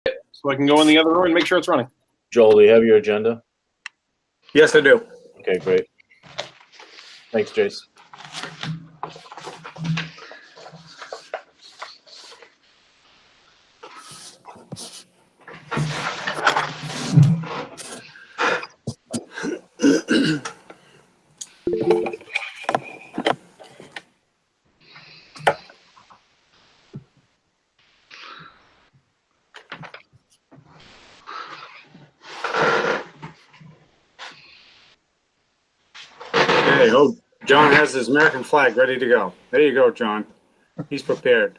so I can go in the other room and make sure it's running. Joel, do you have your agenda? Yes, I do. Okay, great. Thanks, Jace. Okay, oh, John has his American flag ready to go. There you go, John. He's prepared.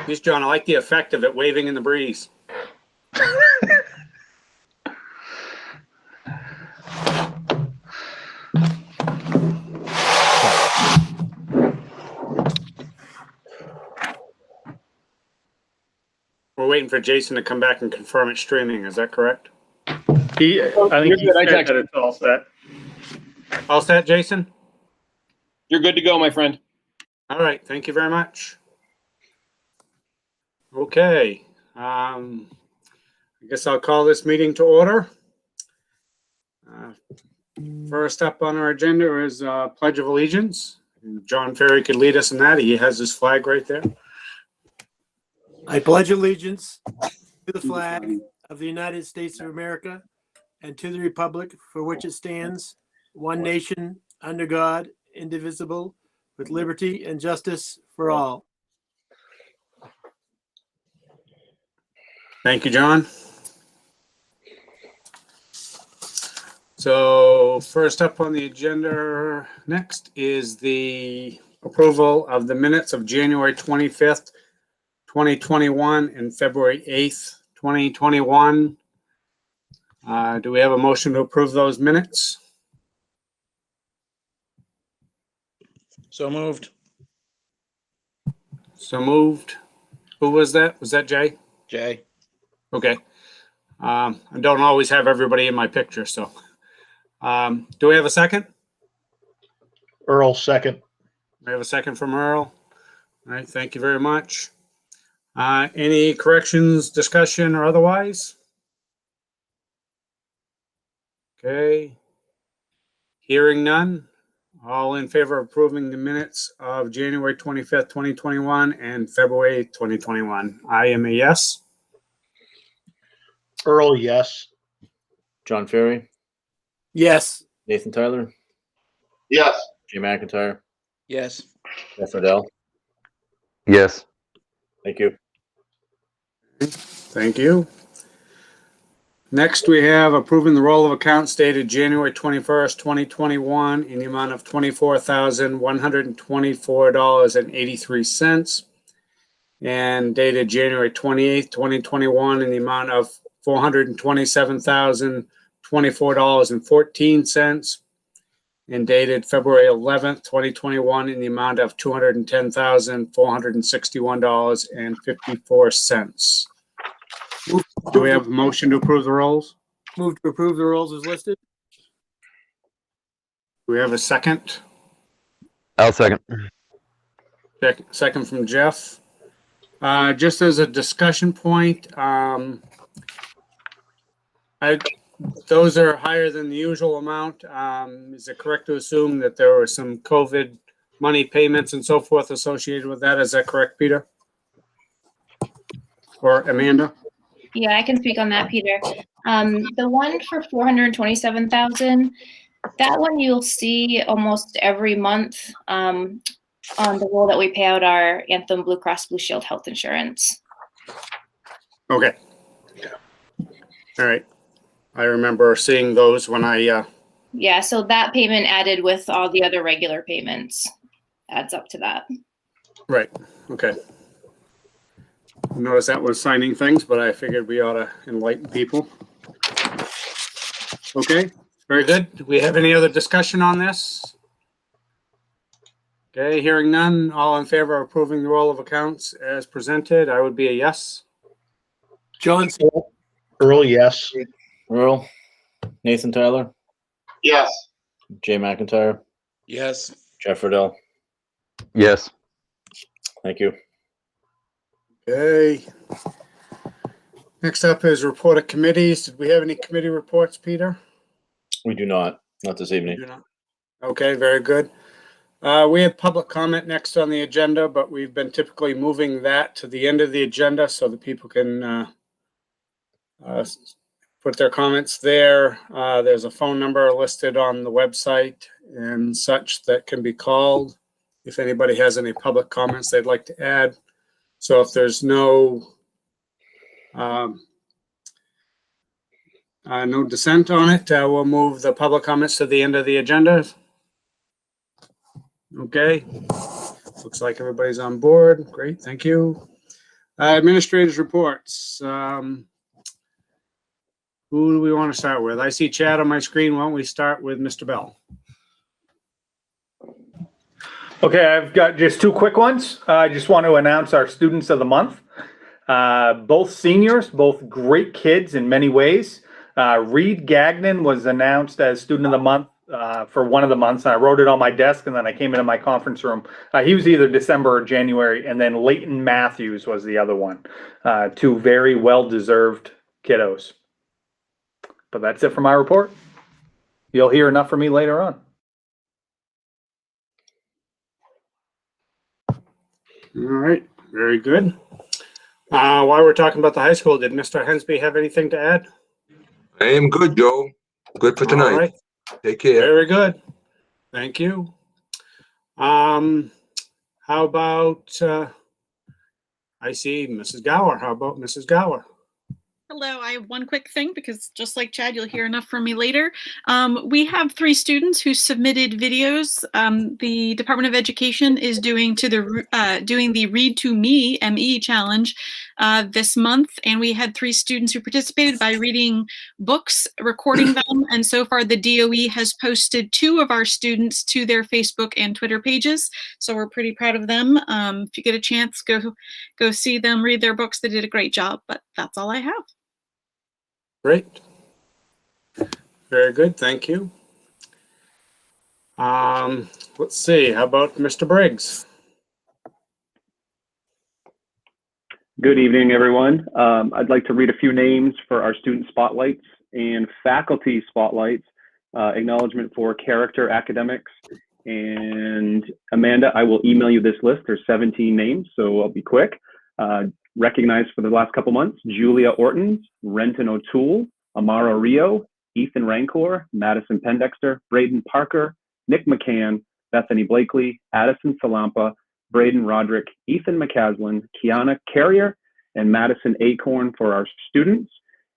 Yes, John, I like the effect of it waving in the breeze. We're waiting for Jason to come back and confirm it's streaming. Is that correct? I think he said that it's all set. All set, Jason? You're good to go, my friend. All right. Thank you very much. Okay. I guess I'll call this meeting to order. First up on our agenda is Pledge of Allegiance. John Ferry could lead us in that. He has his flag right there. I pledge allegiance to the flag of the United States of America and to the republic for which it stands, one nation, under God, indivisible, with liberty and justice for all. Thank you, John. So first up on the agenda next is the approval of the minutes of January 25th, 2021 and February 8th, 2021. Do we have a motion to approve those minutes? So moved. So moved. Who was that? Was that Jay? Jay. Okay. I don't always have everybody in my picture, so. Do we have a second? Earl, second. We have a second from Earl. All right, thank you very much. Any corrections, discussion, or otherwise? Okay. Hearing none. All in favor of approving the minutes of January 25th, 2021 and February 2021? I am a yes. Earl, yes. John Ferry, Yes. Nathan Tyler, Yes. Jay McIntyre, Yes. Beth Odell. Yes. Thank you. Thank you. Next, we have approving the roll of accounts dated January 21st, 2021 in the amount of $24,124.83 and dated January 28th, 2021 in the amount of $427,024.14 and dated February 11th, 2021 in the amount of $210,461.54. Do we have a motion to approve the rolls? Move to approve the rolls as listed. Do we have a second? I'll second. Second from Jeff. Just as a discussion point, those are higher than the usual amount. Is it correct to assume that there were some COVID money payments and so forth associated with that? Is that correct, Peter? Or Amanda? Yeah, I can speak on that, Peter. The one for 427,000, that one you'll see almost every month on the roll that we pay out our Anthem Blue Cross Blue Shield health insurance. Okay. All right. I remember seeing those when I Yeah, so that payment added with all the other regular payments adds up to that. right. Okay. Notice that was signing things, but I figured we ought to enlighten people. Okay, very good. Do we have any other discussion on this? Okay, hearing none. All in favor of approving the roll of accounts as presented, I would be a yes. Johnson, Earl, yes. Earl, Nathan Tyler, Yes. Jay McIntyre, Yes. Jeff Riddell. Yes. Thank you. Okay. Next up is report of committees. Did we have any committee reports, Peter? We do not this evening. Do not. Okay, very good. We have public comment next on the agenda, but we've been typically moving that to the end of the agenda so that people can put their comments there. There's a phone number listed on the website and such that can be called if anybody has any public comments they'd like to add. So if there's no dissent on it, we'll move the public comments to the end of the agenda. Okay. Looks like everybody's on board. Great, thank you. Administrators reports. Who do we want to start with? I see Chad on my screen. Why don't we start with Mr. Bell? Okay, I've got just two quick ones. I just want to announce our students of the month. Both seniors, both great kids in many ways. Reed Gagnon was announced as student of the month for one of the months. And I wrote it on my desk and then I came into my conference room. He was either December or January, and then Leighton Matthews was the other one. Two very well-deserved kiddos. But that's it for my report. You'll hear enough from me later on. All right, very good. While we're talking about the high school, did Mr. Hensby have anything to add? I am good, Joe. Good for All tonight. right, Take care. very good. Thank you. How about, I see Mrs. Gower. How about Mrs. Gower? Hello, I have one quick thing because just like Chad, you'll hear enough from me later. We have 3 students who submitted videos. The Department of Education is doing the Read to Me ME challenge this month, and we had 3 students who participated by reading books, recording them, and so far the DOE has posted 2 of our students to their Facebook and Twitter pages, so we're pretty proud of them. If you get a chance, go see them, read their books. They did a great job, but that's all I have. Great. Very good, thank you. Let's see, how about Mr. Briggs? Good evening, everyone. I'd like to read a few names for our student spotlights and faculty spotlights. Acknowledgement for character academics. And Amanda, I will email you this list. There's 17 names, so I'll be quick. Recognized for the last couple months: Julia Orton, Renton O'Toole, Amara Rio, Ethan Rancor, Madison Pendexter, Braden Parker, Nick McCann, Bethany Blakely, Addison Salampa, Braden Roderick, Ethan McCaslin, Kiana Carrier, and Madison Acorn for our students.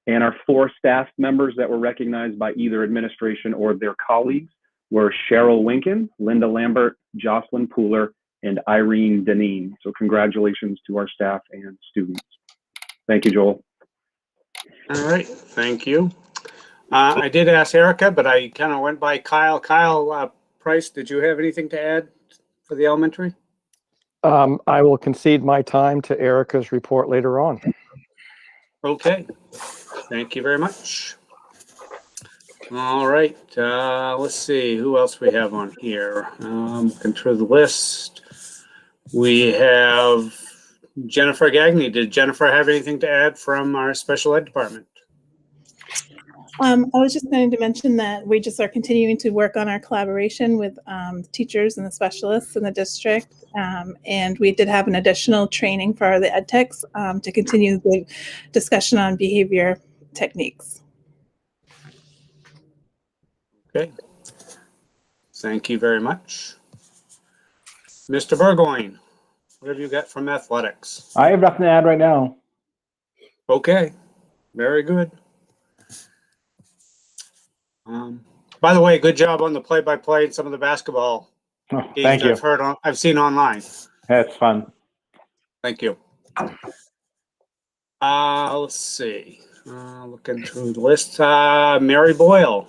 And our 4 staff members that were recognized by either administration or their colleagues were Cheryl Winkin, Linda Lambert, Jocelyn Pooler, and Irene Deneen. So congratulations to our staff and students. Thank you, Joel. All right, thank you. I did ask Erica, but I kind of went by Kyle. Kyle Price, did you have anything to add for the elementary? I will concede my time to Erica's report later on. Okay, thank you very much. All right, let's see who else we have on here. Looking through the list. We have Jennifer Gagney. Did Jennifer have anything to add from our special ed department? I was just going to mention that we just are continuing to work on our collaboration with teachers and the specialists in the district. And we did have an additional training for the ed techs to continue the discussion on behavior techniques. Okay, thank you very much. Mr. Burgoyne, what have you got from athletics? I have nothing to add right now. Okay, very good. By the way, good job on the play-by-play and some of the basketball Thank you. I've seen online. That's fun. Thank you. Let's see. Looking through the list, Mary Boyle.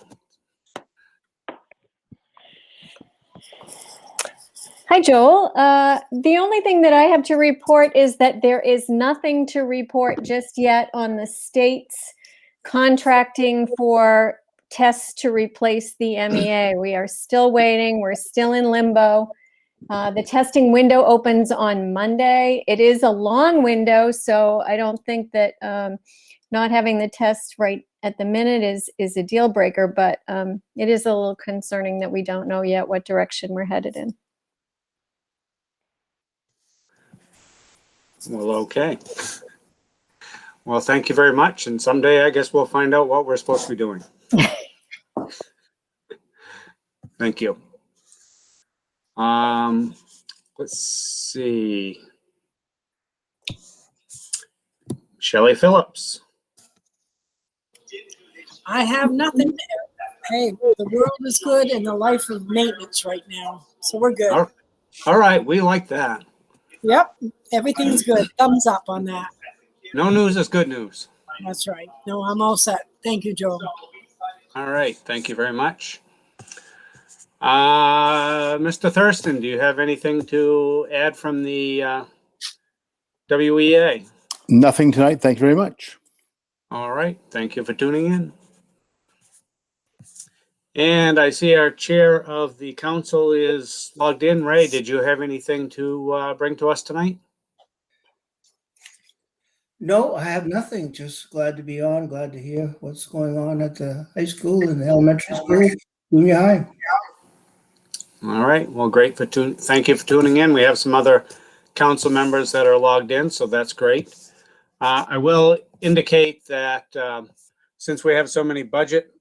Hi, Joel. The only thing that I have to report is that there is nothing to report just yet on the state's contracting for tests to replace the MEA. We are still waiting. We're still in limbo. The testing window opens on Monday. It is a long window, so I don't think that not having the test right at the minute is a deal breaker, but it is a little concerning that we don't know yet what direction we're headed in. Well, okay. Well, thank you very much. And someday I guess we'll find out what we're supposed to be doing. Thank you. Let's see. Shelley Phillips. I have nothing. Hey, the world is good and the life of maintenance right now. So we're good. All right. We like that. Yep. Everything's good. Thumbs up on that. No news is good news. That's right. No, I'm all set. Thank you, Joel. All right. Thank you very much. Mr. Thurston, do you have anything to add from the WEA? Nothing tonight. Thank you very much. All right. Thank you for tuning in. And I see our chair of the council is logged in. Ray, did you have anything to bring to us tonight? No, I have nothing. Just glad to be on. Glad to hear what's going on at the high school and the elementary school, junior high. All right. Well, great. Thank you for tuning in. We have some other council members that are logged in, so that's great. I will indicate that since we have so many budget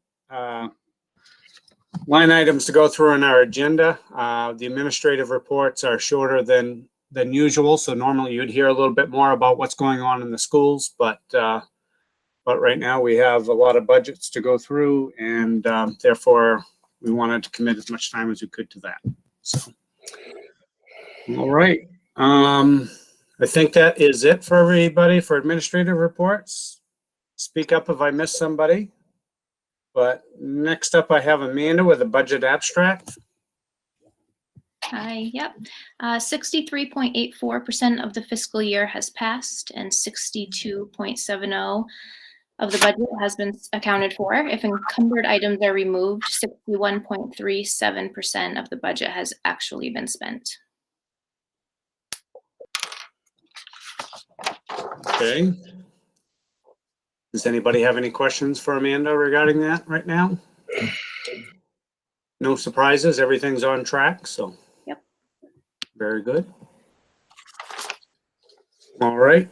line items to go through in our agenda, the administrative reports are shorter than usual. So normally you'd hear a little bit more about what's going on in the schools, but right now we have a lot of budgets to go through, and therefore we wanted to commit as much time as we could to that. So, all right. I think that is it for everybody for administrative reports. Speak up if I missed somebody. But next up, I have Amanda with a budget abstract. Hi, yep. 63.84% of the fiscal year has passed, and 62.70% of the budget has been accounted for. If encumbered items are removed, 61.37% of the budget has actually been spent. Okay. Does anybody have any questions for Amanda regarding that right now? No surprises. Everything's on track. So, yep. Very good. All right.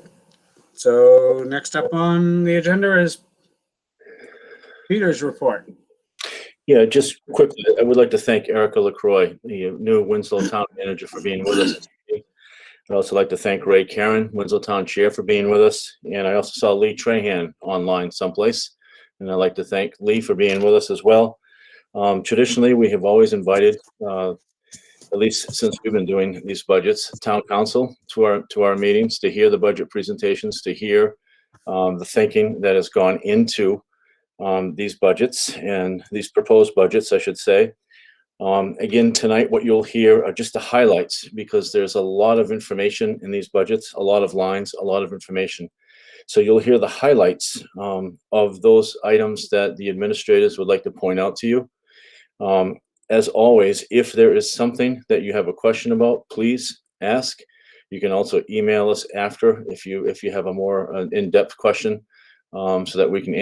So next up on the agenda is Peter's report. Yeah, just quickly, I would like to thank Erica LaCroix, the new Winslow Town Manager, for being with us. I'd also like to thank Ray Karen, Winslow Town Chair, for being with us. And I also saw Lee Trahan online someplace. And I'd like to thank Lee for being with us as well. Traditionally, we have always invited, at least since we've been doing these budgets, town council to our meetings to hear the budget presentations, to hear the thinking that has gone into these budgets and these proposed budgets, I should say. Again, tonight, what you'll hear are just the highlights, because there's a lot of information in these budgets, a lot of lines, a lot of information. So you'll hear the highlights of those items that the administrators would like to point out to you. As always, if there is something that you have a question about, please ask. You can also email us after if you have a more in-depth question, so that we can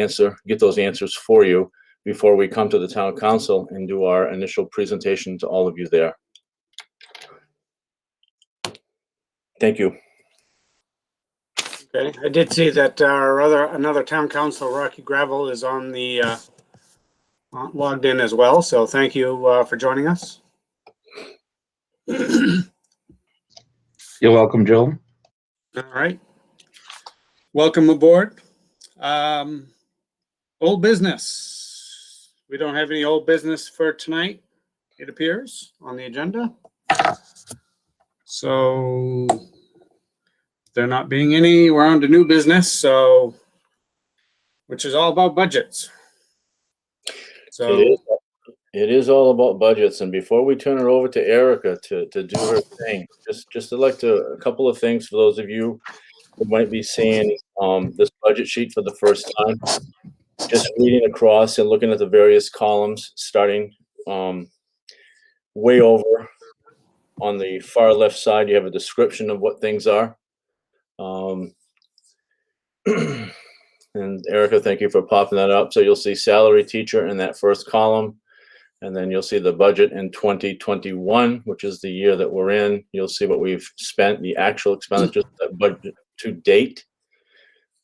get those answers for you before we come to the town council and do our initial presentation to all of you there. Thank you. Okay, I did see that another town council, Rocky Gravel, is on the logged in as well. So thank you for joining us. You're welcome, Joel. All right. Welcome aboard. Old business. We don't have any old business for tonight, it appears, on the agenda. So there not being any, we're on to new business, so, which is all about budgets. So, It is all about budgets, and before we turn it over to Erica to do her thing, just to a couple of things for those of you who might be seeing this budget sheet for the first time. Just reading across and looking at the various columns, starting way over on the far left side, you have a description of what things are. And Erica, thank you for popping that up. So you'll see salary teacher in that first column. And then you'll see the budget in 2021, which is the year that we're in. You'll see what we've spent, the actual expenditures, that budget to date.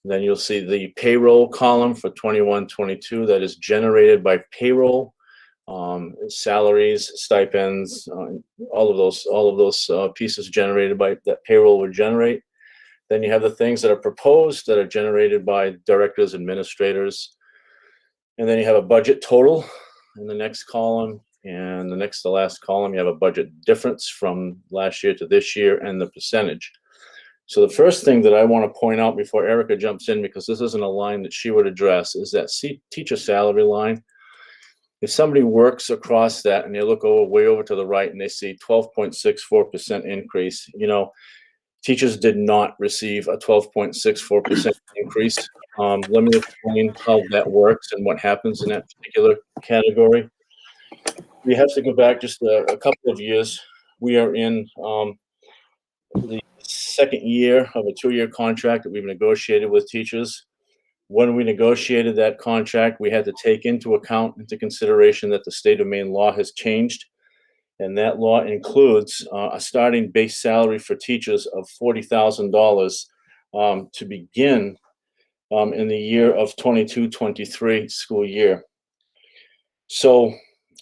Then you'll see the payroll column for 21-22 that is generated by payroll, salaries, stipends, all of those pieces generated by that payroll would generate. Then you have the things that are proposed that are generated by directors, administrators. And then you have a budget total in the next column, and the next to last column, you have a budget difference from last year to this year and the percentage. So the first thing that I want to point out before Erica jumps in, because this isn't a line that she would address, is that teacher salary line. If somebody works across that and they look way over to the right and they see 12.64% increase, teachers did not receive a 12.64% increase. Let me explain how that works and what happens in that particular category. We have to go back just a couple of years. We are in the second year of a 2-year contract that we've negotiated with teachers. When we negotiated that contract, we had to take into consideration that the state of Maine law has changed. And that law includes a starting base salary for teachers of $40,000 to begin in the year of 22-23 school year. So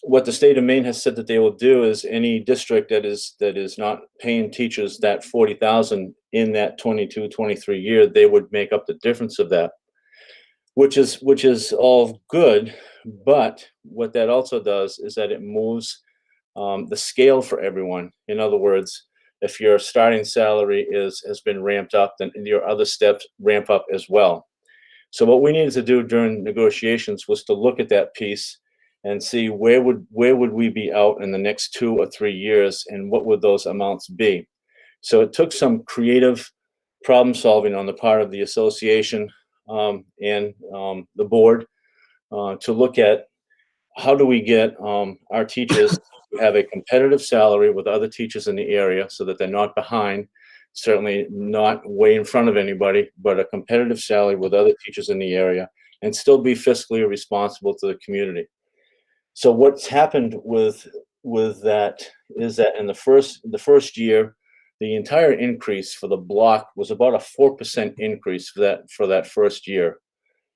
what the state of Maine has said that they will do is any district that is not paying teachers that $40,000 in that 22-23 year, they would make up the difference of that, which is all good. But what that also does is that it moves the scale for everyone. In other words, if your starting salary has been ramped up, then your other steps ramp up as well. So what we needed to do during negotiations was to look at that piece and see where would we be out in the next 2 or 3 years, and what would those amounts be. So it took some creative problem solving on the part of the association and the board to look at how do we get our teachers to have a competitive salary with other teachers in the area so that they're not behind, certainly not way in front of anybody, but a competitive salary with other teachers in the area and still be fiscally responsible to the community. So what's happened with that is that in the first year, the entire increase for the block was about a 4% increase for that first year.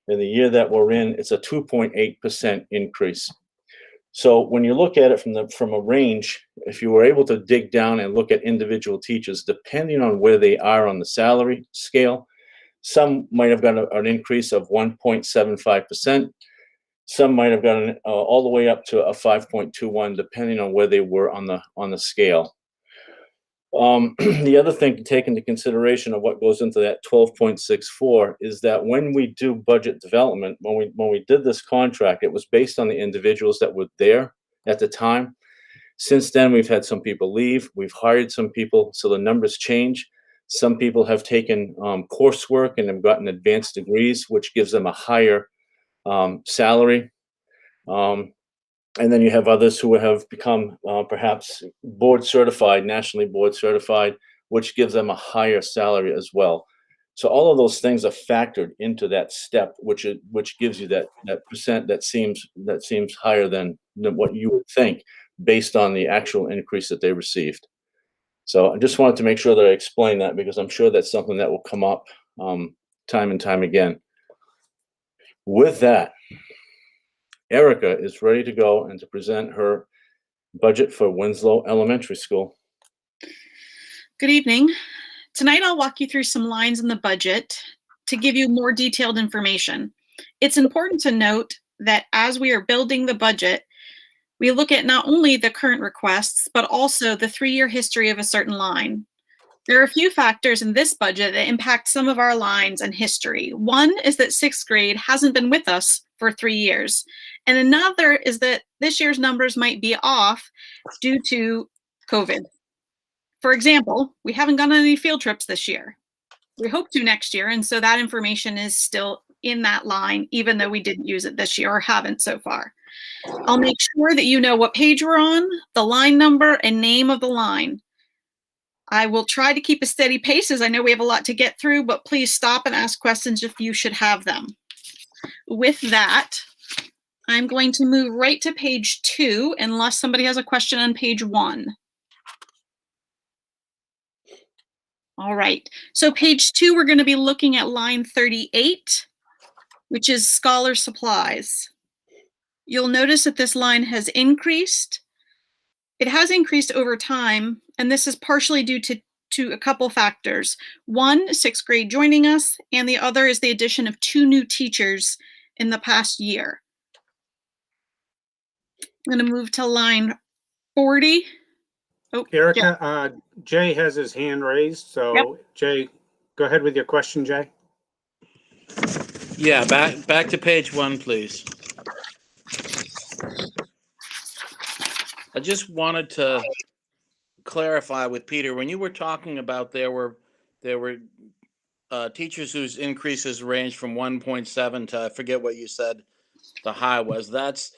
In the year that we're in, it's a 2.8% increase. So when you look at it from a range, if you were able to dig down and look at individual teachers, depending on where they are on the salary scale, some might have got an increase of 1.75%. Some might have gotten all the way up to a 5.21, depending on where they were on the scale. The other thing to take into consideration of what goes into that 12.64 is that when we do budget development, when we did this contract, it was based on the individuals that were there at the time. Since then, we've had some people leave. We've hired some people, so the numbers change. Some people have taken coursework and have gotten advanced degrees, which gives them a higher salary. And then you have others who have become perhaps board certified, nationally board certified, which gives them a higher salary as well. So all of those things are factored into that step, which gives you that percent that seems higher than what you would think based on the actual increase that they received. So I just wanted to make sure that I explain that, because I'm sure that's something that will come up time and time again. With that, Erica is ready to go and to present her budget for Winslow Elementary School. Good evening. Tonight I'll walk you through some lines in the budget to give you more detailed information. It's important to note that as we are building the budget, we look at not only the current requests, but also the 3-year history of a certain line. There are a few factors in this budget that impact some of our lines and history. One is that sixth grade hasn't been with us for 3 years. And another is that this year's numbers might be off due to COVID. For example, we haven't gone on any field trips this year. We hope to next year, and so that information is still in that line, even though we didn't use it this year or haven't so far. I'll make sure that you know what page we're on, the line number, and name of the line. I will try to keep a steady pace as I know we have a lot to get through, but please stop and ask questions if you should have them. With that, I'm going to move right to page 2 unless somebody has a question on page 1. All right, so page 2, we're going to be looking at line 38, which is scholar supplies. You'll notice that this line has increased. It has increased over time, and this is partially due to a couple factors. One, sixth grade joining us, and the other is the addition of 2 new teachers in the past year. I'm going to move to line 40. Oh, Erica, yeah. Jay has his hand raised, so Yep. Jay, go ahead with your question, Jay. Yeah, back to page 1, please. I just wanted to clarify with Peter, when you were talking about there were teachers whose increases range from 1.7 to, I forget what you said the high was. Those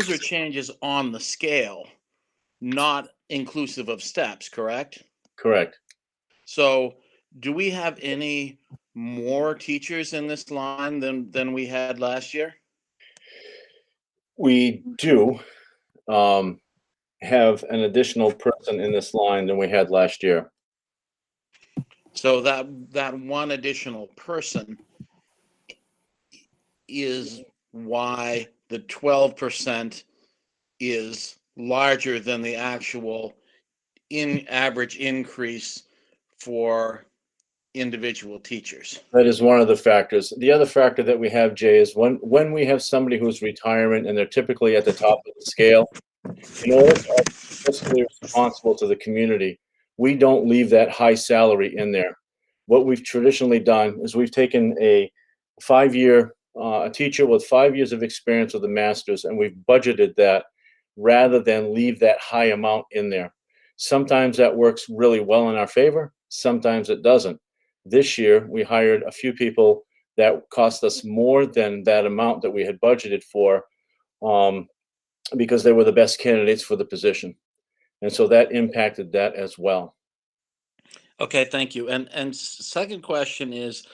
are changes on the scale, not inclusive of steps, correct? Correct. So do we have any more teachers in this line than we had last year? We do have an additional person in this line than we had last year. So that one additional person is why the 12% is larger than the actual average increase for individual teachers. That is one of the factors. The other factor that we have, Jay, is when we have somebody who's retirement and they're typically at the top of the scale, in order to be fiscally responsible to the community, we don't leave that high salary in there. What we've traditionally done is we've taken a teacher with 5 years of experience with a master's, and we've budgeted that rather than leave that high amount in there. Sometimes that works really well in our favor. Sometimes it doesn't. This year, we hired a few people that cost us more than that amount that we had budgeted for, because they were the best candidates for the position. And so that impacted that as well. Okay, thank you. And second question is,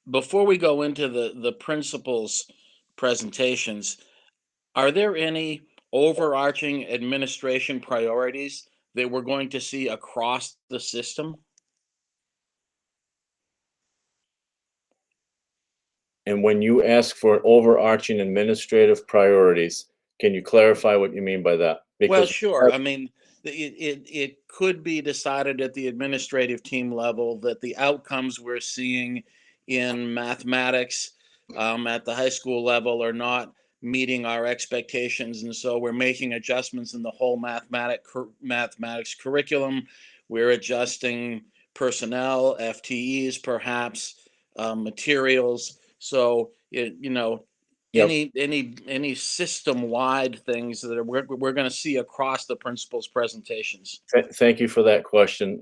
before we go into the principals' presentations, are there any overarching administration priorities that we're going to see across the system? And when you ask for overarching administrative priorities, can you clarify what you mean by that? Well, sure. I mean, it could be decided at the administrative team level that the outcomes we're seeing in mathematics at the high school level are not meeting our expectations, and so we're making adjustments in the whole mathematics curriculum. We're adjusting personnel, FTEs, perhaps materials. So any system-wide things that we're going to see across the principal's presentations. Thank you for that question.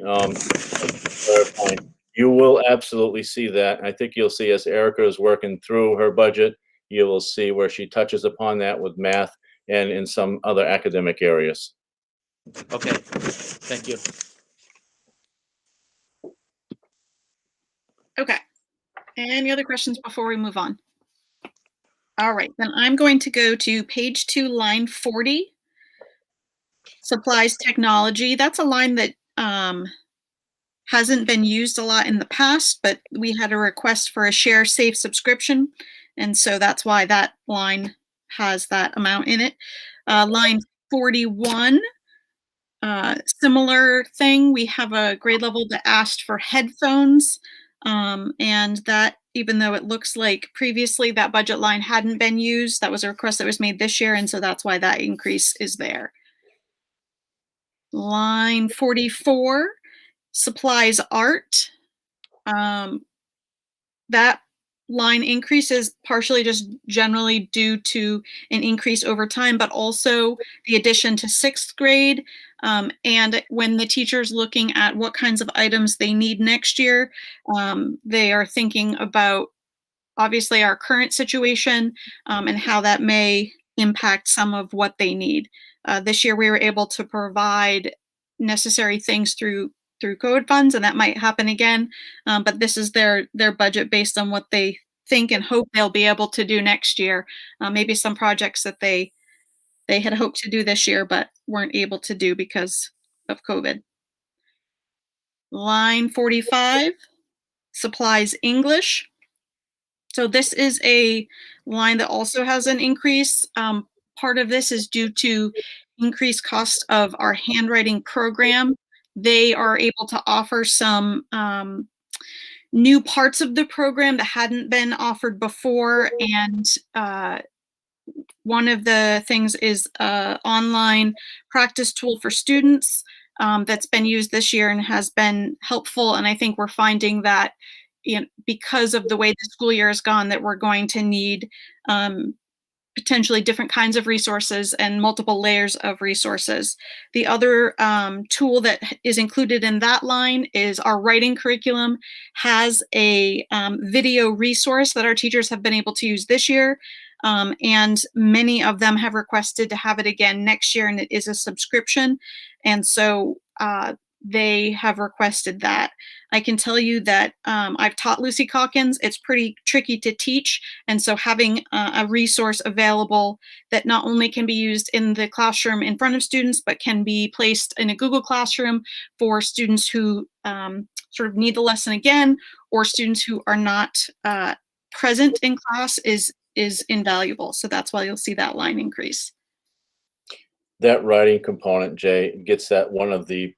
You will absolutely see that. I think you'll see as Erica is working through her budget, you will see where she touches upon that with math and in some other academic areas. Okay, thank you. Okay. Any other questions before we move on? All right, then I'm going to go to page 2, line 40. Supplies technology. That's a line that hasn't been used a lot in the past, but we had a request for a share safe subscription. And so that's why that line has that amount in it. Line 41, similar thing. We have a grade level that asked for headphones. And that, even though it looks like previously that budget line hadn't been used, that was a request that was made this year. And so that's why that increase is there. Line 44 Supplies art, that line increase is partially just generally due to an increase over time, but also the addition to 6th grade. And when the teacher's looking at what kinds of items they need next year, they are thinking about obviously our current situation and how that may impact some of what they need. This year we were able to provide necessary things through code funds, and that might happen again. But this is their budget based on what they think and hope they'll be able to do next year. Maybe some projects that they had hoped to do this year but weren't able to do because of COVID. Line 45, supplies English. So this is a line that also has an increase. Part of this is due to increased cost of our handwriting program. They are able to offer some new parts of the program that hadn't been offered before. And one of the things is an online practice tool for students that's been used this year and has been helpful. And I think we're finding that because of the way the school year has gone, that we're going to need potentially different kinds of resources and multiple layers of resources. The other tool that is included in that line is our writing curriculum has a video resource that our teachers have been able to use this year. And many of them have requested to have it again next year, and it is a subscription. And so they have requested that. I can tell you that I've taught Lucy Calkins. It's pretty tricky to teach. And so having a resource available that not only can be used in the classroom in front of students, but can be placed in a Google Classroom for students who sort of need the lesson again, or students who are not present in class is invaluable. So that's why you'll see that line increase. That writing component, Jay, gets at one of the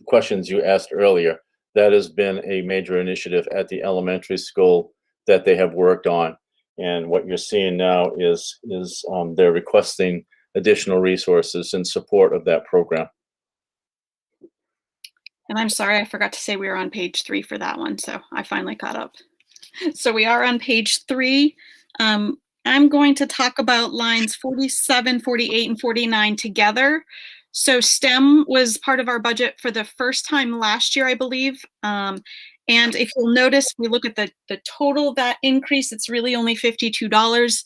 questions you asked earlier. That has been a major initiative at the elementary school that they have worked on. And what you're seeing now is they're requesting additional resources in support of that program. And I'm sorry, I forgot to say we were on page 3 for that one. So I finally caught up. So we are on page 3. I'm going to talk about lines 47, 48, and 49 together. So STEM was part of our budget for the first time last year, I believe. And if you'll notice, we look at the total of that increase, it's really only $52.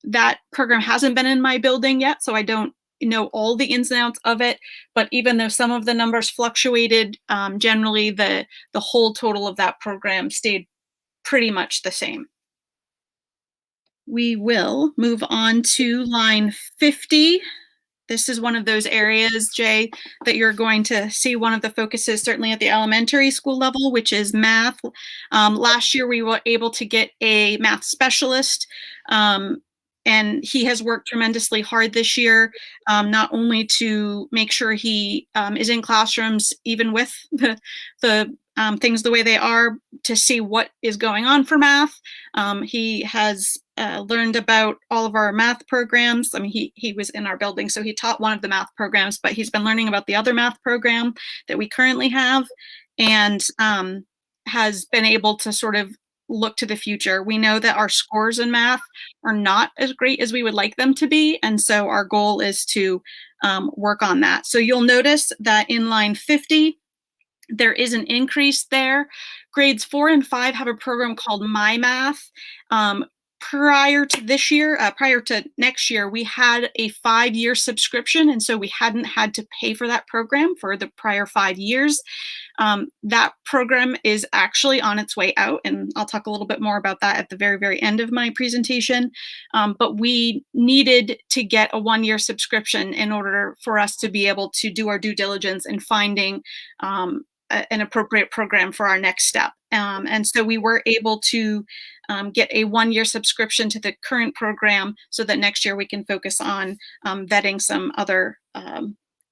That program hasn't been in my building yet, so I don't know all the ins and outs of it. But even though some of the numbers fluctuated, generally the whole total of that program stayed pretty much the same. We will move on to line 50. This is one of those areas, Jay, that you're going to see one of the focuses certainly at the elementary school level, which is math. Last year, we were able to get a math specialist, and he has worked tremendously hard this year, not only to make sure he is in classrooms, even with the things the way they are, to see what is going on for math. He has learned about all of our math programs. I mean, he was in our building, so he taught one of the math programs, but he's been learning about the other math program that we currently have, and has been able to sort of look to the future. We know that our scores in math are not as great as we would like them to be, and so our goal is to work on that. So you'll notice that in line 50, there is an increase there. Grades 4 and 5 have a program called My Math. Prior to this year, prior to next year, we had a 5-year subscription, and so we hadn't had to pay for that program for the prior 5 years. That program is actually on its way out, and I'll talk a little bit more about that at the very, very end of my presentation. But we needed to get a 1-year subscription in order for us to be able to do our due diligence in finding an appropriate program for our next step. And so we were able to get a 1-year subscription to the current program so that next year we can focus on vetting some other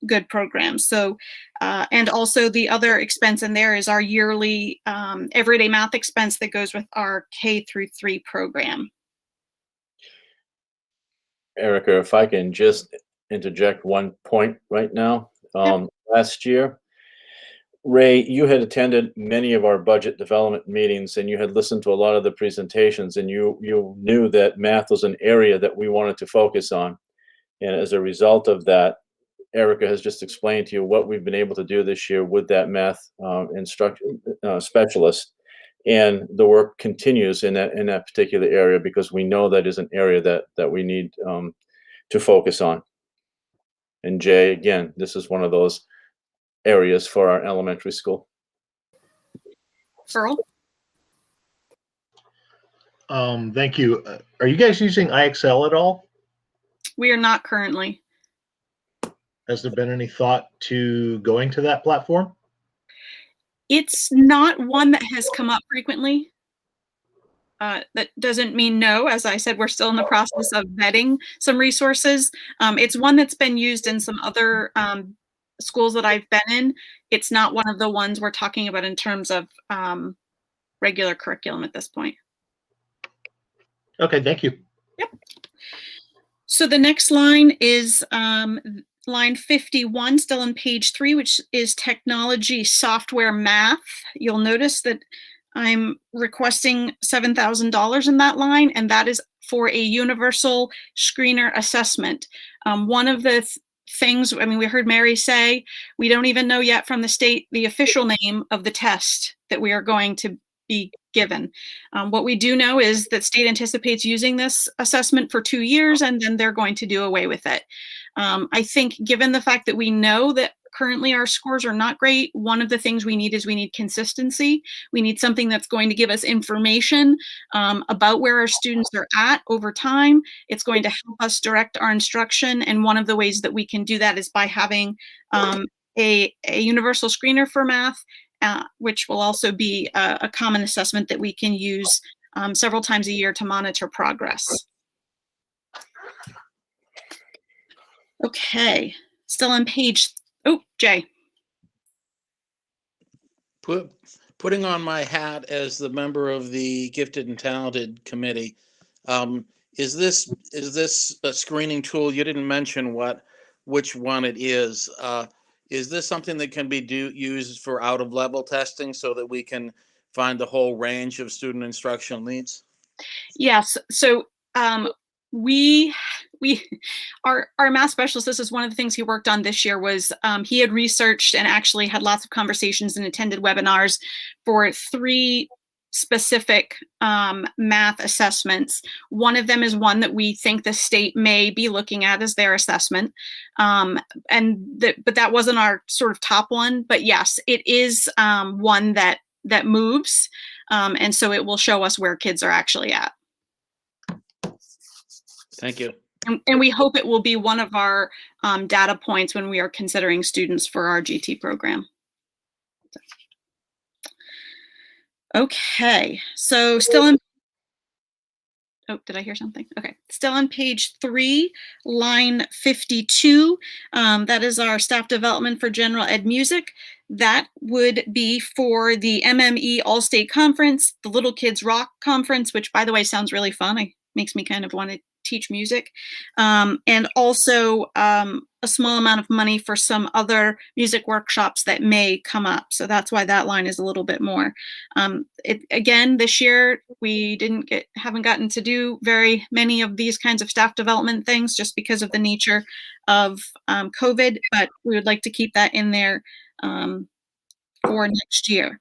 good programs. So, and also the other expense in there is our yearly everyday math expense that goes with our K-3 program. Erica, if I can just interject one point right now. Last year, Ray, you had attended many of our budget development meetings and you had listened to a lot of the presentations, and you knew that math was an area that we wanted to focus on. And as a result of that, Erica has just explained to you what we've been able to do this year with that math specialist. And the work continues in that particular area, because we know that is an area that we need to focus on. And Jay, again, this is one of those areas for our elementary school. Earl? Thank you. Are you guys using IXL at all? We are not currently. Has there been any thought to going to that platform? It's not one that has come up frequently. That doesn't mean no. As I said, we're still in the process of vetting some resources. It's one that's been used in some other schools that I've been in. It's not one of the ones we're talking about in terms of regular curriculum at this point. Okay, thank you. Yep. So the next line is line 51, still on page 3, which is technology, software, math. You'll notice that I'm requesting $7,000 in that line, and that is for a universal screener assessment. One of the things, I mean, we heard Mary say, we don't even know yet from the state the official name of the test that we are going to be given. What we do know is that state anticipates using this assessment for 2 years, and then they're going to do away with it. I think given the fact that we know that currently our scores are not great, one of the things we need is we need consistency. We need something that's going to give us information about where our students are at over time. It's going to help us direct our instruction, and one of the ways that we can do that is by having a universal screener for math, which will also be a common assessment that we can use several times a year to monitor progress. Okay, still on page, oh, Jay. Putting on my hat as the member of the Gifted and Talented Committee, is this a screening tool? You didn't mention which one it is. Is this something that can be used for out-of-level testing so that we can find the whole range of student instructional needs? Yes. So our math specialist, this is one of the things he worked on this year, was he had researched and actually had lots of conversations and attended webinars for 3 specific math assessments. One of them is one that we think the state may be looking at as their assessment. But that wasn't our sort of top one. But yes, it is one that moves. And so it will show us where kids are actually at. Thank you. And we hope it will be one of our data points when we are considering students for our GT program. Okay, so still on, oh, did I hear something? Okay, still on page 3, line 52. That is our staff development for general ed music. That would be for the MME All-State Conference, the Little Kids Rock Conference, which, by the way, sounds really fun. It makes me kind of want to teach music, and also a small amount of money for some other music workshops that may come up. So that's why that line is a little bit more. Again, this year we haven't gotten to do very many of these kinds of staff development things just because of the nature of COVID, but we would like to keep that in there for next year.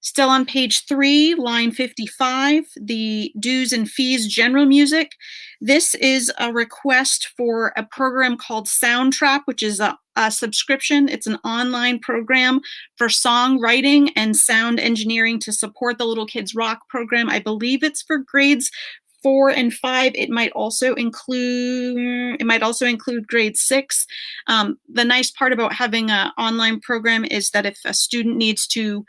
Still on page 3, line 55, the dues and fees general music. This is a request for a program called Soundtrap, which is a subscription. It's an online program for songwriting and sound engineering to support the Little Kids Rock program. I believe it's for grades 4 and 5. It might also include grade 6. The nice part about having an online program is that if a student needs to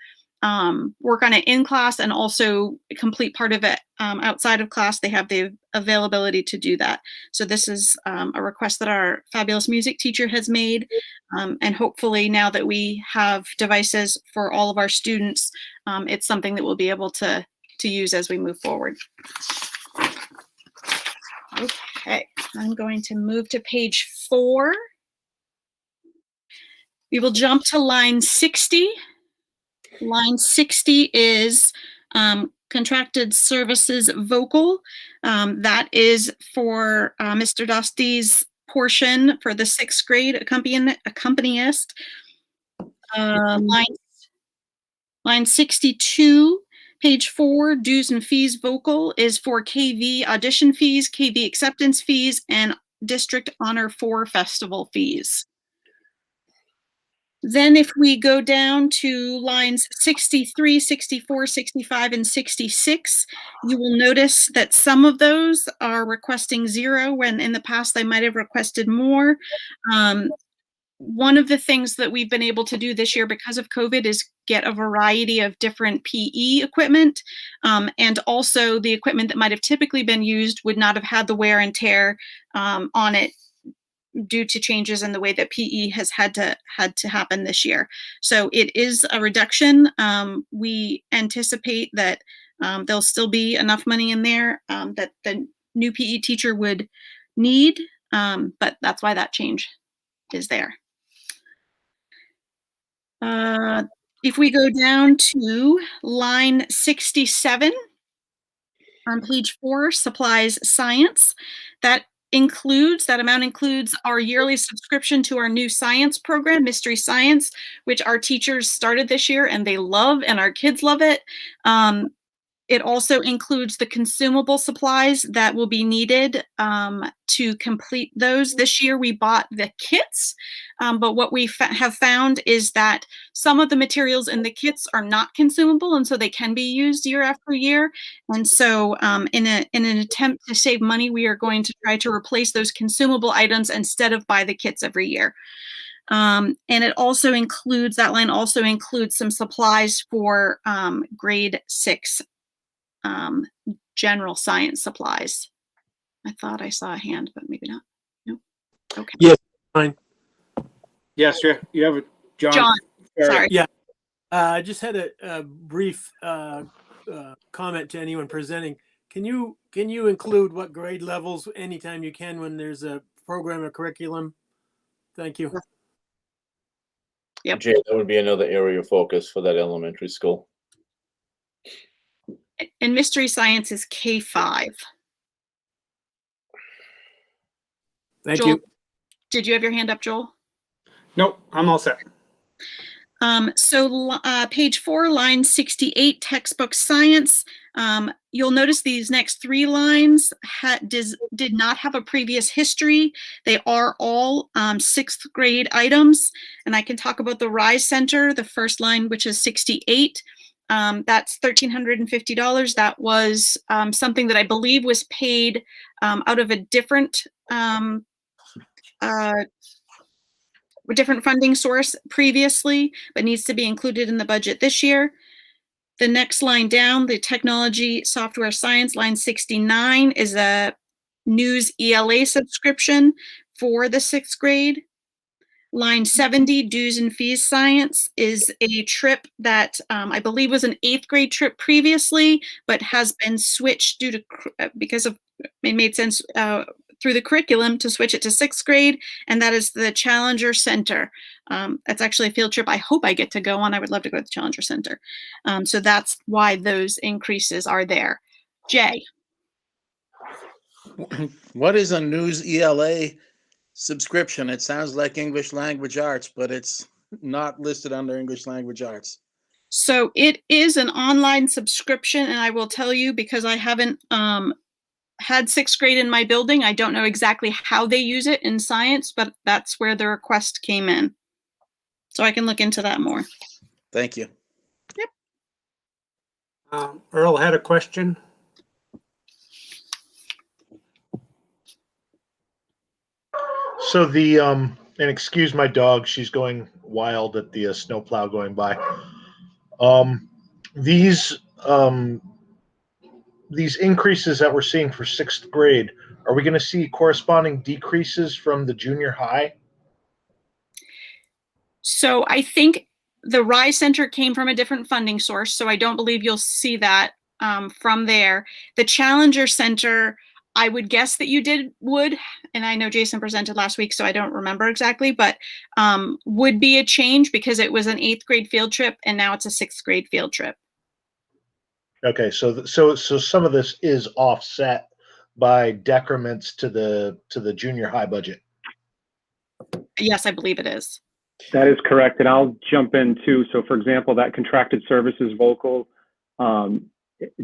work on it in class and also complete part of it outside of class, they have the availability to do that. So this is a request that our fabulous music teacher has made, and hopefully now that we have devices for all of our students, it's something that we'll be able to use as we move forward. Okay, I'm going to move to page 4. We will jump to line 60. Line 60 is contracted services vocal. That is for Mr. Dosty's portion for the 6th grade accompanist. Line 62, page 4, dues and fees vocal is for KV audition fees, KV acceptance fees, and District Honor 4 festival fees. Then if we go down to lines 63, 64, 65, and 66, you will notice that some of those are requesting 0 when in the past they might have requested more. One of the things that we've been able to do this year because of COVID is get a variety of different PE equipment. And also the equipment that might have typically been used would not have had the wear and tear on it due to changes in the way that PE has had to happen this year. So it is a reduction. We anticipate that there'll still be enough money in there that the new PE teacher would need, but that's why that change is there. If we go down to line 67 on page 4, supplies science, that amount includes our yearly subscription to our new science program, Mystery Science, which our teachers started this year and they love, and our kids love it. It also includes the consumable supplies that will be needed to complete those. This year we bought the kits, but what we have found is that some of the materials in the kits are not consumable, and so they can be used year after year. And so in an attempt to save money, we are going to try to replace those consumable items instead of buy the kits every year. And it also includes, that line also includes some supplies for grade 6 general science supplies. I thought I saw a hand, but maybe not. No. Okay. Yes, fine. Yes, you have it, John. John, sorry. Yeah. I just had a brief comment to anyone presenting. Can you include what grade levels anytime you can when there's a program or curriculum? Thank you. Yep. Jay, that would be another area of focus for that elementary school. And Mystery Science is K5. Thank Joel, you. did you have your hand up, Joel? Nope, I'm all set. So page 4, line 68, textbook science. You'll notice these next 3 lines did not have a previous history. They are all 6th grade items. And I can talk about the Rise Center, the first line, which is 68. That's $1,350. That was something that I believe was paid out of a different funding source previously, but needs to be included in the budget this year. The next line down, the technology software science, line 69, is a news ELA subscription for the 6th grade. Line 70, dues and fees science, is a trip that I believe was an 8th grade trip previously, but has been switched due to because of it made sense through the curriculum to switch it to 6th grade, and that is the Challenger Center. That's actually a field trip I hope I get to go on. I would love to go to the Challenger Center. So that's why those increases are there. Jay. What is a news ELA subscription? It sounds like English language arts, but it's not listed under English language arts. So it is an online subscription, and I will tell you, because I haven't had 6th grade in my building, I don't know exactly how they use it in science, but that's where the request came in. So I can look into that more. Thank you. Yep. Earl had a question. So the and excuse my dog, she's going wild at the snowplow going by. These increases that we're seeing for 6th grade, are we going to see corresponding decreases from the junior high? So I think the Rise Center came from a different funding source, so I don't believe you'll see that from there. The Challenger Center, I would guess that you would, and I know Jason presented last week, so I don't remember exactly, but would be a change because it was an 8th grade field trip and now it's a 6th grade field trip. Okay, so some of this is offset by decrements to the junior high budget. Yes, I believe it is. That is correct, and I'll jump in too. So, for example, that contracted services vocal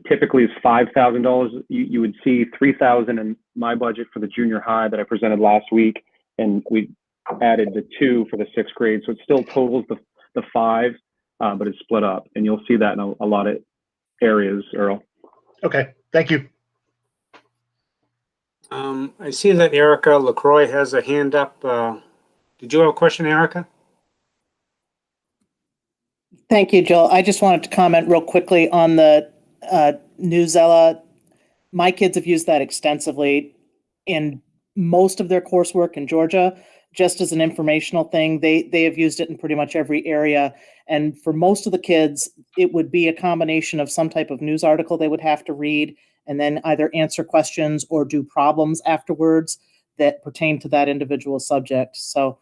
typically is $5,000. You would see $3,000 in my budget for the junior high that I presented last week, and we added the 2 for the 6th grade. So it still totals the 5, but it's split up, and you'll see that in a lot of areas, Earl. Okay, thank you. I see that Erica LaCroix has a hand up. Did you have a question, Erica? Thank you, Joel. I just wanted to comment real quickly on the Newsella. My kids have used that extensively in most of their coursework in Georgia, just as an informational thing. They have used it in pretty much every area. And for most of the kids, it would be a combination of some type of news article they would have to read and then either answer questions or do problems afterwards that pertain to that individual subject. So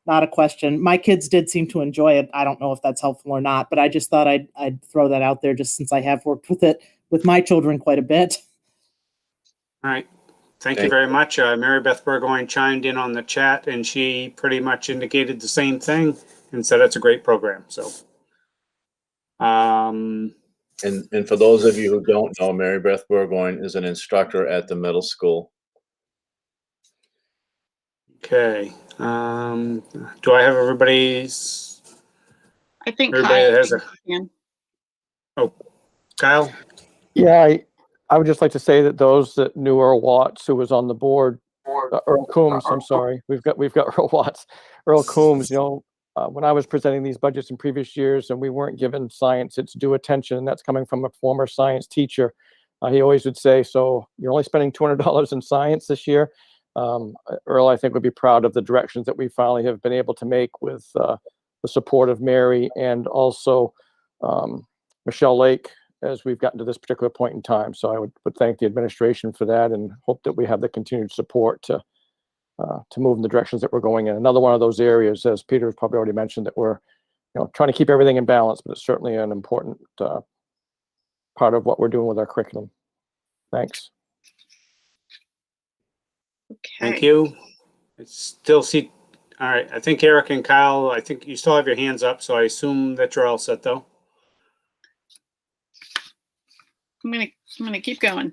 not a question. My kids did seem to enjoy it. I don't know if that's helpful or not, but I just thought I'd throw that out there just since I have worked with it with my children quite a bit. All right. Thank you very much. Mary Beth Burgoyne chimed in on the chat and she pretty much indicated the same thing and said it's a great program. So, And for those of you who don't know, Mary Beth Burgoyne is an instructor at the middle school. okay. Do I have everybody's? I think Everybody Kyle has a. Oh, Kyle. Yeah, I would just like to say that those that knew Earl Watts, who was on the board, Earl Coombs, I'm sorry, we've got Earl Watts, Earl Coombs. You know, when I was presenting these budgets in previous years, and we weren't given science its due attention, and that's coming from a former science teacher. He always would say, "So you're only spending $200 in science this year." Earl, I think, would be proud of the directions that we finally have been able to make with the support of Mary and also Michelle Lake as we've gotten to this particular point in time. So I would thank the administration for that and hope that we have the continued support to move in the directions that we're going in. Another one of those areas, as Peter has probably already mentioned, that we're trying to keep everything in balance, but it's certainly an important part of what we're doing with our curriculum. Thanks. Okay. Thank you. I still see. All right. I think Eric and Kyle, I think you still have your hands up. So I assume that you're all set though. I'm gonna keep going.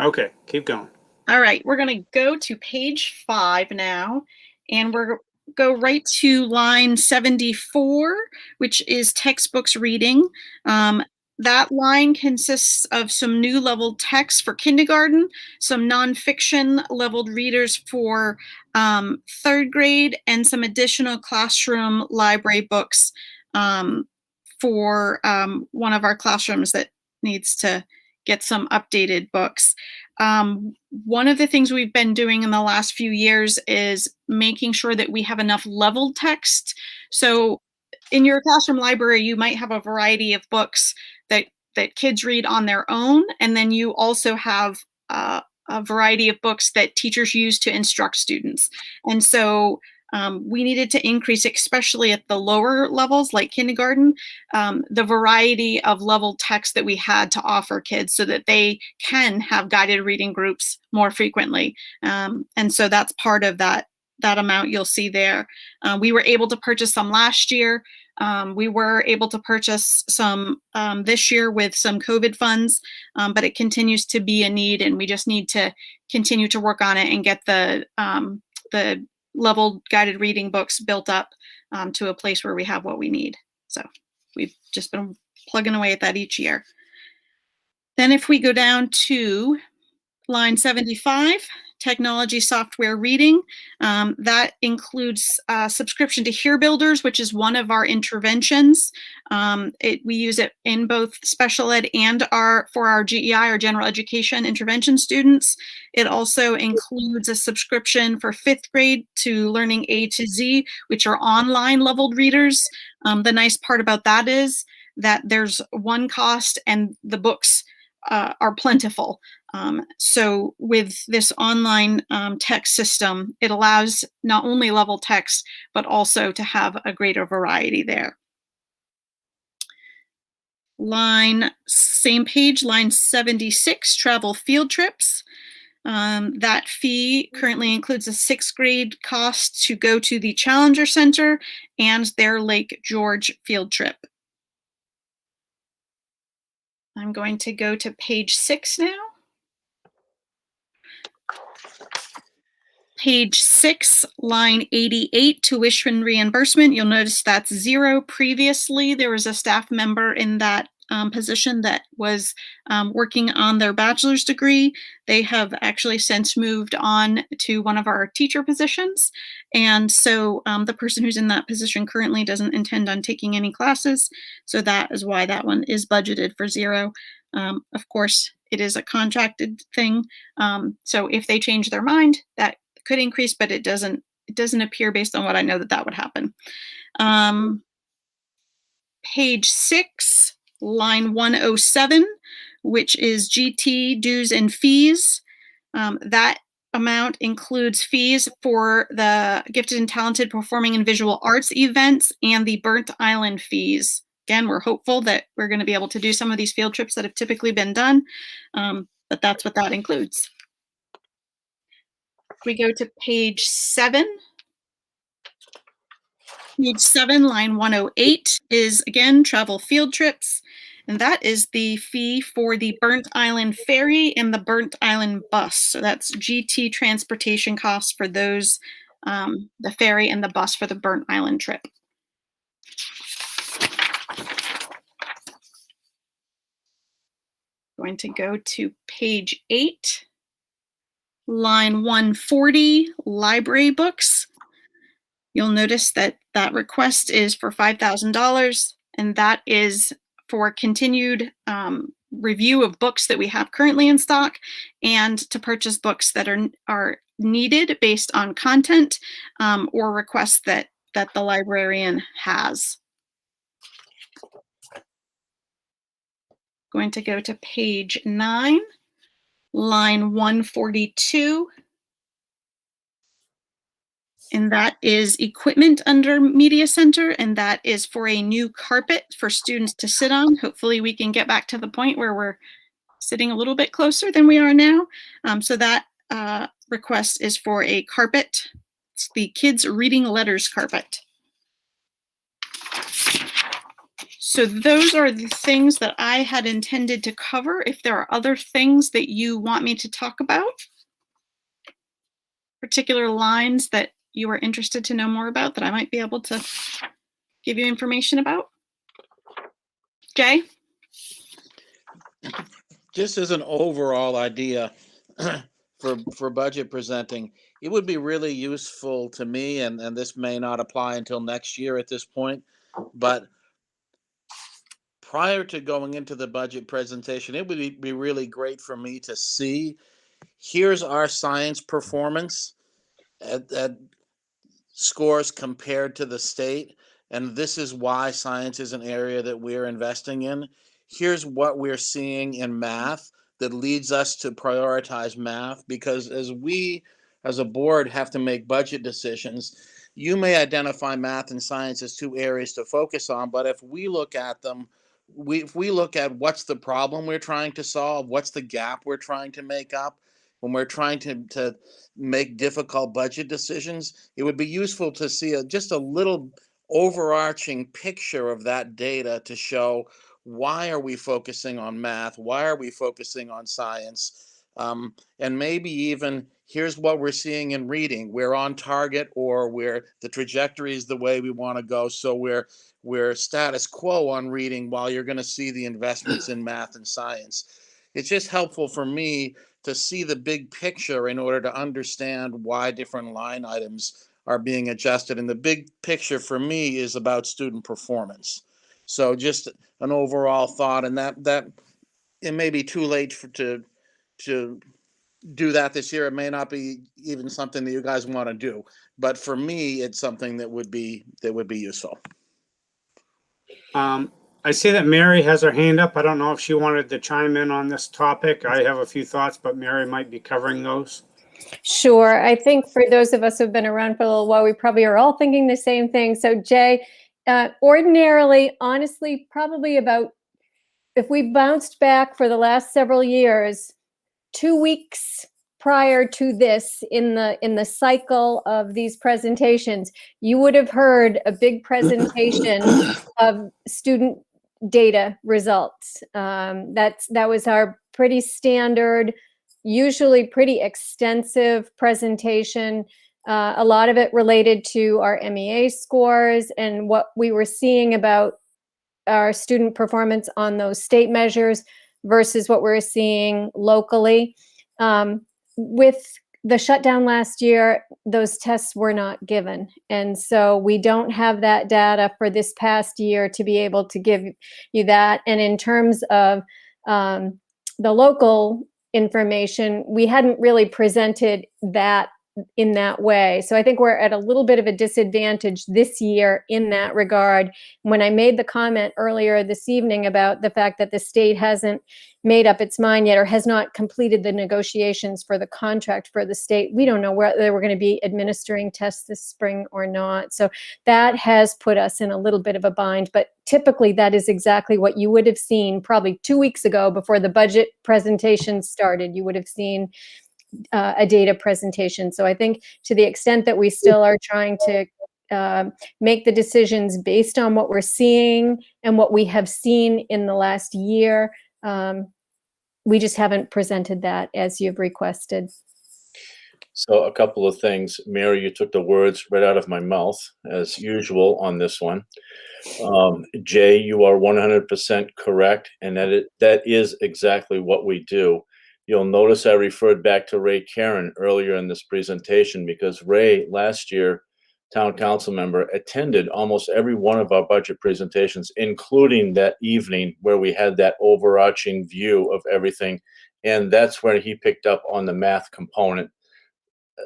Okay. Keep going. All right, we're gonna go to page 5 now, and we're go right to line 74, which is textbooks reading. That line consists of some new leveled text for kindergarten, some nonfiction leveled readers for 3rd grade, and some additional classroom library books for one of our classrooms that needs to get some updated books. One of the things we've been doing in the last few years is making sure that we have enough leveled text. So in your classroom library, you might have a variety of books that kids read on their own. And then you also have a variety of books that teachers use to instruct students. And so we needed to increase, especially at the lower levels like kindergarten, the variety of level text that we had to offer kids so that they can have guided reading groups more frequently. And so that's part of that amount you'll see there. We were able to purchase some last year. We were able to purchase some this year with some COVID funds, but it continues to be a need, and we just need to continue to work on it and get the level guided reading books built up to a place where we have what we need. So we've just been plugging away at that each year. Then if we go down to line 75, technology software reading, that includes subscription to Hear Builders, which is one of our interventions. We use it in both special ed and for our GEI, or general education intervention students. It also includes a subscription for 5th grade to Learning A to Z, which are online leveled readers. The nice part about that is that there's one cost and the books are plentiful. So with this online text system, it allows not only level text, but also to have a greater variety there. Same page, line 76, travel field trips. That fee currently includes a 6th grade cost to go to the Challenger Center and their Lake George field trip. I'm going to go to page 6 now. Page 6, line 88, tuition reimbursement. You'll notice that's 0. Previously, there was a staff member in that position that was working on their bachelor's degree. They have actually since moved on to one of our teacher positions. And so the person who's in that position currently doesn't intend on taking any classes. So that is why that one is budgeted for 0. Of course, it is a contracted thing. So if they change their mind, that could increase, but it doesn't appear based on what I know that would happen. Page 6, line 107, which is GT dues and fees. That amount includes fees for the Gifted and Talented Performing and Visual Arts events and the Burnt Island fees. Again, we're hopeful that we're going to be able to do some of these field trips that have typically been done, but that's what that includes. We go to page 7. Page 7, line 108 is, again, travel field trips. And that is the fee for the Burnt Island Ferry and the Burnt Island Bus. So that's GT transportation costs for those, the ferry and the bus for the Burnt Island trip. Going to go to page 8. Line 140, library books. You'll notice that that request is for $5,000, and that is for continued review of books that we have currently in stock and to purchase books that are needed based on content or requests that the librarian has. Going to go to page 9. Line 142, and that is equipment under Media Center, and that is for a new carpet for students to sit on. Hopefully we can get back to the point where we're sitting a little bit closer than we are now. So that request is for a carpet. It's the Kids Reading Letters carpet. So those are the things that I had intended to cover. If there are other things that you want me to talk about, particular lines that you are interested to know more about that I might be able to give you information about. Jay? Just as an overall idea for budget presenting, it would be really useful to me, and this may not apply until next year at this point, but prior to going into the budget presentation, it would be really great for me to see, here's our science performance at scores compared to the state, and this is why science is an area that we're investing in. Here's what we're seeing in math that leads us to prioritize math, because as we as a board have to make budget decisions, you may identify math and science as 2 areas to focus on, but if we look at them, if we look at what's the problem we're trying to solve, what's the gap we're trying to make up, when we're trying to make difficult budget decisions, it would be useful to see just a little overarching picture of that data to show, why are we focusing on math? Why are we focusing on science? And maybe even, here's what we're seeing in reading. We're on target, or the trajectory is the way we want to go. So we're status quo on reading, while you're going to see the investments in math and science. It's just helpful for me to see the big picture in order to understand why different line items are being adjusted. And the big picture for me is about student performance. So just an overall thought, and that it may be too late to do that this year. It may not be even something that you guys want to do, but for me, it's something that would be useful. I see that Mary has her hand up. I don't know if she wanted to chime in on this topic. I have a few thoughts, but Mary might be covering those. Sure. I think for those of us who've been around for a little while, we probably are all thinking the same thing. So Jay, ordinarily, honestly, probably about, if we bounced back for the last several years, 2 weeks prior to this in the cycle of these presentations, you would have heard a big presentation of student data results. That was our pretty standard, usually pretty extensive presentation. A lot of it related to our MEA scores and what we were seeing about our student performance on those state measures versus what we're seeing locally. With the shutdown last year, those tests were not given. And so we don't have that data for this past year to be able to give you that. And in terms of the local information, we hadn't really presented that in that way. So I think we're at a little bit of a disadvantage this year in that regard. When I made the comment earlier this evening about the fact that the state hasn't made up its mind yet or has not completed the negotiations for the contract for the state, we don't know whether we're going to be administering tests this spring or not. So that has put us in a little bit of a bind, but typically that is exactly what you would have seen probably 2 weeks ago before the budget presentation started. You would have seen a data presentation. So I think to the extent that we still are trying to make the decisions based on what we're seeing and what we have seen in the last year, we just haven't presented that as you've requested. So a couple of things. Mary, you took the words right out of my mouth, as usual on this one. Jay, you are 100% correct, and that is exactly what we do. You'll notice I referred back to Ray Karen earlier in this presentation because Ray, last year, town council member, attended almost every one of our budget presentations, including that evening where we had that overarching view of everything. And that's where he picked up on the math component,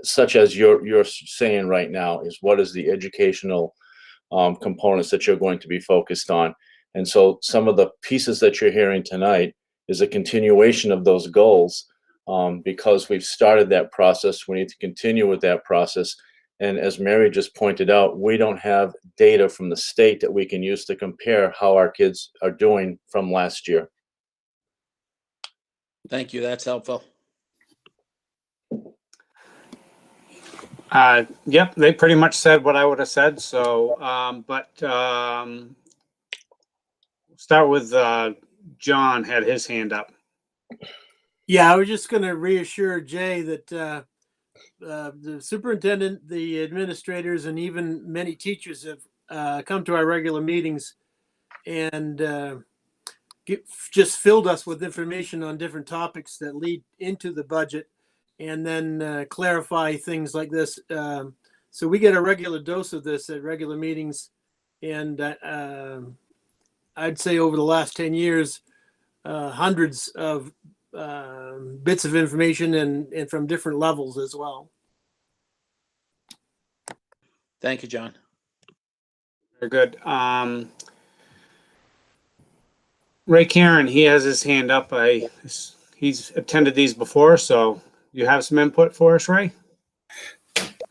such as you're saying right now, is what is the educational components that you're going to be focused on. And so some of the pieces that you're hearing tonight is a continuation of those goals. Because we've started that process, we need to continue with that process. And as Mary just pointed out, we don't have data from the state that we can use to compare how our kids are doing from last year. Thank you. That's helpful. Yep, they pretty much said what I would have said. So, start with John had his hand up. Yeah, I was just going to reassure Jay that the superintendent, the administrators, and even many teachers have come to our regular meetings and just filled us with information on different topics that lead into the budget and then clarify things like this. So we get a regular dose of this at regular meetings. And I'd say over the last 10 years, hundreds of bits of information and from different levels as well. Thank you, John. Very good. Ray Karen, he has his hand up. He's attended these before, so you have some input for us, Ray?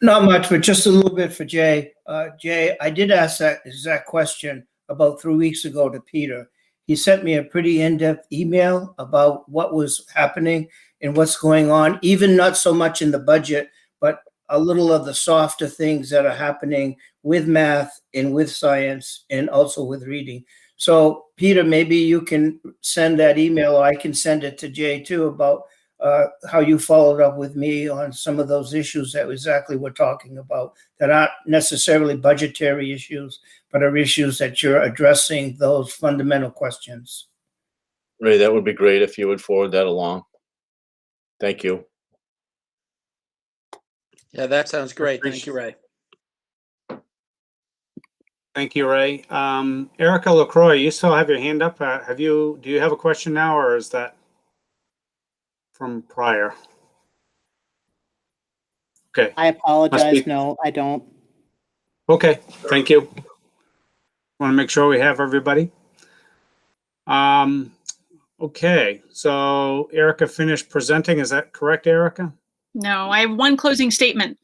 Not much, but just a little bit for Jay. Jay, I did ask that exact question about 3 weeks ago to Peter. He sent me a pretty in-depth email about what was happening and what's going on, even not so much in the budget, but a little of the softer things that are happening with math and with science and also with reading. So Peter, maybe you can send that email, or I can send it to Jay too, about how you followed up with me on some of those issues that exactly we're talking about, that aren't necessarily budgetary issues, but are issues that you're addressing those fundamental questions. Ray, that would be great if you would forward that along. Thank you. Yeah, that sounds great. Thank you, Ray. Thank you, Ray. Erica LaCroix, you still have your hand up. Do you have a question now, or is that from prior? Okay. I apologize. No, I don't. Okay, thank you. Want to make sure we have everybody. Okay, so Erica finished presenting. Is that correct, Erica? No, I have one closing statement.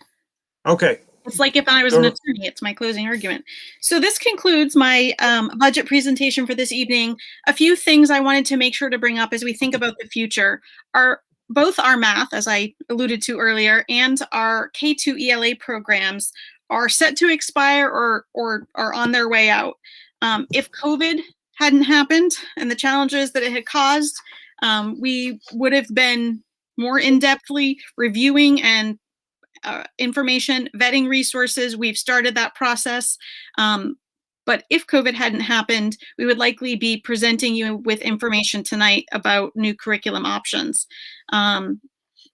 Okay. It's like if I was an attorney, it's my closing argument. So this concludes my budget presentation for this evening. A few things I wanted to make sure to bring up as we think about the future are both our math, as I alluded to earlier, and our K2 ELA programs are set to expire or are on their way out. If COVID hadn't happened and the challenges that it had caused, we would have been more in-depthly reviewing and information, vetting resources. We've started that process. But if COVID hadn't happened, we would likely be presenting you with information tonight about new curriculum options.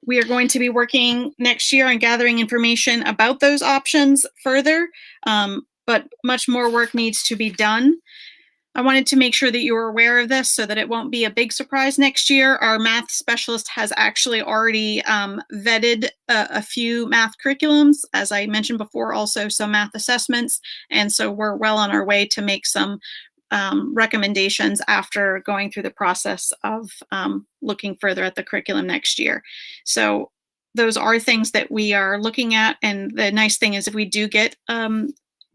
We are going to be working next year on gathering information about those options further, but much more work needs to be done. I wanted to make sure that you were aware of this so that it won't be a big surprise next year. Our math specialist has actually already vetted a few math curriculums, as I mentioned before, also some math assessments. And so we're well on our way to make some recommendations after going through the process of looking further at the curriculum next year. So those are things that we are looking at. And the nice thing is if we do get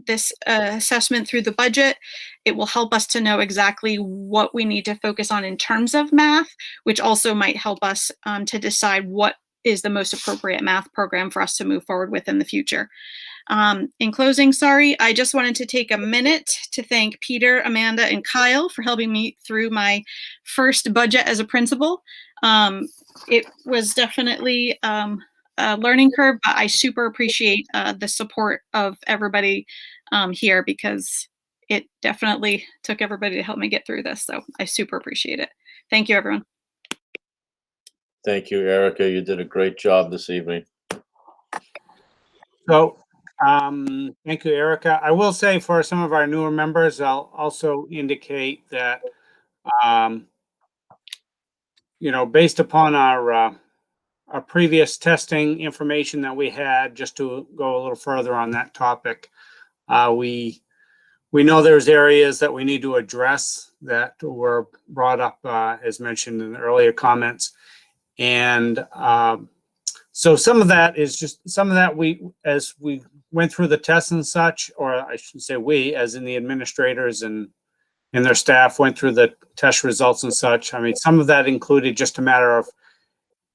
this assessment through the budget, it will help us to know exactly what we need to focus on in terms of math, which also might help us to decide what is the most appropriate math program for us to move forward with in the future. In closing, I just wanted to take a minute to thank Peter, Amanda, and Kyle for helping me through my first budget as a principal. It was definitely a learning curve, but I super appreciate the support of everybody here because it definitely took everybody to help me get through this. So I super appreciate it. Thank you, everyone. Thank you, Erica. You did a great job this evening. So, thank you, Erica. I will say for some of our newer members, I'll also indicate that, based upon our previous testing information that we had, just to go a little further on that topic, we know there's areas that we need to address that were brought up, as mentioned in the earlier comments. And so some of that is just some of that as we went through the tests and such, or I should say we, as in the administrators and their staff went through the test results and such. I mean, some of that included just a matter of,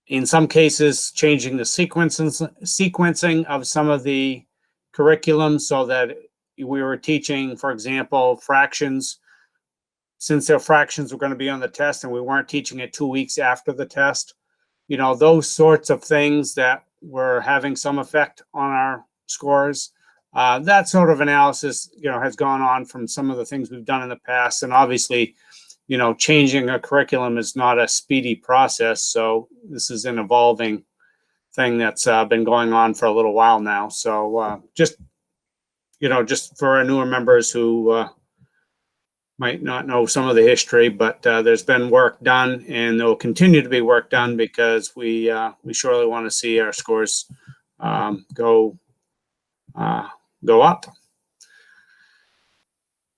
in some cases, changing the sequencing of some of the curriculum so that we were teaching, for example, fractions, since their fractions were going to be on the test and we weren't teaching it 2 weeks after the test. Those sorts of things that were having some effect on our scores. That sort of analysis, has gone on from some of the things we've done in the past. And obviously, changing a curriculum is not a speedy process. So this is an evolving thing that's been going on for a little while now. So just for our newer members who might not know some of the history, but there's been work done and there will continue to be work done because we surely want to see our scores go up.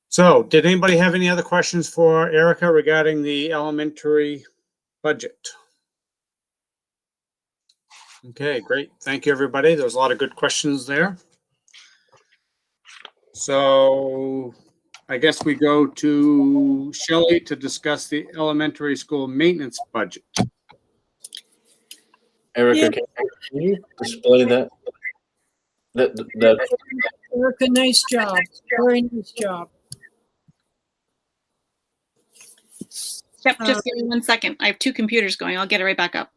So did anybody have any other questions for Erica regarding the elementary budget? Okay, great. Thank you, everybody. There was a lot of good questions there. So I guess we go to Shelley to discuss the elementary school maintenance budget. Erica, can you display that? Erica, nice job. Very nice job. Yep, just give me 1 second. I have 2 computers going. I'll get it right back up.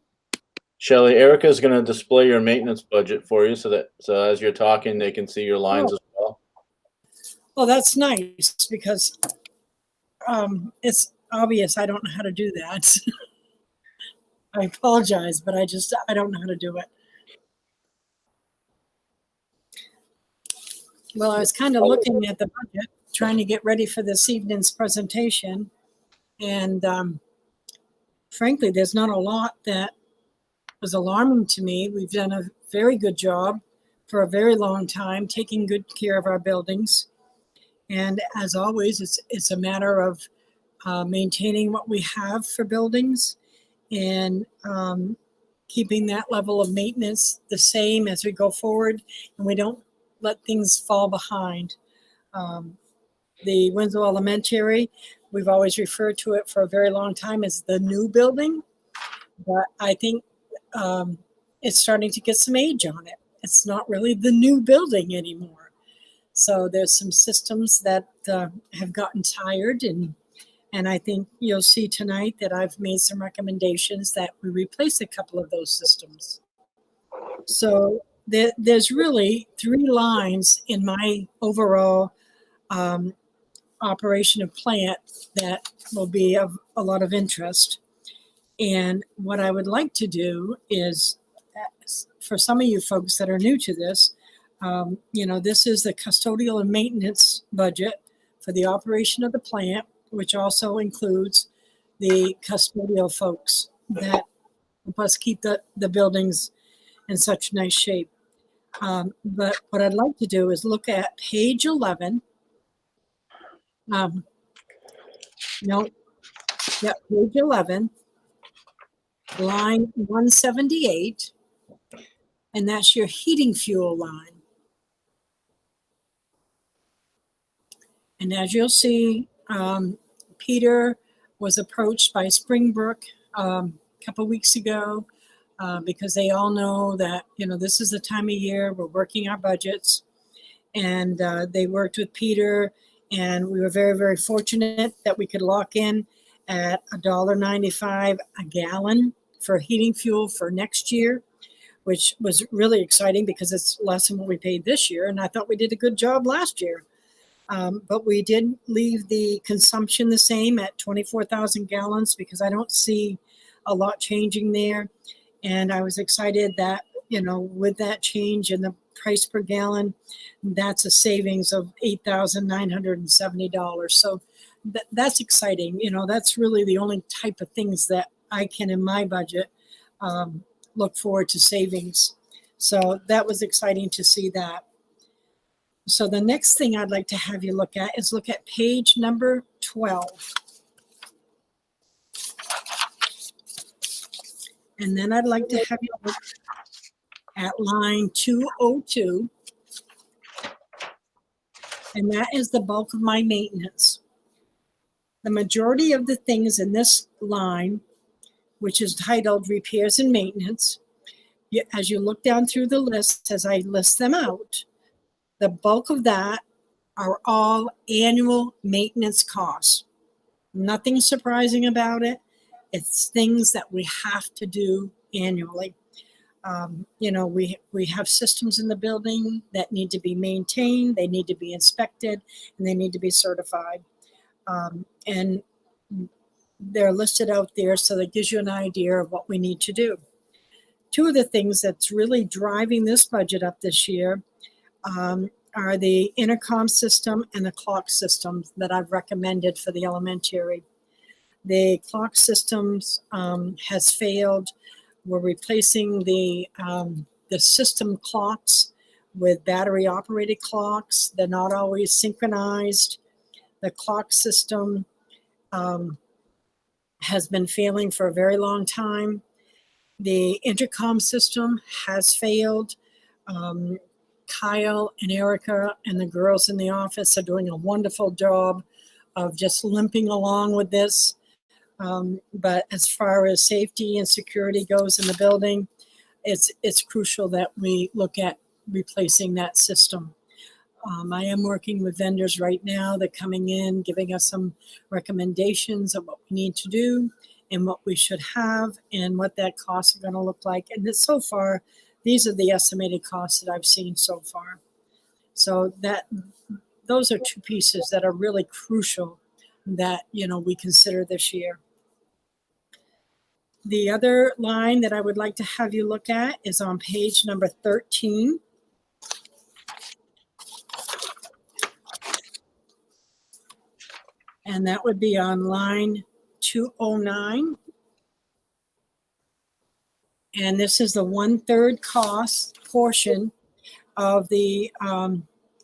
Shelley, Erica is going to display your maintenance budget for you so as you're talking, they can see your lines as well. Well, that's nice because it's obvious I don't know how to do that. I apologize, but I don't know how to do it. Well, I was kind of looking at the budget, trying to get ready for this evening's presentation. And frankly, there's not a lot that was alarming to me. We've done a very good job for a very long time, taking good care of our buildings. And as always, it's a matter of maintaining what we have for buildings and keeping that level of maintenance the same as we go forward, and we don't let things fall behind. The Winslow Elementary, we've always referred to it for a very long time as the new building, but I think it's starting to get some age on it. It's not really the new building anymore. So there's some systems that have gotten tired, and I think you'll see tonight that I've made some recommendations that we replace a couple of those systems. So there's really 3 lines in my overall operation of plant that will be of a lot of interest. And what I would like to do is, for some of you folks that are new to this, this is the custodial and maintenance budget for the operation of the plant, which also includes the custodial folks that help us keep the buildings in such nice shape. But what I'd like to do is look at page 11. Page 11, line 178, and that's your heating fuel line. And as you'll see, Peter was approached by Springbrook a couple weeks ago because they all know that, this is the time of year we're working our budgets. And they worked with Peter, and we were very, very fortunate that we could lock in at $1.95 a gallon for heating fuel for next year, which was really exciting because it's less than what we paid this year. And I thought we did a good job last year. But we did leave the consumption the same at 24,000 gallons because I don't see a lot changing there. And I was excited that, with that change in the price per gallon, that's a savings of $8,970. So that's exciting. That's really the only type of things that I can in my budget look forward to savings. So that was exciting to see that. So the next thing I'd like to have you look at is look at page number 12. And then I'd like to have you look at line 202. And that is the bulk of my maintenance. The majority of the things in this line, which is titled repairs and maintenance, as you look down through the list, as I list them out, the bulk of that are all annual maintenance costs. Nothing surprising about it. It's things that we have to do annually. We have systems in the building that need to be maintained, they need to be inspected, and they need to be certified. And they're listed out there so that gives you an idea of what we need to do. 2 of the things that's really driving this budget up this year are the intercom system and the clock system that I've recommended for the elementary. The clock systems has failed. We're replacing the system clocks with battery operated clocks. They're not always synchronized. The clock system has been failing for a very long time. The intercom system has failed. Kyle and Erica and the girls in the office are doing a wonderful job of just limping along with this. But as far as safety and security goes in the building, it's crucial that we look at replacing that system. I am working with vendors right now. They're coming in, giving us some recommendations of what we need to do and what we should have and what that costs are going to look like. And so far, these are the estimated costs that I've seen so far. So those are 2 pieces that are really crucial that, we consider this year. The other line that I would like to have you look at is on page number 13. And that would be on line 209. And this is the 1/3 cost portion of the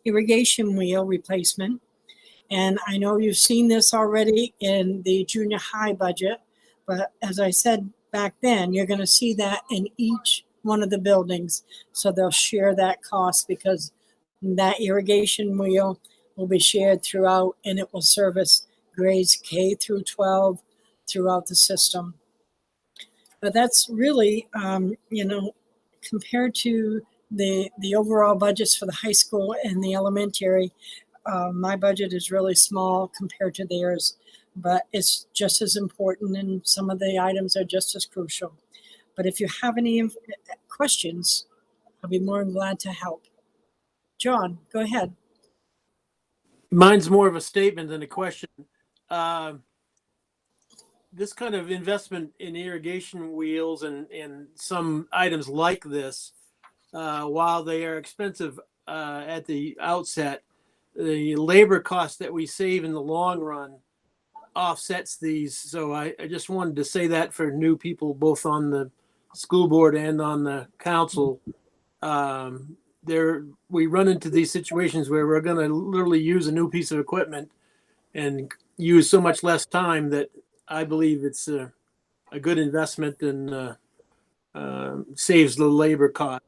irrigation wheel replacement. And I know you've seen this already in the junior high budget, but as I said back then, you're going to see that in each one of the buildings. So they'll share that cost because that irrigation wheel will be shared throughout, and it will service grades K through 12 throughout the system. But that's really, compared to the overall budgets for the high school and the elementary, my budget is really small compared to theirs, but it's just as important, and some of the items are just as crucial. But if you have any questions, I'll be more than glad to help. John, go ahead. Mine's more of a statement than a question. This kind of investment in irrigation wheels and some items like this, while they are expensive at the outset, the labor cost that we save in the long run offsets these. So I just wanted to say that for new people, both on the school board and on the council. We run into these situations where we're going to literally use a new piece of equipment and use so much less time that I believe it's a good investment and saves the labor cost.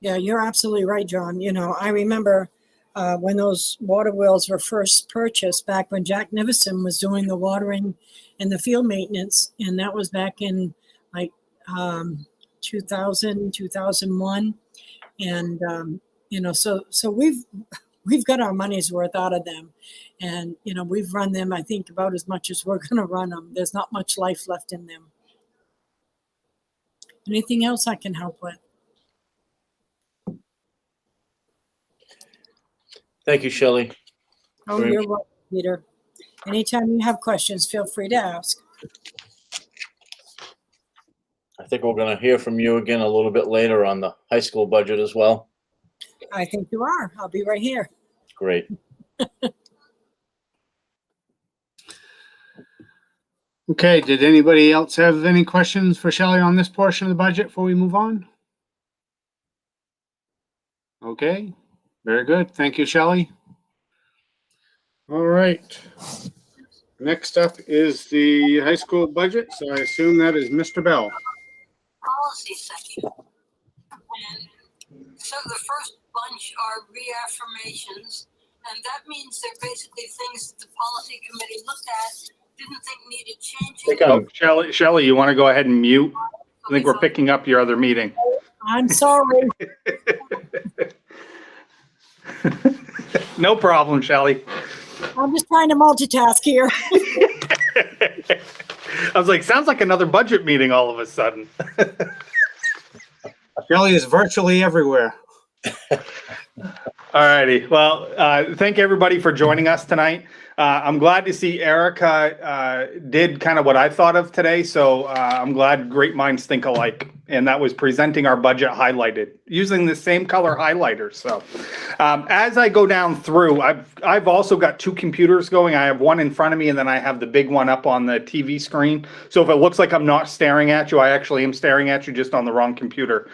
Yeah, you're absolutely right, John. I remember when those water wheels were first purchased back when Jack Nivison was doing the watering and the field maintenance. And that was back in like 2000, 2001. And, so we've got our money's worth out of them. And, we've run them, I think, about as much as we're going to run them. There's not much life left in them. Anything else I can help with? Thank you, Shelley. Oh, you're welcome, Peter. Anytime you have questions, feel free to ask. I think we're going to hear from you again a little bit later on the high school budget as well. I think you are. I'll be right here. Great. Okay, did anybody else have any questions for Shelley on this portion of the budget before we move on? Okay, very good. Thank you, Shelley. All right. Next up is the high school budget, so I assume that is Mr. Bell. Policy section. And so the first bunch are reaffirmations, and that means they're basically things that the policy committee looked at, didn't think needed changing. Shelley, you want to go ahead and mute? I think we're picking up your other meeting. I'm sorry. No problem, Shelley. I'm just trying to multitask here. I was like, sounds like another budget meeting all of a sudden. Shelley is virtually everywhere. All righty. Well, thank everybody for joining us tonight. I'm glad to see Erica did kind of what I thought of today. So I'm glad great minds think alike. And that was presenting our budget highlighted using the same color highlighters. So as I go down through, I've also got two computers going. I have one in front of me and then I have the big one up on the TV screen. So if it looks like I'm not staring at you, I actually am staring at you just on the wrong computer.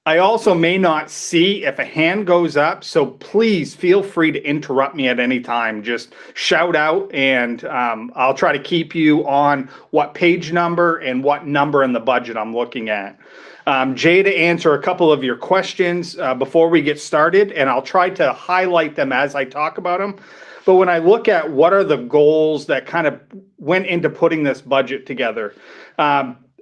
I also may not see if a hand goes up, so please feel free to interrupt me at any time. Just shout out and I'll try to keep you on what page number and what number in the budget I'm looking at. Jay, to answer a couple of your questions before we get started, and I'll try to highlight them as I talk about them. But when I look at what are the goals that kind of went into putting this budget together,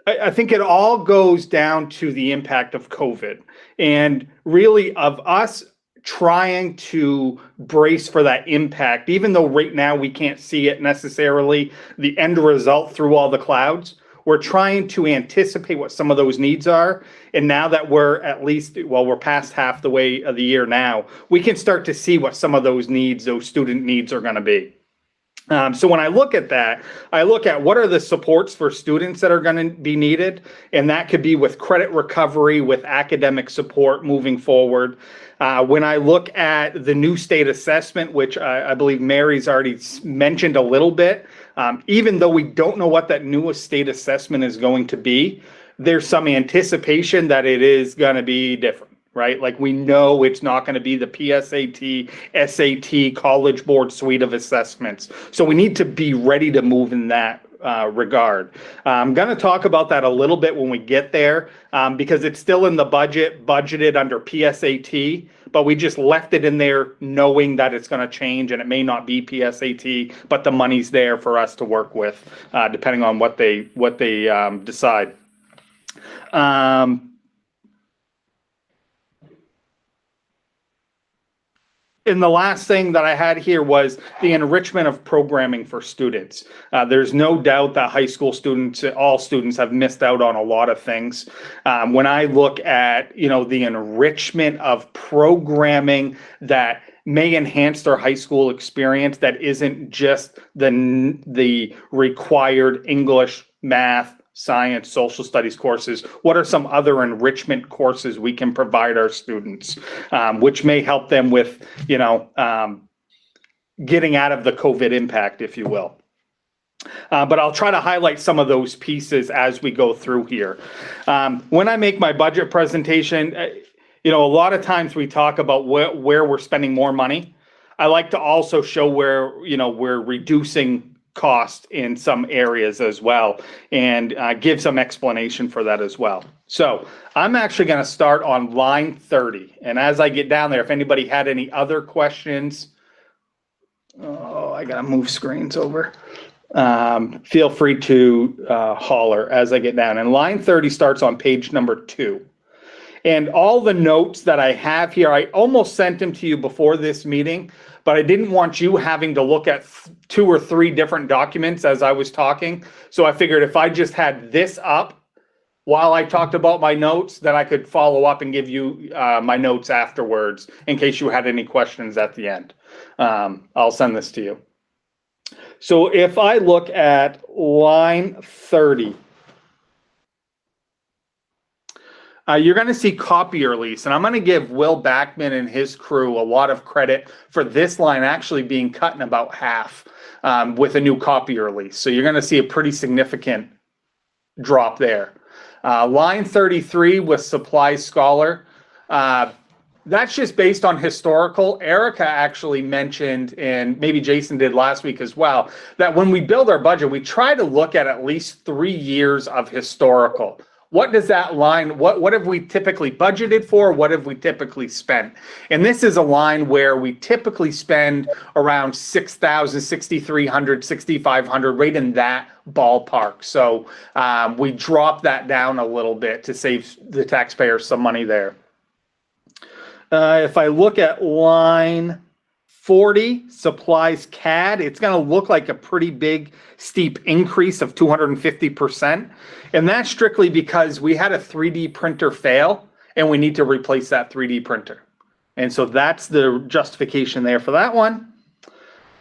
I think it all goes down to the impact of COVID and really of us trying to brace for that impact, even though right now we can't see it necessarily, the end result through all the clouds. We're trying to anticipate what some of those needs are. And now that we're at least, well, we're past half the way of the year now, we can start to see what some of those needs, those student needs are going to be. So when I look at that, I look at what are the supports for students that are going to be needed, and that could be with credit recovery, with academic support moving forward. When I look at the new state assessment, which I believe Mary's already mentioned a little bit, even though we don't know what that newest state assessment is going to be, there's some anticipation that it is going to be different. right? Like we know it's not going to be the PSAT, SAT, College Board suite of assessments. So we need to be ready to move in that regard. I'm going to talk about that a little bit when we get there because it's still in the budgeted under PSAT, but we just left it in there knowing that it's going to change and it may not be PSAT, but the money's there for us to work with depending on what they decide. And the last thing that I had here was the enrichment of programming for students. There's no doubt that high school students, all students, have missed out on a lot of things. When I look at, the enrichment of programming that may enhance their high school experience, that isn't just the required English, math, science, social studies courses, what are some other enrichment courses we can provide our students, which may help them with, getting out of the COVID impact, if you will. But I'll try to highlight some of those pieces as we go through here. When I make my budget presentation, a lot of times we talk about where we're spending more money. I like to also show where, we're reducing cost in some areas as well and give some explanation for that as well. So I'm actually going to start on line 30. And as I get down there, if anybody had any other questions, I got to move screens over. Feel free to holler as I get down. And line 30 starts on page number 2. And all the notes that I have here, I almost sent them to you before this meeting, but I didn't want you having to look at 2 or 3 different documents as I was talking. So I figured if I just had this up while I talked about my notes, then I could follow up and give you my notes afterwards in case you had any questions at the end. I'll send this to you. So if I look at line 30, you're going to see copier lease, and I'm going to give Will Backman and his crew a lot of credit for this line actually being cut in about half with a new copier lease. So you're going to see a pretty significant drop there. Line 33 with Supply Scholar, that's just based on historical. Erica actually mentioned, and maybe Jason did last week as well, that when we build our budget, we try to look at least 3 years of historical. What does that line, what have we typically budgeted for? What have we typically spent? And this is a line where we typically spend around $6,000, $6,300, $6,500, right in that ballpark. So we drop that down a little bit to save the taxpayers some money there. If I look at line 40, supplies CAD, it's going to look like a pretty big, steep increase of 250%. And that's strictly because we had a 3D printer fail and we need to replace that 3D printer. And so that's the justification there for that one.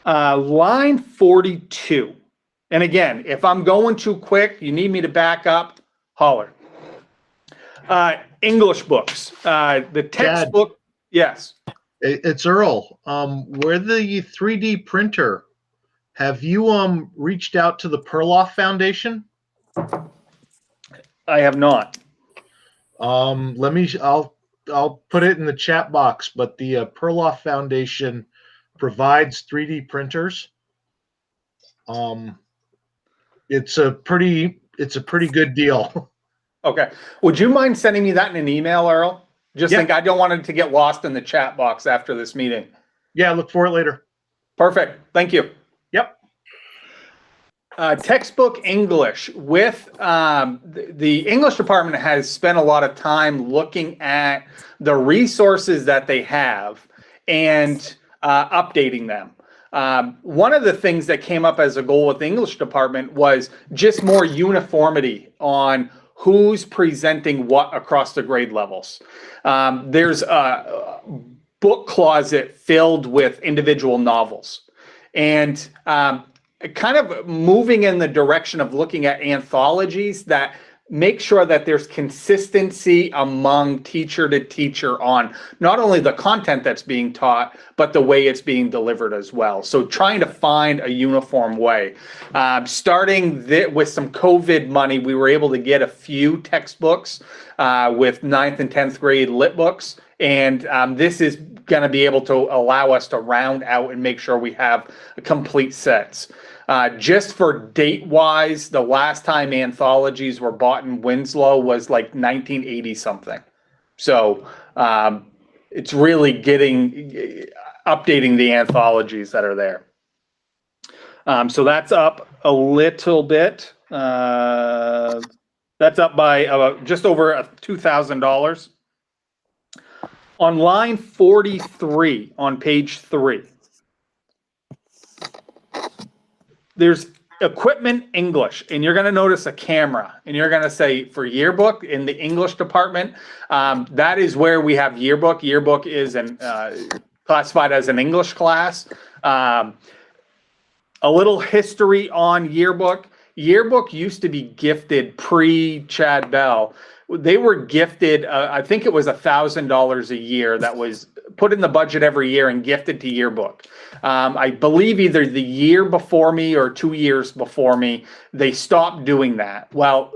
Line 42. And again, if I'm going too quick, you need me to back up, holler. English books, the textbook, Dad, yes. It's Earl. Where the 3D printer, have you reached out to the Perloff Foundation? I have not. I'll put it in the chat box, but the Perloff Foundation provides 3D printers. It's a pretty good deal. Okay. Would you mind sending me that in an email, Earl? Think I don't want it to get lost in the chat box after this meeting. Yeah, look for it later. Perfect. Thank you. Yep. Textbook English with the English department has spent a lot of time looking at the resources that they have and updating them. One of the things that came up as a goal with the English department was just more uniformity on who's presenting what across the grade levels. There's a book closet filled with individual novels. And kind of moving in the direction of looking at anthologies that make sure that there's consistency among teacher to teacher on not only the content that's being taught, but the way it's being delivered as well. So trying to find a uniform way. Starting with some COVID money, we were able to get a few textbooks with 9th and 10th grade lit books. And this is going to be able to allow us to round out and make sure we have complete sets. Just for date-wise, the last time anthologies were bought in Winslow was like 1980 something. So it's really updating the anthologies that are there. So that's up a little bit. That's up by just over $2,000. On line 43 on page 3. There's equipment English, and you're going to notice a camera, and you're going to say for yearbook in the English department, that is where we have yearbook. Yearbook is classified as an English class. A little history on yearbook. Yearbook used to be gifted pre-Chad Bell. They were gifted, I think it was $1,000 a year that was put in the budget every year and gifted to yearbook. I believe either the year before me or 2 years before me, they stopped doing that. Well,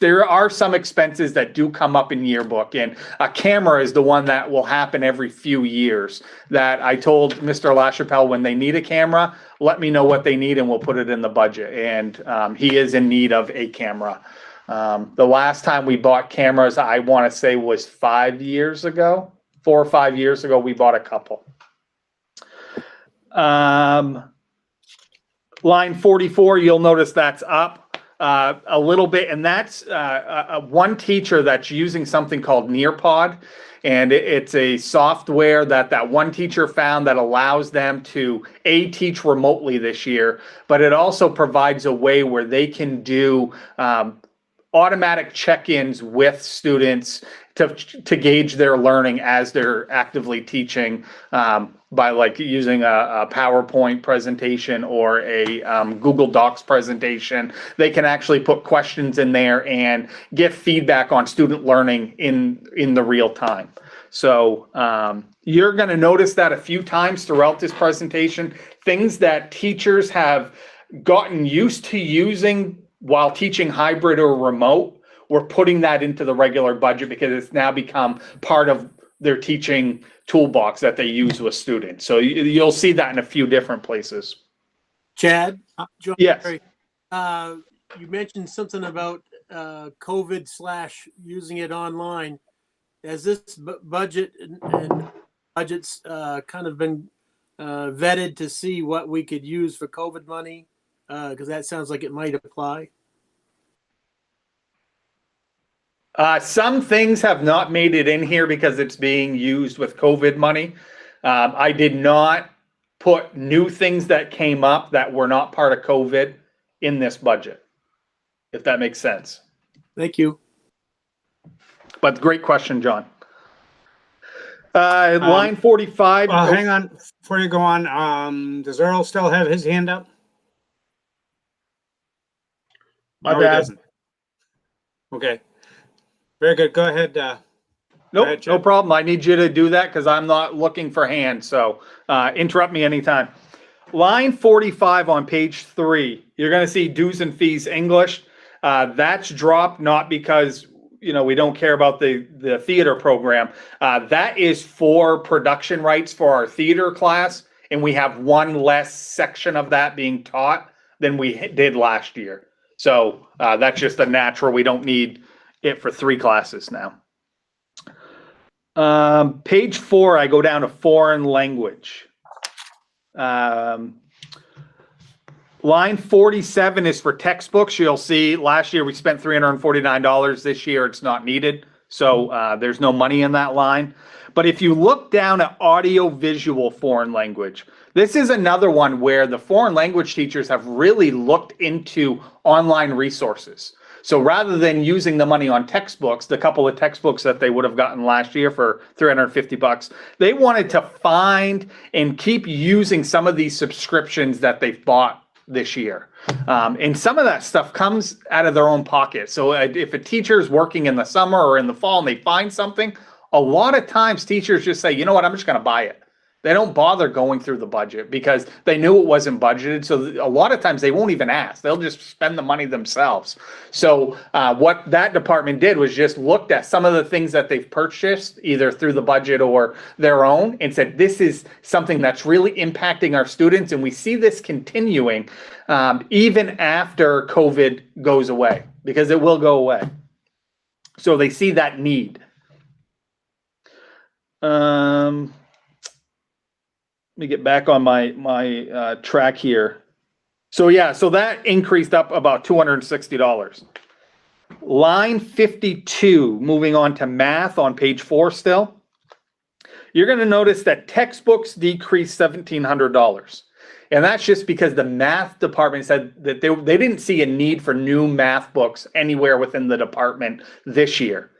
there are some expenses that do come up in yearbook, and a camera is the one that will happen every few years. That I told Mr. LaChapelle, when they need a camera, let me know what they need and we'll put it in the budget. And he is in need of a camera. The last time we bought cameras, I want to say, was 5 years ago. 4 or 5 years ago, we bought a couple. Line 44, you'll notice that's up a little bit, and that's one teacher that's using something called Nearpod, and it's a software that one teacher found that allows them to teach remotely this year, but it also provides a way where they can do automatic check-ins with students to gauge their learning as they're actively teaching by like using a PowerPoint presentation or a Google Docs presentation. They can actually put questions in there and get feedback on student learning in the real time. So you're going to notice that a few times throughout this presentation, things that teachers have gotten used to using while teaching hybrid or remote, we're putting that into the regular budget because it's now become part of their teaching toolbox that they use with students. So you'll see that in a few different places. Chad? John, yes. You mentioned something about COVID / using it online. Has this budget and budgets kind of been vetted to see what we could use for COVID money? Because that sounds like it might apply. Some things have not made it in here because it's being used with COVID money. I did not put new things that came up that were not part of COVID in this budget, if that makes sense. Thank you. But great question, John. Line 45. Hang on, before you go on, does Earl still have his hand up? My No, bad. he doesn't. Okay. Very good. Go ahead. Nope, ahead, no Chad. problem. I need you to do that because I'm not looking for hands. So interrupt me anytime. Line 45 on page 3, you're going to see dues and fees English. That's dropped not because we don't care about the theater program. That is for production rights for our theater class, and we have one less section of that being taught than we did last year. So that's just a natural. We don't need it for 3 classes now. Page 4, I go down to foreign language. Line 47 is for textbooks. You'll see last year we spent $349. This year it's not needed. So there's no money in that line. But if you look down at audiovisual foreign language, this is another one where the foreign language teachers have really looked into online resources. So rather than using the money on textbooks, the couple of textbooks that they would have gotten last year for $350, they wanted to find and keep using some of these subscriptions that they've bought this year. And some of that stuff comes out of their own pocket. So if a teacher is working in the summer or in the fall and they find something, a lot of times teachers just say, you know what, I'm just going to buy it. They don't bother going through the budget because they knew it wasn't budgeted. So a lot of times they won't even ask. They'll just spend the money themselves. So what that department did was just looked at some of the things that they've purchased either through the budget or their own and said, this is something that's really impacting our students. And we see this continuing even after COVID goes away, because it will go away. So they see that need. Let me get back on my track here. So yeah, so that increased up about $260. Line 52, moving on to math on page 4 still. You're going to notice that textbooks decreased $1,700. And that's just because the math department said that they didn't see a need for new math books anywhere within the department this year.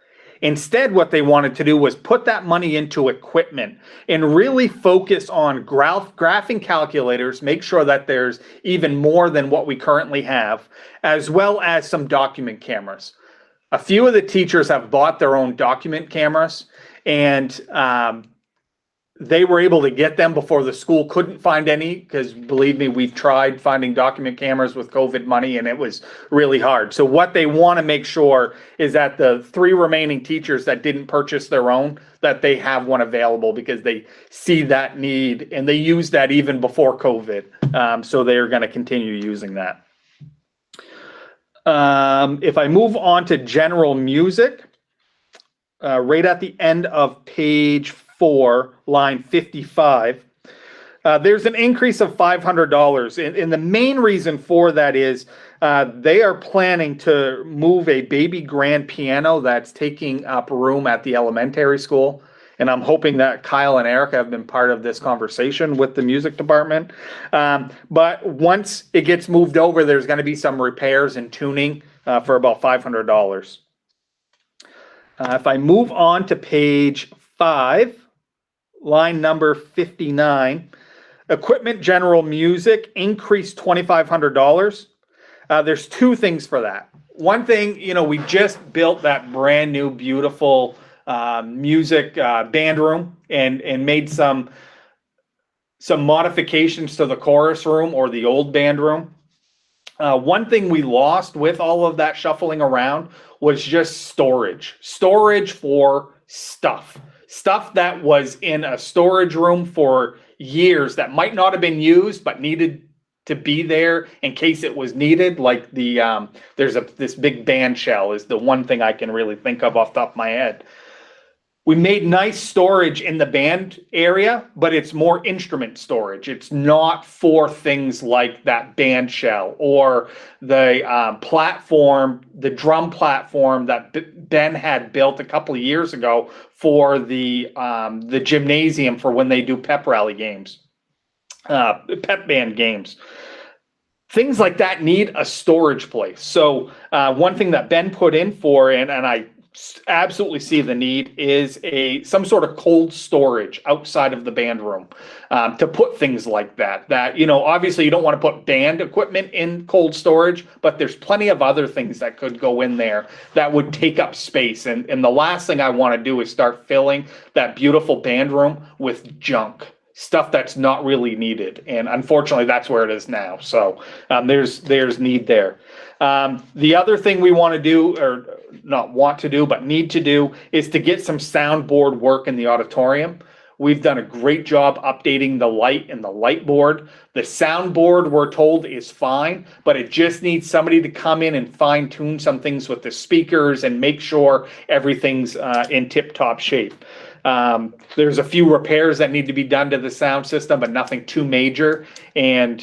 Instead, what they wanted to do was put that money into equipment and really focus on graphing calculators, make sure that there's even more than what we currently have, as well as some document cameras. A few of the teachers have bought their own document cameras, and they were able to get them before the school couldn't find any, because believe me, we've tried finding document cameras with COVID money and it was really hard. So what they want to make sure is that the 3 remaining teachers that didn't purchase their own, that they have one available, because they see that need and they used that even before COVID. So they're going to continue using that. If I move on to general music, right at the end of page 4, line 55, there's an increase of $500. And the main reason for that is they are planning to move a baby grand piano that's taking up room at the elementary school. And I'm hoping that Kyle and Erica have been part of this conversation with the music department. But once it gets moved over, there's going to be some repairs and tuning for about $500. If I move on to page 5, line number 59, equipment general music increased $2,500. There's 2 things for that. One thing, we just built that brand new, beautiful music band room and made some modifications to the chorus room, or the old band room. One thing we lost with all of that shuffling around was just storage for stuff that was in a storage room for years that might not have been used but needed to be there in case it was needed. Like there's this big band shell is the one thing I can really think of off the top of my head. We made nice storage in the band area, but it's more instrument storage. It's not for things like that band shell or the platform, the drum platform that Ben had built a couple of years ago for the gymnasium for when they do pep rally games, pep band games. Things like that need a storage place. So one thing that Ben put in for, and I absolutely see the need, is some sort of cold storage outside of the band room to put things like that obviously you don't want to put band equipment in cold storage, but there's plenty of other things that could go in there that would take up space, and the last thing I want to do is start filling that beautiful band room with junk stuff that's not really needed, and unfortunately that's where it is now. So there's need there. The other thing we want to do, or not want to do, but need to do, is to get some soundboard work in the auditorium. We've done a great job updating the light and the light board. The soundboard, we're told, is fine, but it just needs somebody to come in and fine tune some things with the speakers and make sure everything's in tip-top shape. There's a few repairs that need to be done to the sound system, but nothing too major. And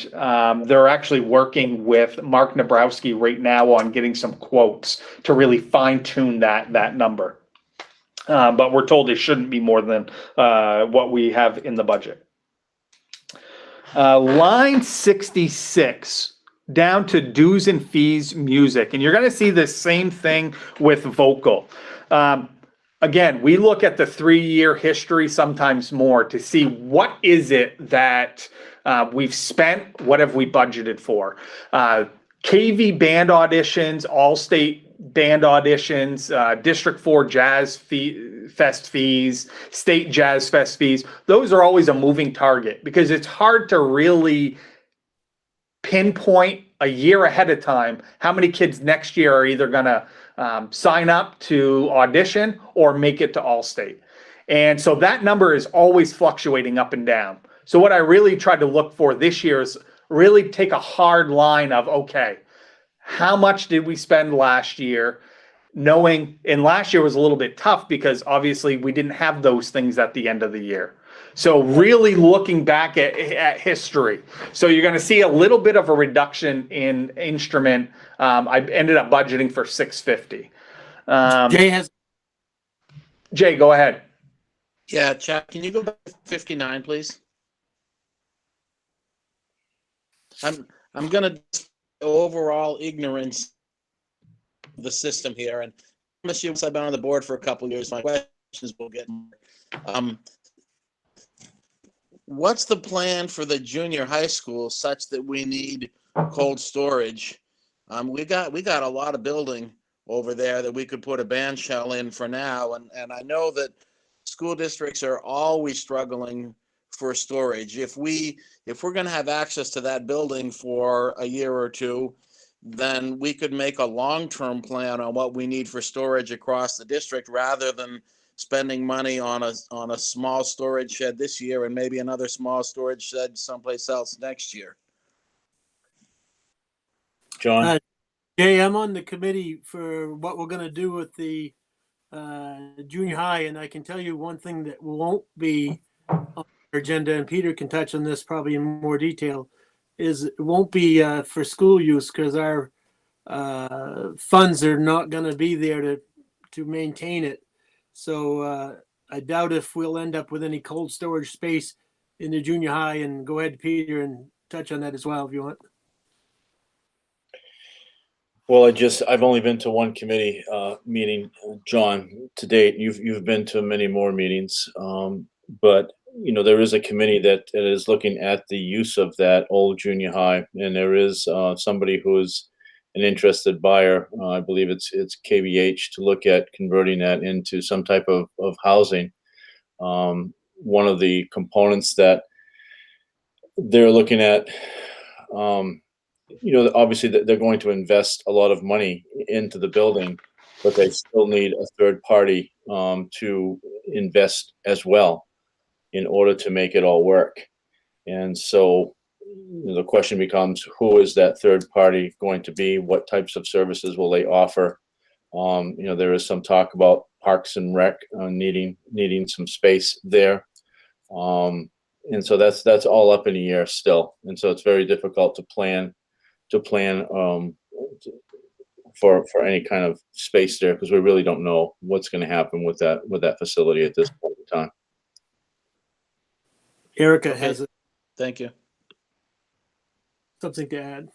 they're actually working with Mark Nabrowski right now on getting some quotes to really fine tune that number. But we're told it shouldn't be more than what we have in the budget. Line 66, down to dues and fees music. And you're going to see the same thing with vocal. again, we look at the 3-year history, sometimes more, to see what is it that we've spent, what have we budgeted for. KV band auditions, all-state band auditions, District 4 Jazz Fest fees, state Jazz Fest fees. Those are always a moving target because it's hard to really pinpoint a year ahead of time how many kids next year are either going to sign up to audition or make it to all-state. And so that number is always fluctuating up and down. So what I really tried to look for this year is really take a hard line of, okay, how much did we spend last year? Knowing, and last year was a little bit tough because obviously we didn't have those things at the end of the year. So really looking back at history. So you're going to see a little bit of a reduction in instrument. I ended up budgeting for $650. Jay, go ahead. Yeah, Chad, can you go back to 59, please? I'm gonna overall ignorance of the system here, and I promise you, once I've been on the board for a couple of years, my questions will get more. What's the plan for the junior high school such that we need cold storage? We got a lot of building over there that we could put a band shell in for now, and I know that school districts are always struggling for storage. If we're going to have access to that building for a year or two, then we could make a long-term plan on what we need for storage across the district rather than spending money on a small storage shed this year and maybe another small storage shed someplace else next year. John? Jay, I'm on the committee for what we're going to do with the junior high, and I can tell you one thing that won't be on our agenda, and Peter can touch on this probably in more detail, is it won't be for school use because our funds are not going to be there to maintain it. So I doubt if we'll end up with any cold storage space in the junior high. And go ahead, Peter, and touch on that as well if you want. Well, I've only been to one committee meeting, John, to date. You've been to many more meetings, but there is a committee that is looking at the use of that old junior high, and there is somebody who is an interested buyer. I believe it's KVH to look at converting that into some type of housing. One of the components that they're looking at, obviously they're going to invest a lot of money into the building, but they still need a third party to invest as well in order to make it all work. And so the question becomes, who is that third party going to be? What types of services will they offer? There is some talk about Parks and Rec needing some space there. And so that's all up in the air still. And so it's very difficult to plan for any kind of space there because we really don't know what's going to happen with that facility at this point in time. Erica has Thank you. something to add.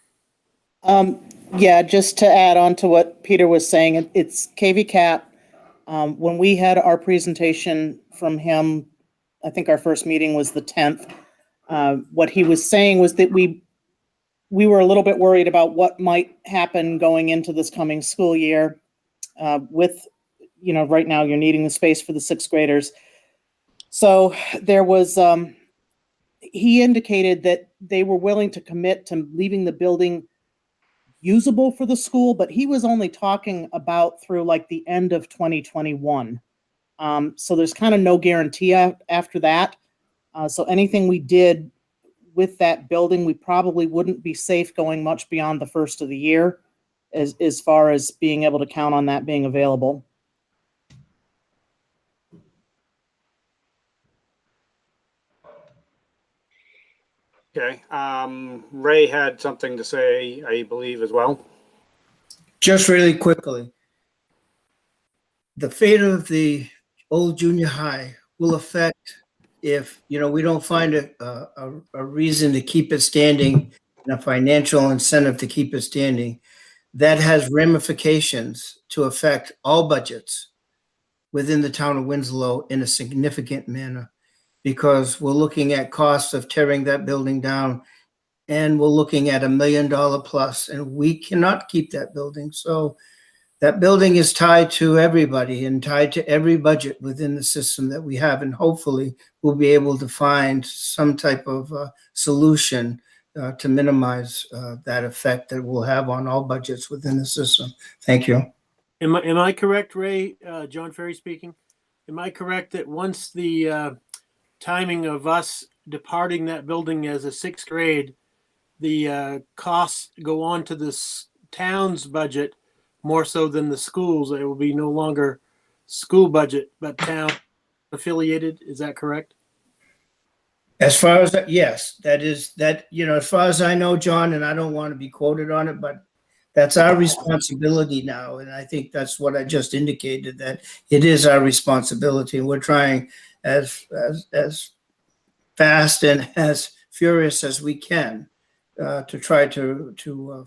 Yeah, just to add on to what Peter was saying, it's KV Cap. When we had our presentation from him, I think our first meeting was the 10th. What he was saying was that we were a little bit worried about what might happen going into this coming school year with, right now you're needing the space for the 6th graders. So there was, he indicated that they were willing to commit to leaving the building usable for the school, but he was only talking about through like the end of 2021. So there's kind of no guarantee after that. So anything we did with that building, we probably wouldn't be safe going much beyond the first of the year as far as being able to count on that being available. Okay. Ray had something to say, I believe, as well. Just really quickly, the fate of the old junior high will affect if we don't find a reason to keep it standing and a financial incentive to keep it standing. That has ramifications to affect all budgets. within the town of Winslow in a significant manner, because we're looking at costs of tearing that building down, and we're looking at $1 million plus, and we cannot keep that building. So that building is tied to everybody and tied to every budget within the system that we have, and hopefully we'll be able to find some type of solution to minimize that effect that we'll have on all budgets within the system. Thank you. Am I correct, Ray? John Ferry speaking. Am I correct that once the timing of us departing that building as a sixth grade, the costs go on to the town's budget more so than the schools? It will be no longer school budget, but town affiliated. Is that correct? As far as that, yes, as far as I know, John, and I don't want to be quoted on it, but that's our responsibility now. And I think that's what I just indicated, that it is our responsibility. And we're trying as fast and as furious as we can to try to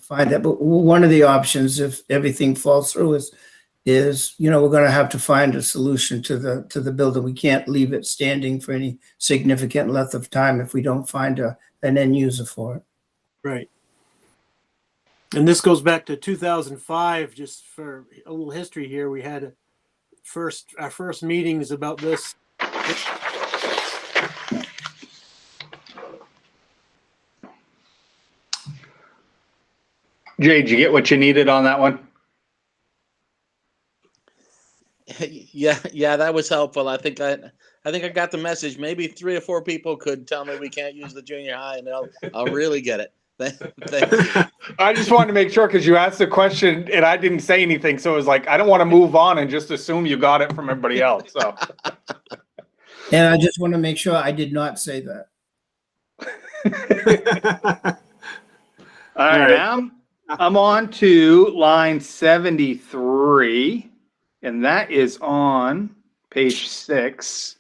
find that. But one of the options, if everything falls through, is we're going to have to find a solution to the building. We can't leave it standing for any significant length of time if we don't find an end user for it. Right. And this goes back to 2005. Just for a little history here, we had our first meetings about this. Jay, did you get what you needed on that one? Yeah, that was helpful. I think I got the message. Maybe 3 or 4 people could tell me we can't use the junior high, and I'll really get it. Thank you. I just wanted to make sure, because you asked the question and I didn't say anything, so it was like I don't want to move on and just assume you got it from everybody else. So, and I just want to make sure I did not say that. All right, I'm on to line 73, and that is on page 6.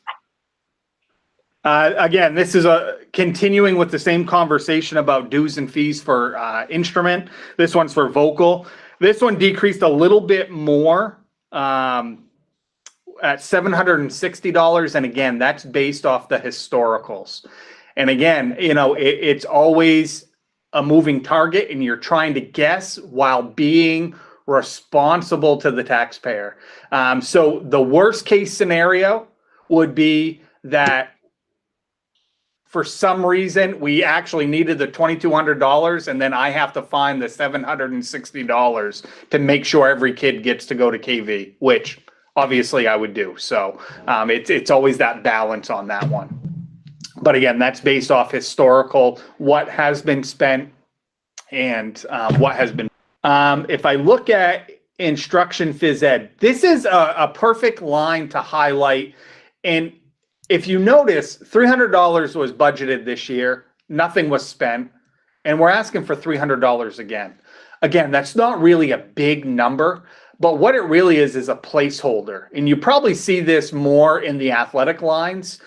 Again, this is continuing with the same conversation about dues and fees for instrument. This one's for vocal. This one decreased a little bit more at $760. And again, that's based off the historicals. And again, it's always a moving target, and you're trying to guess while being responsible to the taxpayer. So the worst case scenario would be that for some reason we actually needed the $2,200, and then I have to find the $760 to make sure every kid gets to go to KV, which obviously I would do. So it's always that balance on that one. But again, that's based off historical, what has been spent and what has been. If I look at instruction phys ed, this is a perfect line to highlight. And if you notice, $300 was budgeted this year, nothing was spent, and we're asking for $300 again. Again, that's not really a big number, but what it really is a placeholder. And you probably see this more in the athletic lines,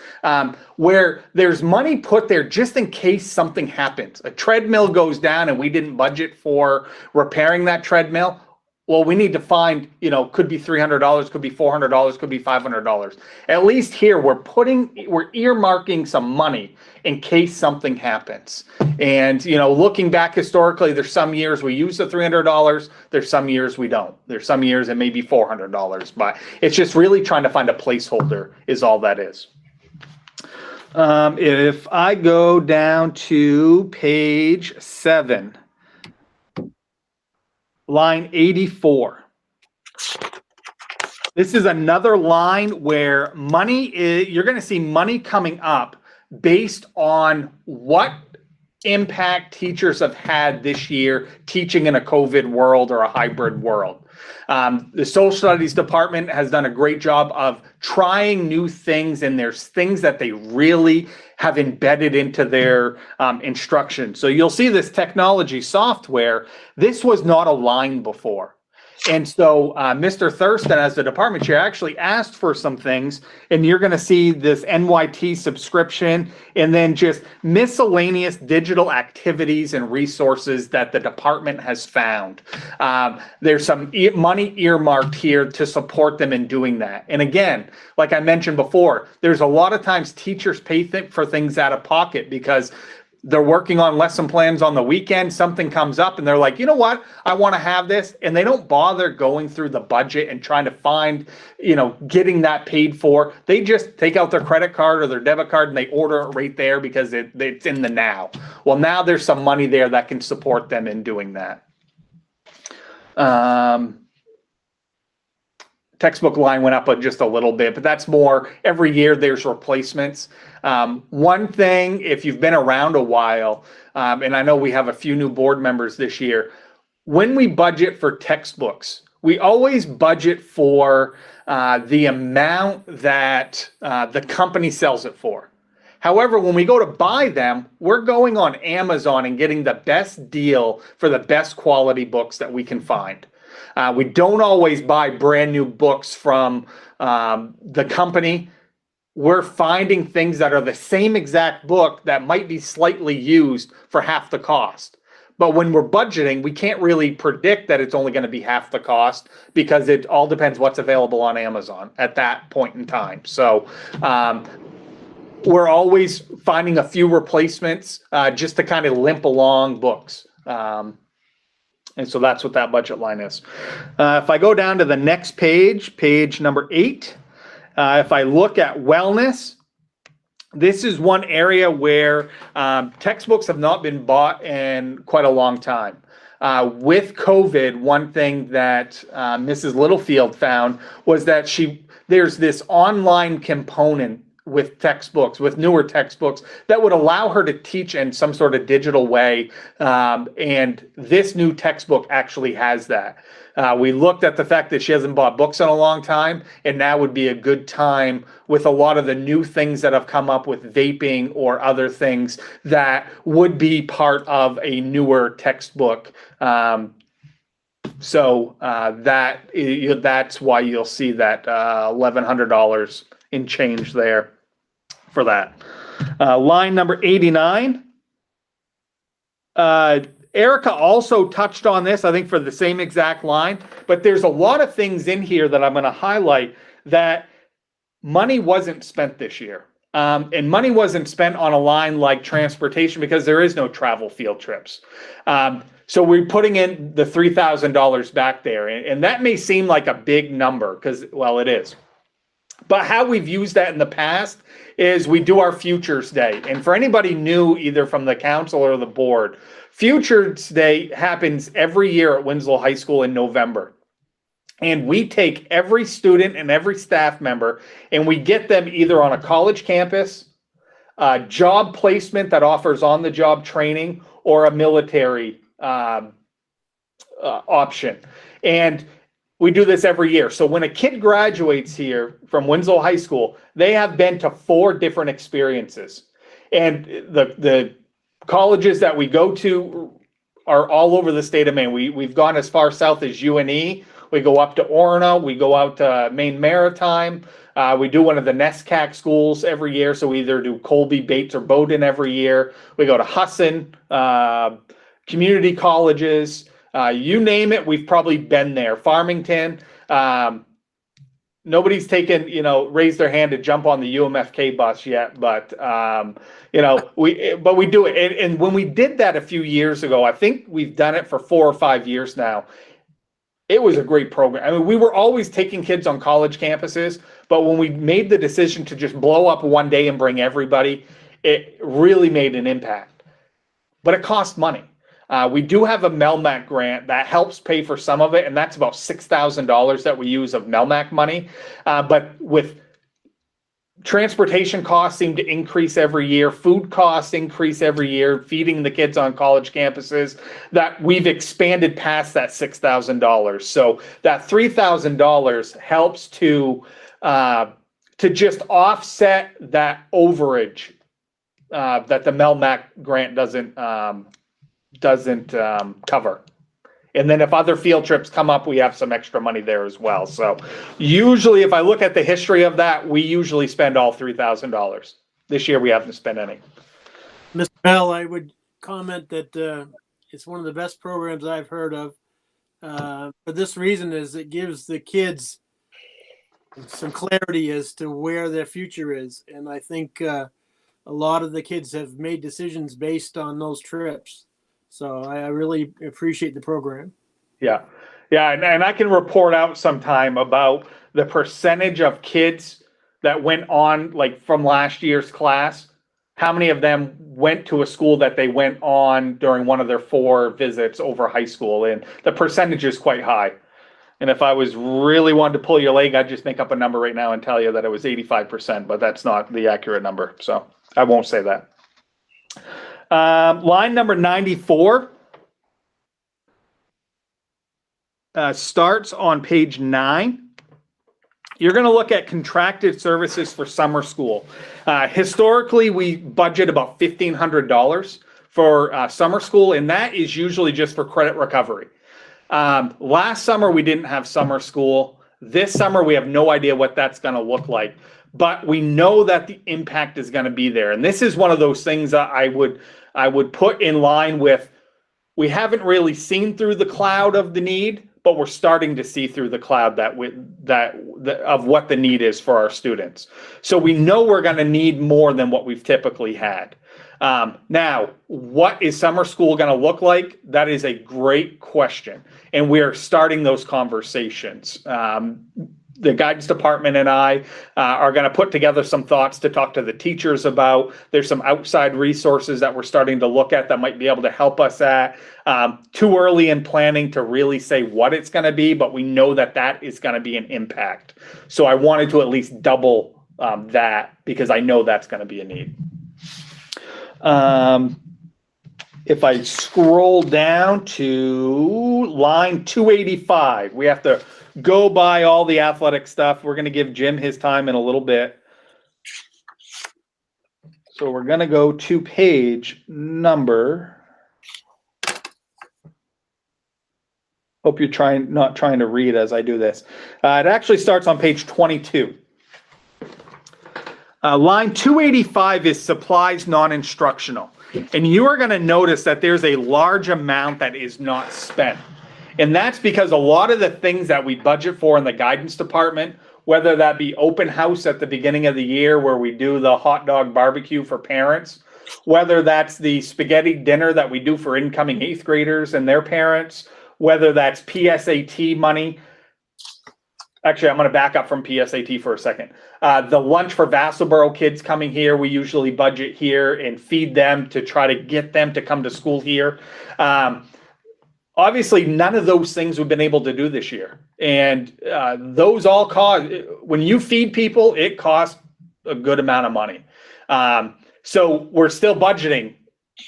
where there's money put there just in case something happens. A treadmill goes down and we didn't budget for repairing that treadmill. Well, we need to find, could be $300, could be $400, could be $500. At least here, we're earmarking some money in case something happens. And, looking back historically, there's some years we use the $300, there's some years we don't. There's some years it may be $400, but it's just really trying to find a placeholder is all that is. If I go down to page 7, line 84. This is another line where you're going to see money coming up based on what impact teachers have had this year teaching in a COVID world or a hybrid world. The social studies department has done a great job of trying new things, and there's things that they really have embedded into their instruction. So you'll see this technology software. This was not a line before. And so Mr. Thurston, as the department chair, actually asked for some things, and you're going to see this NYT subscription and then just miscellaneous digital activities and resources that the department has found. There's some money earmarked here to support them in doing that. And again, like I mentioned before, there's a lot of times teachers pay for things out of pocket because they're working on lesson plans on the weekend, something comes up and they're like, you know what, I want to have this. And they don't bother going through the budget and trying to find, getting that paid for. They just take out their credit card or their debit card and they order it right there because it's in the now. Well, now there's some money there that can support them in doing that. Textbook line went up just a little bit, but that's more every year there's replacements. One thing, if you've been around a while, and I know we have a few new board members this year, when we budget for textbooks, we always budget for the amount that the company sells it for. However, when we go to buy them, we're going on Amazon and getting the best deal for the best quality books that we can find. We don't always buy brand new books from the company. We're finding things that are the same exact book that might be slightly used for half the cost. But when we're budgeting, we can't really predict that it's only going to be half the cost because it all depends what's available on Amazon at that point in time. So we're always finding a few replacements just to kind of limp along books. And so that's what that budget line is. If I go down to the next page, page number 8, if I look at wellness, this is one area where textbooks have not been bought in quite a long time. With COVID, one thing that Mrs. Littlefield found was that there's this online component with textbooks, with newer textbooks, that would allow her to teach in some sort of digital way. And this new textbook actually has that. We looked at the fact that she hasn't bought books in a long time, and now would be a good time with a lot of the new things that have come up with vaping or other things that would be part of a newer textbook. So that's why you'll see that $1,100 in change there for that. Line number 89. Erica also touched on this, I think, for the same exact line, but there's a lot of things in here that I'm going to highlight that money wasn't spent this year. And money wasn't spent on a line like transportation because there is no travel field trips. So we're putting in the $3,000 back there. And that may seem like a big number because, well, it is. But how we've used that in the past is we do our Futures Day. And for anybody new, either from the council or the board, Futures Day happens every year at Winslow High School in November. And we take every student and every staff member and we get them either on a college campus, a job placement that offers on-the-job training, or a military option. And we do this every year. So when a kid graduates here from Winslow High School, they have been to 4 different experiences. And the colleges that we go to are all over the state of Maine. We've gone as far south as UNE. We go up to Orono. We go out to Maine Maritime. We do one of the NESCAC schools every year. So we either do Colby, Bates, or Bowdoin every year. We go to Husson, community colleges. You name it, we've probably been there. Farmington, nobody's taken, raised their hand to jump on the UMFK bus yet, but we do it. And when we did that a few years ago, I think we've done it for 4 or 5 years now. It was a great program. I mean, we were always taking kids on college campuses, but when we made the decision to just blow up one day and bring everybody, it really made an impact. But it cost money. We do have a MELMAC grant that helps pay for some of it, and that's about $6,000 that we use of MELMAC money. But with transportation costs seem to increase every year, food costs increase every year, feeding the kids on college campuses, that we've expanded past that $6,000. So that $3,000 helps to just offset that overage that the MELMAC grant doesn't cover. And then if other field trips come up, we have some extra money there as well. So usually if I look at the history of that, we usually spend all $3,000. This year we haven't spent any. Mr. Bell, I would comment that it's one of the best programs I've heard of. For this reason is it gives the kids some clarity as to where their future is. And I think a lot of the kids have made decisions based on those trips. So I really appreciate the program. Yeah. Yeah. And I can report out sometime about the percentage of kids that went on, like from last year's class, how many of them went to a school that they went on during one of their 4 visits over high school. And the percentage is quite high. And if I was really wanted to pull your leg, I'd just make up a number right now and tell you that it was 85%, but that's not the accurate number. So I won't say that. Line number 94 starts on page 9. You're going to look at contracted services for summer school. Historically, we budget about $1,500 for summer school, and that is usually just for credit recovery. Last summer, we didn't have summer school. This summer, we have no idea what that's going to look like, but we know that the impact is going to be there. And this is one of those things that I would put in line with, we haven't really seen through the cloud of the need, but we're starting to see through the cloud of what the need is for our students. So we know we're going to need more than what we've typically had. Now, what is summer school going to look like? That is a great question. And we're starting those conversations. The guidance department and I are going to put together some thoughts to talk to the teachers about. There's some outside resources that we're starting to look at that might be able to help us at. Too early in planning to really say what it's going to be, but we know that that is going to be an impact. So I wanted to at least double that because I know that's going to be a need. If I scroll down to line 285, we have to go by all the athletic stuff. We're going to give Jim his time in a little bit. So we're going to go to page number. Hope you're not trying to read as I do this. It actually starts on page 22. Line 285 is supplies non-instructional. And you are going to notice that there's a large amount that is not spent. And that's because a lot of the things that we budget for in the guidance department, whether that be open house at the beginning of the year where we do the hot dog barbecue for parents, whether that's the spaghetti dinner that we do for incoming 8th graders and their parents, whether that's PSAT money. Actually, I'm going to back up from PSAT for a second. The lunch for Vassalboro kids coming here, we usually budget here and feed them to try to get them to come to school here. Obviously, none of those things we've been able to do this year. And those all cost, when you feed people, it costs a good amount of money. So we're still budgeting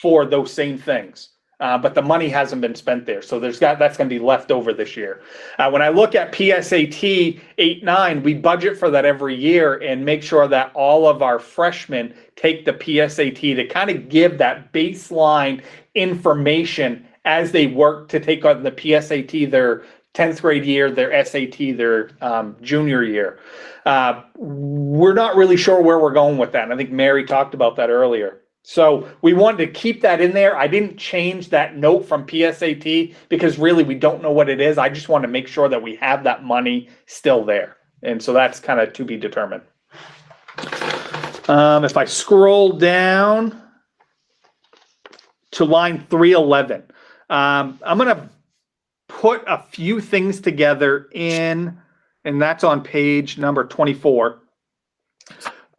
for those same things. But the money hasn't been spent there. So that's going to be left over this year. When I look at PSAT 8-9, we budget for that every year and make sure that all of our freshmen take the PSAT to kind of give that baseline information as they work to take on the PSAT their 10th grade year, their SAT, their junior year. We're not really sure where we're going with that. And I think Mary talked about that earlier. So we wanted to keep that in there. I didn't change that note from PSAT because really we don't know what it is. I just want to make sure that we have that money still there. And so that's kind of to be determined. If I scroll down to line 311, I'm going to put a few things together and that's on page number 24.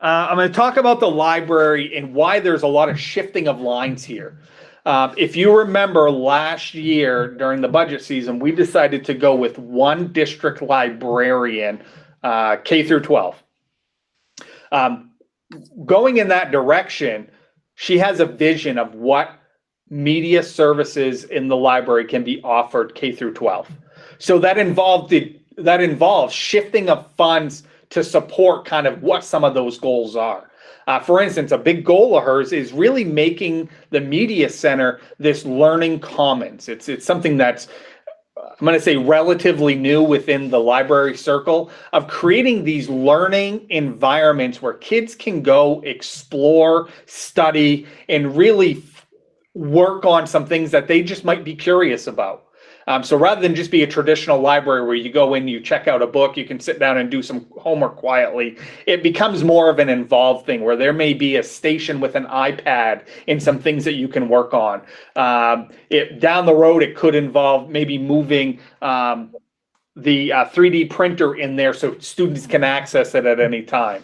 I'm going to talk about the library and why there's a lot of shifting of lines here. If you remember last year during the budget season, we decided to go with one district librarian, K through 12. Going in that direction, she has a vision of what media services in the library can be offered K through 12. So that involves shifting of funds to support kind of what some of those goals are. For instance, a big goal of hers is really making the media center this learning commons. It's something that's I'm going to say relatively new within the library circle of creating these learning environments where kids can go explore, study, and really work on some things that they just might be curious about. So rather than just be a traditional library where you go in, you check out a book, you can sit down and do some homework quietly, it becomes more of an involved thing where there may be a station with an iPad and some things that you can work on. Down the road, it could involve maybe moving the 3D printer in there so students can access it at any time.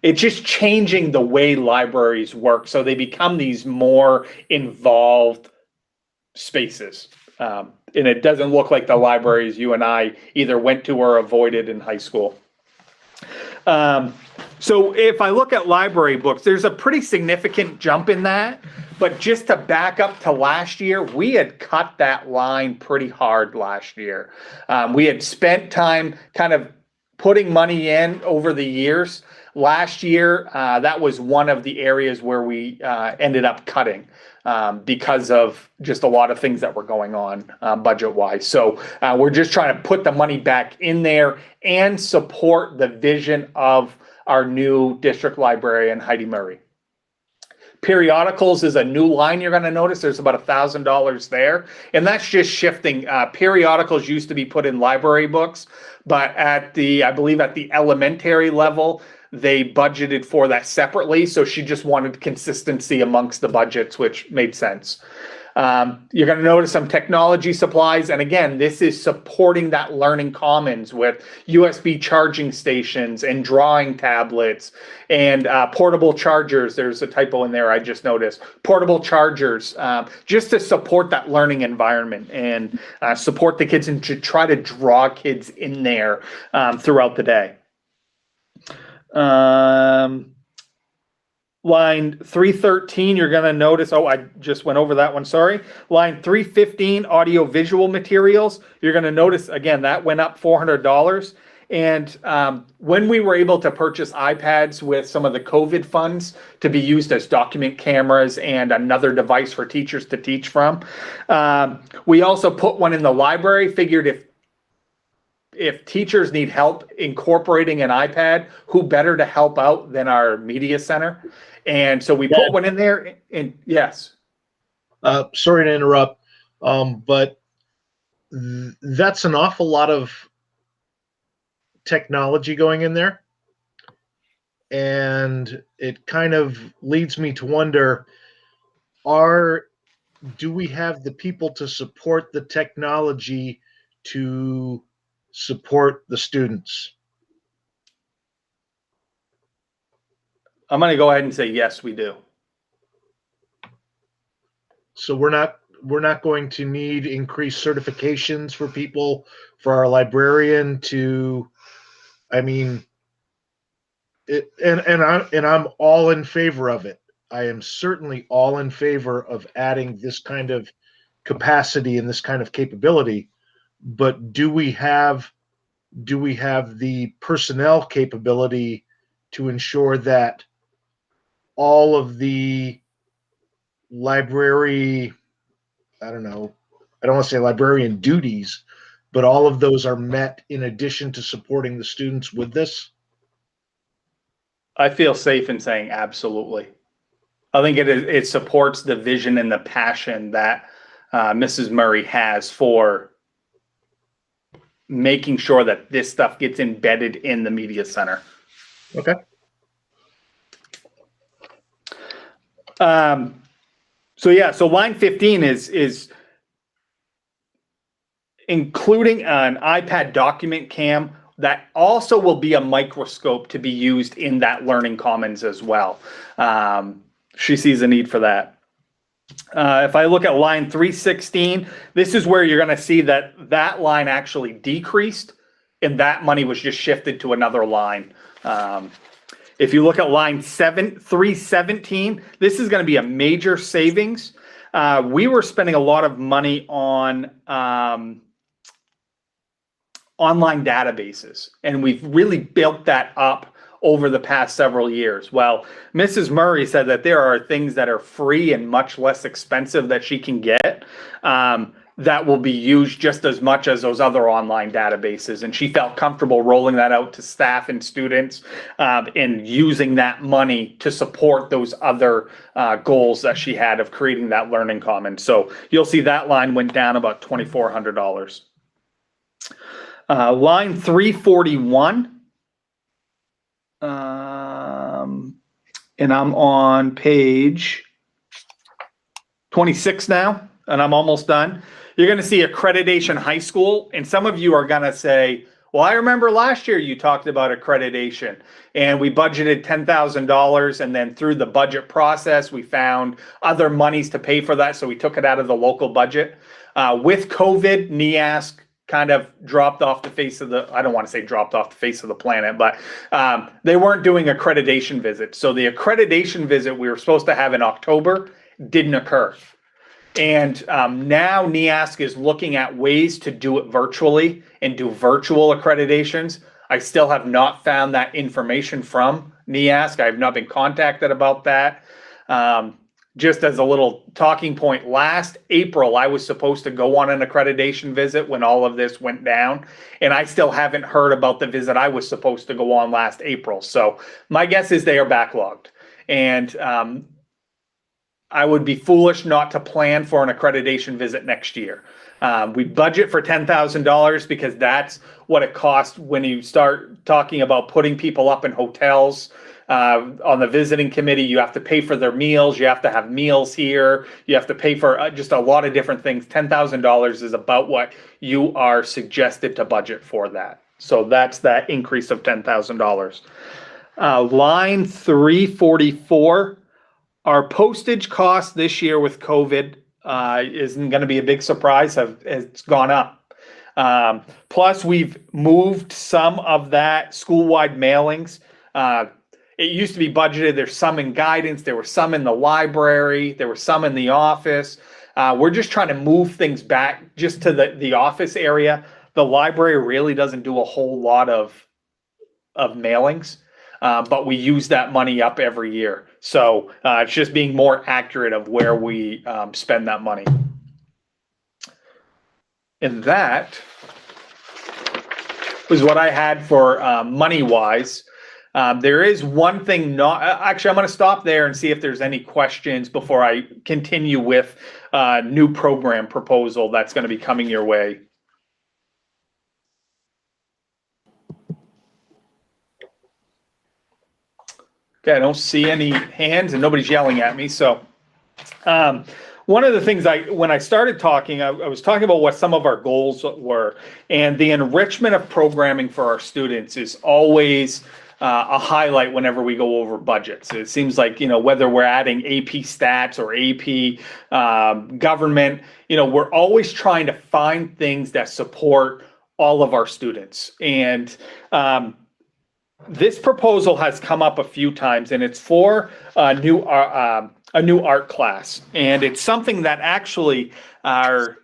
It's just changing the way libraries work so they become these more involved spaces. And it doesn't look like the libraries you and I either went to or avoided in high school. So if I look at library books, there's a pretty significant jump in that. But just to back up to last year, we had cut that line pretty hard last year. We had spent time kind of putting money in over the years. Last year, that was one of the areas where we ended up cutting. Because of just a lot of things that were going on budget-wise. So we're just trying to put the money back in there and support the vision of our new district librarian, Heidi Murray. Periodicals is a new line you're going to notice. There's about $1,000 there. And that's just shifting. Periodicals used to be put in library books, but I believe at the elementary level, they budgeted for that separately. So she just wanted consistency amongst the budgets, which made sense. You're going to notice some technology supplies. And again, this is supporting that learning commons with USB charging stations and drawing tablets and portable chargers. There's a typo in there I just noticed. Portable chargers, just to support that learning environment and support the kids and to try to draw kids in there throughout the day. Line 313, you're going to notice, I just went over that one, sorry. Line 315, audiovisual materials, you're going to notice, again, that went up $400. And when we were able to purchase iPads with some of the COVID funds to be used as document cameras and another device for teachers to teach from, we also put one in the library, figured if teachers need help incorporating an iPad, who better to help out than our media center? And so we put one in there. And yes. Sorry to interrupt, but that's an awful lot of technology going in there. And it kind of leads me to wonder, do we have the people to support the technology to support the students? I'm going to go ahead and say yes, we do. So we're not going to need increased certifications for people, for our librarian to, and I'm all in favor of it. I am certainly all in favor of adding this kind of capacity and this kind of capability. But do we have the personnel capability to ensure that all of the library, I don't want to say librarian duties, but all of those are met in addition to supporting the students with this? I feel safe in saying absolutely. I think it supports the vision and the passion that Mrs. Murray has for making sure that this stuff gets embedded in the media center. Okay. So line 15 is including an iPad document cam that also will be a microscope to be used in that learning commons as well. She sees a need for that. If I look at line 316, this is where you're going to see that line actually decreased and that money was just shifted to another line. If you look at line 317, this is going to be a major savings. We were spending a lot of money on online databases, and we've really built that up over the past several years. Well, Mrs. Murray said that there are things that are free and much less expensive that she can get. that will be used just as much as those other online databases. And she felt comfortable rolling that out to staff and students and using that money to support those other goals that she had of creating that learning commons. So you'll see that line went down about $2,400. Line 341. And I'm on page 26 now, and I'm almost done. You're going to see accreditation high school, and some of you are going to say, well, I remember last year you talked about accreditation, and we budgeted $10,000, and then through the budget process, we found other monies to pay for that, so we took it out of the local budget. With COVID, NEASC kind of dropped off the face of the, I don't want to say dropped off the face of the planet, but they weren't doing accreditation visits. So the accreditation visit we were supposed to have in October didn't occur. And now NEASC is looking at ways to do it virtually and do virtual accreditations. I still have not found that information from NEASC. I have not been contacted about that. Just as a little talking point, last April, I was supposed to go on an accreditation visit when all of this went down, and I still haven't heard about the visit I was supposed to go on last April. So my guess is they are backlogged. And I would be foolish not to plan for an accreditation visit next year. We budget for $10,000 because that's what it costs when you start talking about putting people up in hotels. On the visiting committee, you have to pay for their meals. You have to have meals here. You have to pay for just a lot of different things. $10,000 is about what you are suggested to budget for that. So that's that increase of $10,000. Line 344, our postage cost this year with COVID isn't going to be a big surprise. It's gone up. Plus, we've moved some of that school-wide mailings. It used to be budgeted. There's some in guidance. There were some in the library. There were some in the office. We're just trying to move things back just to the office area. The library really doesn't do a whole lot of mailings, but we use that money up every year. So it's just being more accurate of where we spend that money. And that was what I had for money-wise. There is one thing actually, I'm going to stop there and see if there's any questions before I continue with a new program proposal that's going to be coming your way. Okay, I don't see any hands and nobody's yelling at me. So one of the things when I started talking, I was talking about what some of our goals were, and the enrichment of programming for our students is always a highlight whenever we go over budgets. It seems like, whether we're adding AP stats or AP government, we're always trying to find things that support all of our students. And this proposal has come up a few times, and it's for a new art class. And it's something that actually our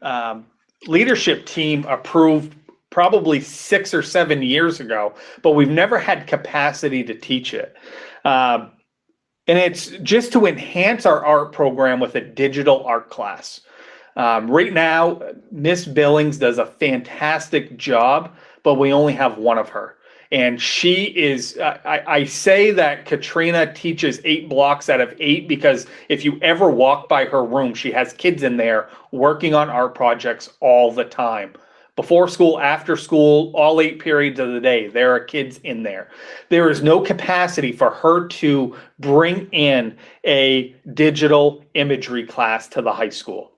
leadership team approved probably 6 or 7 years ago, but we've never had capacity to teach it. And it's just to enhance our art program with a digital art class. Right now, Miss Billings does a fantastic job, but we only have one of her. And she is, I say that Katrina teaches 8 blocks out of 8 because if you ever walk by her room, she has kids in there working on art projects all the time. Before school, after school, all 8 periods of the day, there are kids in there. There is no capacity for her to bring in a digital imagery class to the high school.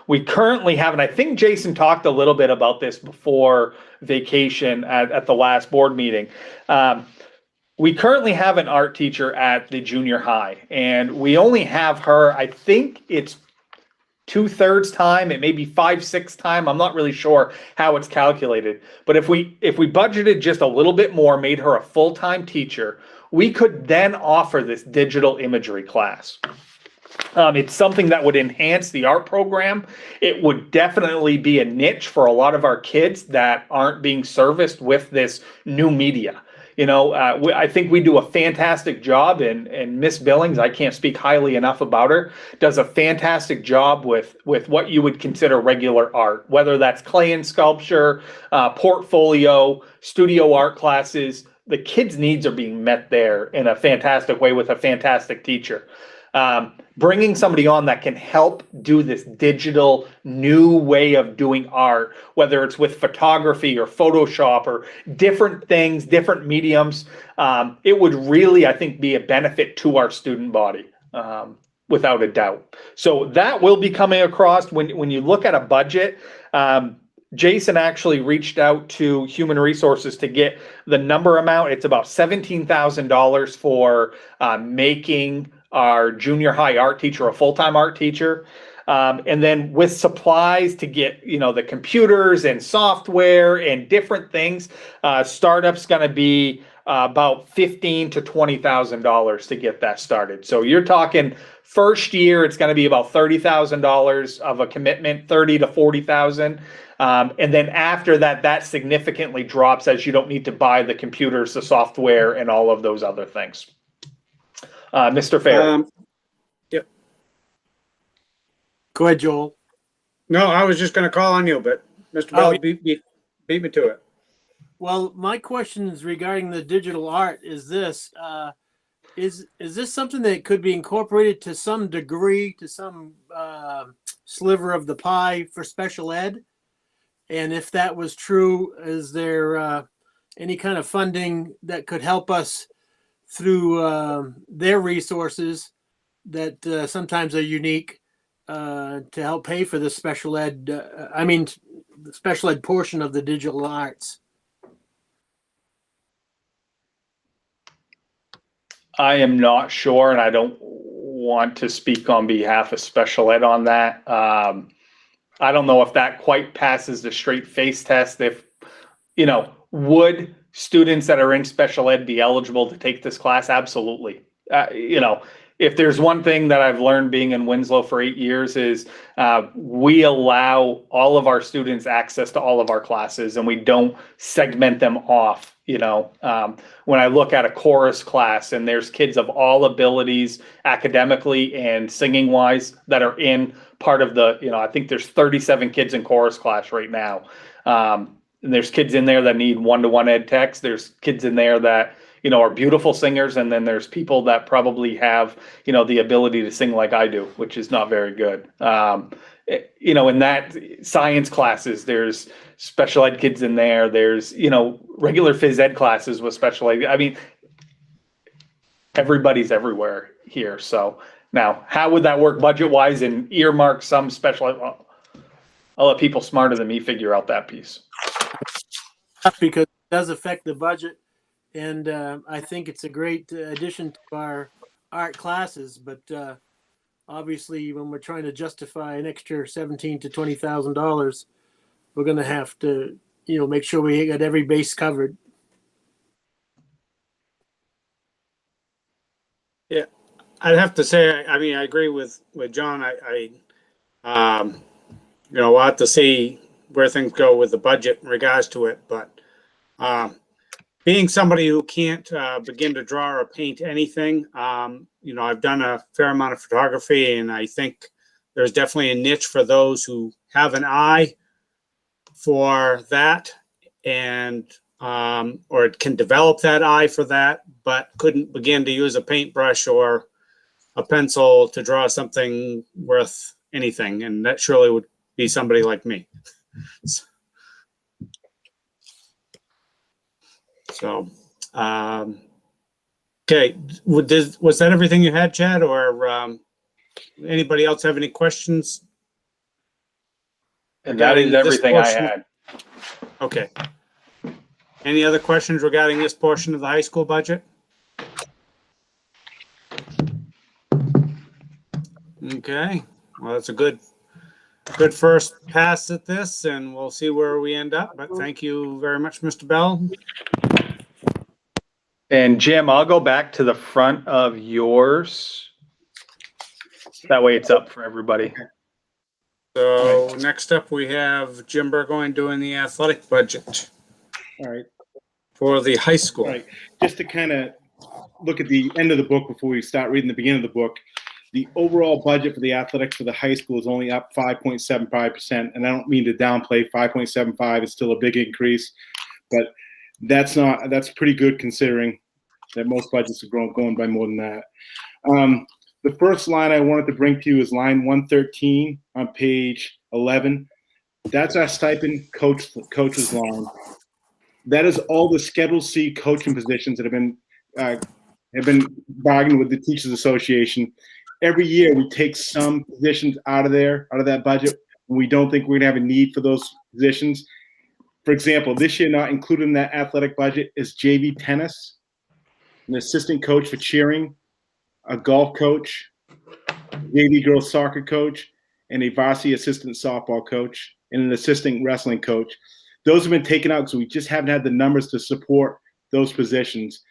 We currently have, and I think Jason talked a little bit about this before vacation at the last board meeting. We currently have an art teacher at the junior high, and we only have her, I think it's 2/3 time, it may be 5/6 time. I'm not really sure how it's calculated. But if we budgeted just a little bit more, made her a full-time teacher, we could then offer this digital imagery class. It's something that would enhance the art program. It would definitely be a niche for a lot of our kids that aren't being serviced with this new media. I think we do a fantastic job, and Miss Billings, I can't speak highly enough about her, does a fantastic job with what you would consider regular art, whether that's clay and sculpture, portfolio, studio art classes. The kids' needs are being met there in a fantastic way with a fantastic teacher. Bringing somebody on that can help do this digital new way of doing art, whether it's with photography or Photoshop or different things, different mediums, it would really, I think, be a benefit to our student body, without a doubt. So that will be coming across. When you look at a budget, Jason actually reached out to Human Resources to get the number amount. It's about $17,000 for making our junior high art teacher a full-time art teacher. And then with supplies to get, the computers and software and different things, startup's going to be about $15,000 to $20,000 to get that started. So you're talking first year, it's going to be about $30,000 of a commitment, 30 to 40,000. And then after that, that significantly drops as you don't need to buy the computers, the software, and all of those other things. Mr. Fair. Yep. Go ahead, Joel. No, I was just going to call on you, but Mr. Bell beat me to it. Well, my question is regarding the digital art is this. Is this something that could be incorporated to some degree, to some sliver of the pie for special ed? And if that was true, is there any kind of funding that could help us through their resources that sometimes are unique to help pay for the special ed, the special ed portion of the digital arts? I am not sure, and I don't want to speak on behalf of special ed on that. I don't know if that quite passes the straight face test. If, would students that are in special ed be eligible to take this class? Absolutely. If there's one thing that I've learned being in Winslow for 8 years is we allow all of our students access to all of our classes, and we don't segment them off. When I look at a chorus class and there's kids of all abilities academically and singing wise that are in part of the, I think there's 37 kids in chorus class right now. And there's kids in there that need one-to-one ed techs. There's kids in there that, are beautiful singers. And then there's people that probably have, the ability to sing like I do, which is not very good. In that science classes, there's special ed kids in there. There's, regular phys ed classes with special ed. I mean, everybody's everywhere here. So now, how would that work budget-wise and earmark some special ed? I'll let people smarter than me figure out that piece. Because it does affect the budget, and I think it's a great addition to our art classes. But obviously, when we're trying to justify an extra $17,000 to $20,000, we're going to have to, make sure we got every base covered. Yeah, I'd have to say, I agree with John. We'll have to see where things go with the budget in regards to it. But being somebody who can't begin to draw or paint anything, I've done a fair amount of photography, and I think there's definitely a niche for those who have an eye for that and or can develop that eye for that, but couldn't begin to use a paintbrush or a pencil to draw something worth anything. And that surely would be somebody like me. So, okay. Was that everything you had, Chad, or anybody else have any questions? And that is everything I had. Okay. Any other questions regarding this portion of the high school budget? Okay. Well, that's a good first pass at this, and we'll see where we end up. But thank you very much, Mr. Bell. And Jim, I'll go back to the front of yours. That way it's up for everybody. So next up, we have Jim Burgoyne doing the athletic budget All right. for the high school. All right. Just to kind of look at the end of the book before we start reading the beginning of the book, the overall budget for the athletics for the high school is only up 5.75%. And I don't mean to downplay 5.75 is still a big increase, but that's pretty good considering that most budgets are going by more than that. The first line I wanted to bring to you is line 113 on page 11. That's our stipend coaches line. That is all the Schedule C coaching positions that have been bargained with the Teachers Association. Every year we take some positions out of that budget when we don't think we're gonna have a need for those positions. For example, this year not included in that athletic budget is JV tennis, an assistant coach for cheering, a golf coach, JV girls soccer coach, and a varsity assistant softball coach, and an assistant wrestling coach. Those have been taken out because we just haven't had the numbers to support those positions.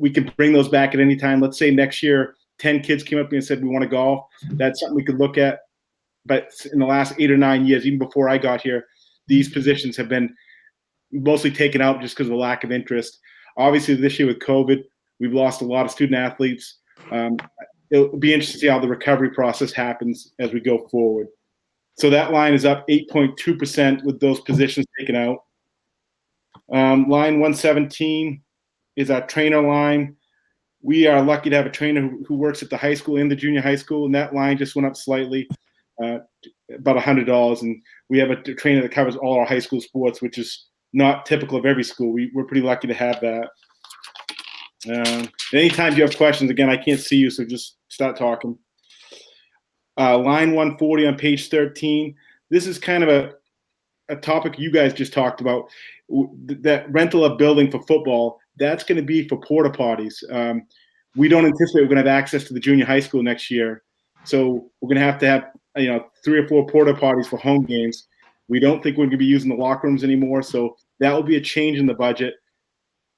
We can bring those back at any time. Let's say next year, 10 kids came up to me and said, we want to golf. That's something we could look at. But in the last 8 or 9 years, even before I got here, these positions have been mostly taken out just because of the lack of interest. Obviously, this year with COVID, we've lost a lot of student athletes. It'll be interesting to see how the recovery process happens as we go forward. So that line is up 8.2% with those positions taken out. Line 117 is our trainer line. We are lucky to have a trainer who works at the high school and the junior high school, and that line just went up slightly, about $100. And we have a trainer that covers all our high school sports, which is not typical of every school. We're pretty lucky to have that. Anytime you have questions, again, I can't see you, so just start talking. Line 140 on page 13. This is kind of a topic you guys just talked about. That rental of building for football, that's going to be for porta potties. We don't anticipate we're going to have access to the junior high school next year. So we're going to have 3 or 4 porta potties for home games. We don't think we're going to be using the locker rooms anymore. So that will be a change in the budget.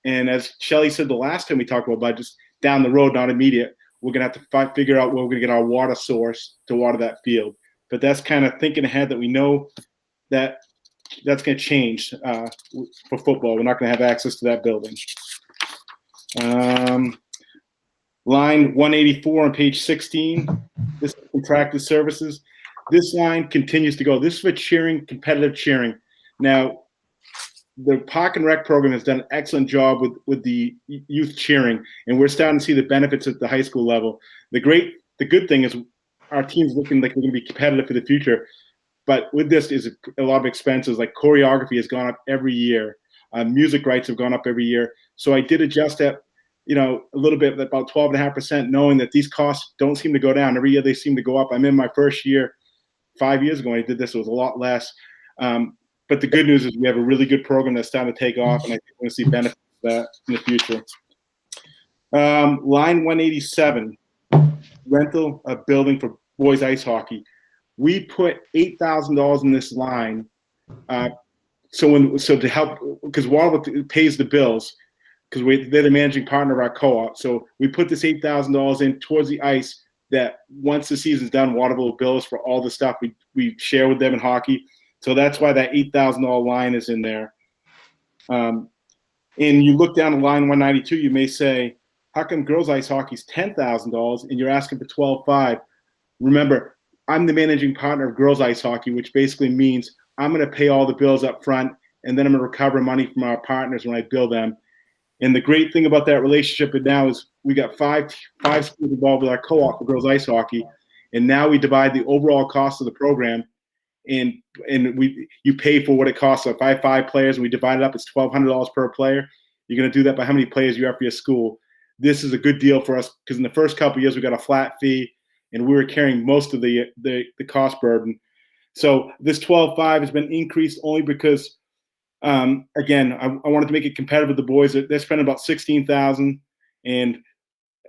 And as Shelley said the last time we talked about budgets, down the road, not immediate, we're going to have to figure out where we're going to get our water source to water that field. But that's kind of thinking ahead that we know that that's going to change for football. We're not going to have access to that building. Line 184 on page 16, this is contracted services. This line continues to go. This is for cheering, competitive cheering. Now, the Park and Rec program has done an excellent job with the youth cheering, and we're starting to see the benefits at the high school level. The good thing is our team's looking like we're going to be competitive for the future. But with this is a lot of expenses, like choreography has gone up every year. Music rights have gone up every year. So I did adjust that, a little bit, about 12.5%, knowing that these costs don't seem to go down. Every year they seem to go up. I'm in my first year, 5 years ago when I did this, it was a lot less. But the good news is we have a really good program that's starting to take off, and I think we're going to see benefits of that in the future. Line 187, rental of building for boys ice hockey. We put $8,000 in this line, so to help, because Waterville pays the bills, because they're the managing partner of our co-op. So we put this $8,000 in towards the ice that once the season's done, Waterville will bill us for all the stuff we share with them in hockey. So that's why that $8,000 line is in there. And you look down to line 192, you may say, how come girls ice hockey is $10,000 and you're asking for $12,500? Remember, I'm the managing partner of girls ice hockey, which basically means I'm going to pay all the bills up front, and then I'm going to recover money from our partners when I bill them. And the great thing about that relationship now is we got five schools involved with our co-op for girls ice hockey, and now we divide the overall cost of the program, and you pay for what it costs. So if I have 5 players and we divide it up, it's $1,200 per player. You're going to do that by how many players you have for your school. This is a good deal for us because in the first couple of years we got a flat fee, and we were carrying most of the cost burden. So this $12,500 has been increased only because, again, I wanted to make it competitive with the boys. They're spending about $16,000, and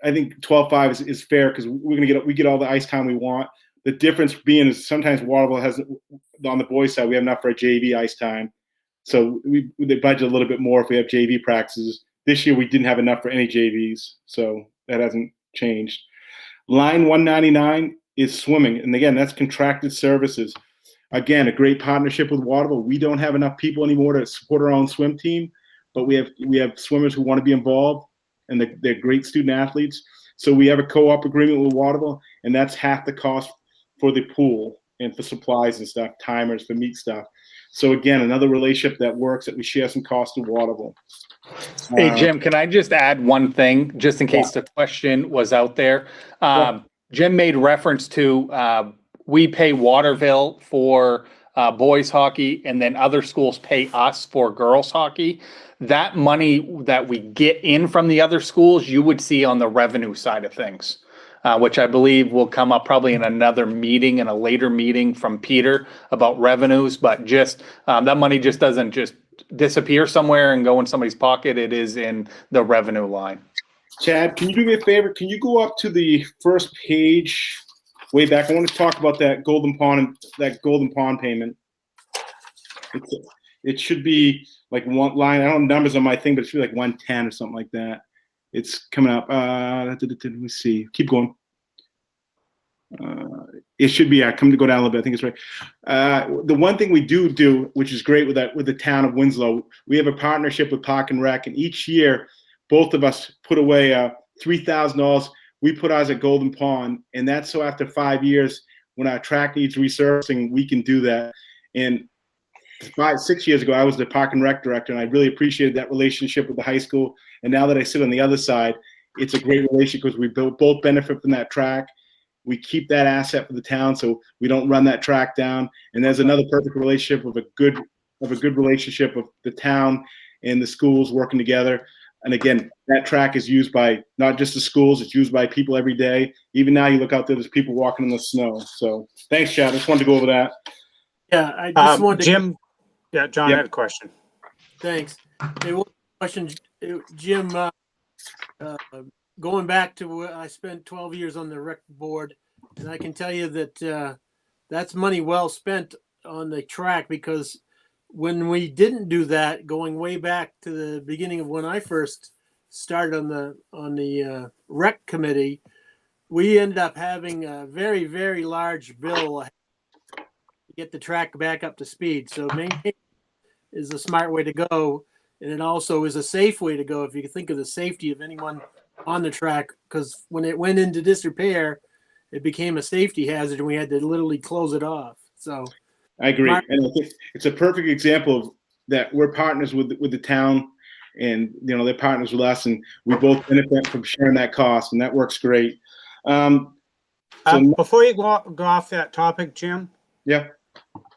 I think $12,500 is fair because we get all the ice time we want. The difference being is sometimes Waterville has, on the boys' side, we have enough for a JV ice time, so they budget a little bit more if we have JV practices. This year we didn't have enough for any JVs, so that hasn't changed. Line 199 is swimming. And again, that's contracted services. Again, a great partnership with Waterville. We don't have enough people anymore to support our own swim team, but we have swimmers who want to be involved, and they're great student athletes. So we have a co-op agreement with Waterville, and that's half the cost for the pool and for supplies and stuff, timers for meat stuff. So again, another relationship that works, that we share some costs with Waterville. Hey, Jim, can I just add one thing, just in case the question was out there? Jim made reference to we pay Waterville for boys hockey, and then other schools pay us for girls hockey. That money that we get in from the other schools, you would see on the revenue side of things, which I believe will come up probably in another meeting, in a later meeting from Peter about revenues. But just that money just doesn't just disappear somewhere and go in somebody's pocket. It is in the revenue line. Chad, can you do me a favor? Can you go up to the first page way back? I want to talk about that Golden Pond payment. It should be like one line. I don't have numbers on my thing, but it should be like 110 or something like that. It's coming up. Let me see. Keep going. It should be. Come to go down a little bit. I think it's right. The one thing we do, which is great with the town of Winslow, we have a partnership with Park and Rec, and each year, both of us put away $3,000. We put ours at Golden Pond, and that's so after 5 years, when our track needs resurfacing, we can do that. And 6 years ago, I was the Park and Rec director, and I really appreciated that relationship with the high school. And now that I sit on the other side, it's a great relationship because we both benefit from that track. We keep that asset for the town, so we don't run that track down. And there's another perfect relationship of a good relationship of the town and the schools working together. And again, that track is used by not just the schools, it's used by people every day. Even now you look out there, there's people walking in the snow. So thanks, Chad. I just wanted to go over that. Yeah, I just wanted to. Jim, John had a question. Thanks. Hey, one question, Jim, going back to I spent 12 years on the rec board, and I can tell you that that's money well spent on the track, because when we didn't do that, going way back to the beginning of when I first started on the rec committee, we ended up having a very, very large bill to get the track back up to speed. So maintaining is a smart way to go, and it also is a safe way to go if you think of the safety of anyone on the track, because when it went into disrepair, it became a safety hazard and we had to literally close it off. So I agree. And I think it's a perfect example of that we're partners with the town, and they're partners with us, and we both benefit from sharing that cost, and that works great. Before you go off that topic, Jim. Yeah.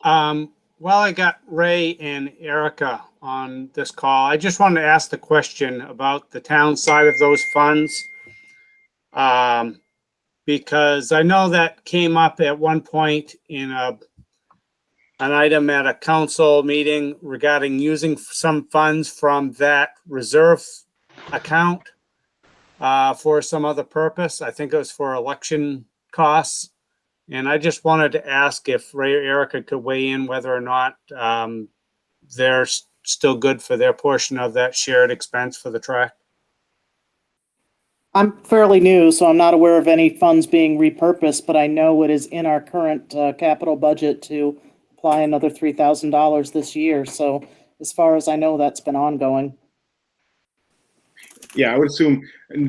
While I got Ray and Erica on this call, I just wanted to ask the question about the town side of those funds. Because I know that came up at one point in an item at a council meeting regarding using some funds from that reserve account for some other purpose. I think it was for election costs. And I just wanted to ask if Ray or Erica could weigh in whether or not they're still good for their portion of that shared expense for the track. I'm fairly new, so I'm not aware of any funds being repurposed, but I know it is in our current capital budget to apply another $3,000 this year. So as far as I know, that's been ongoing. Yeah, I would assume,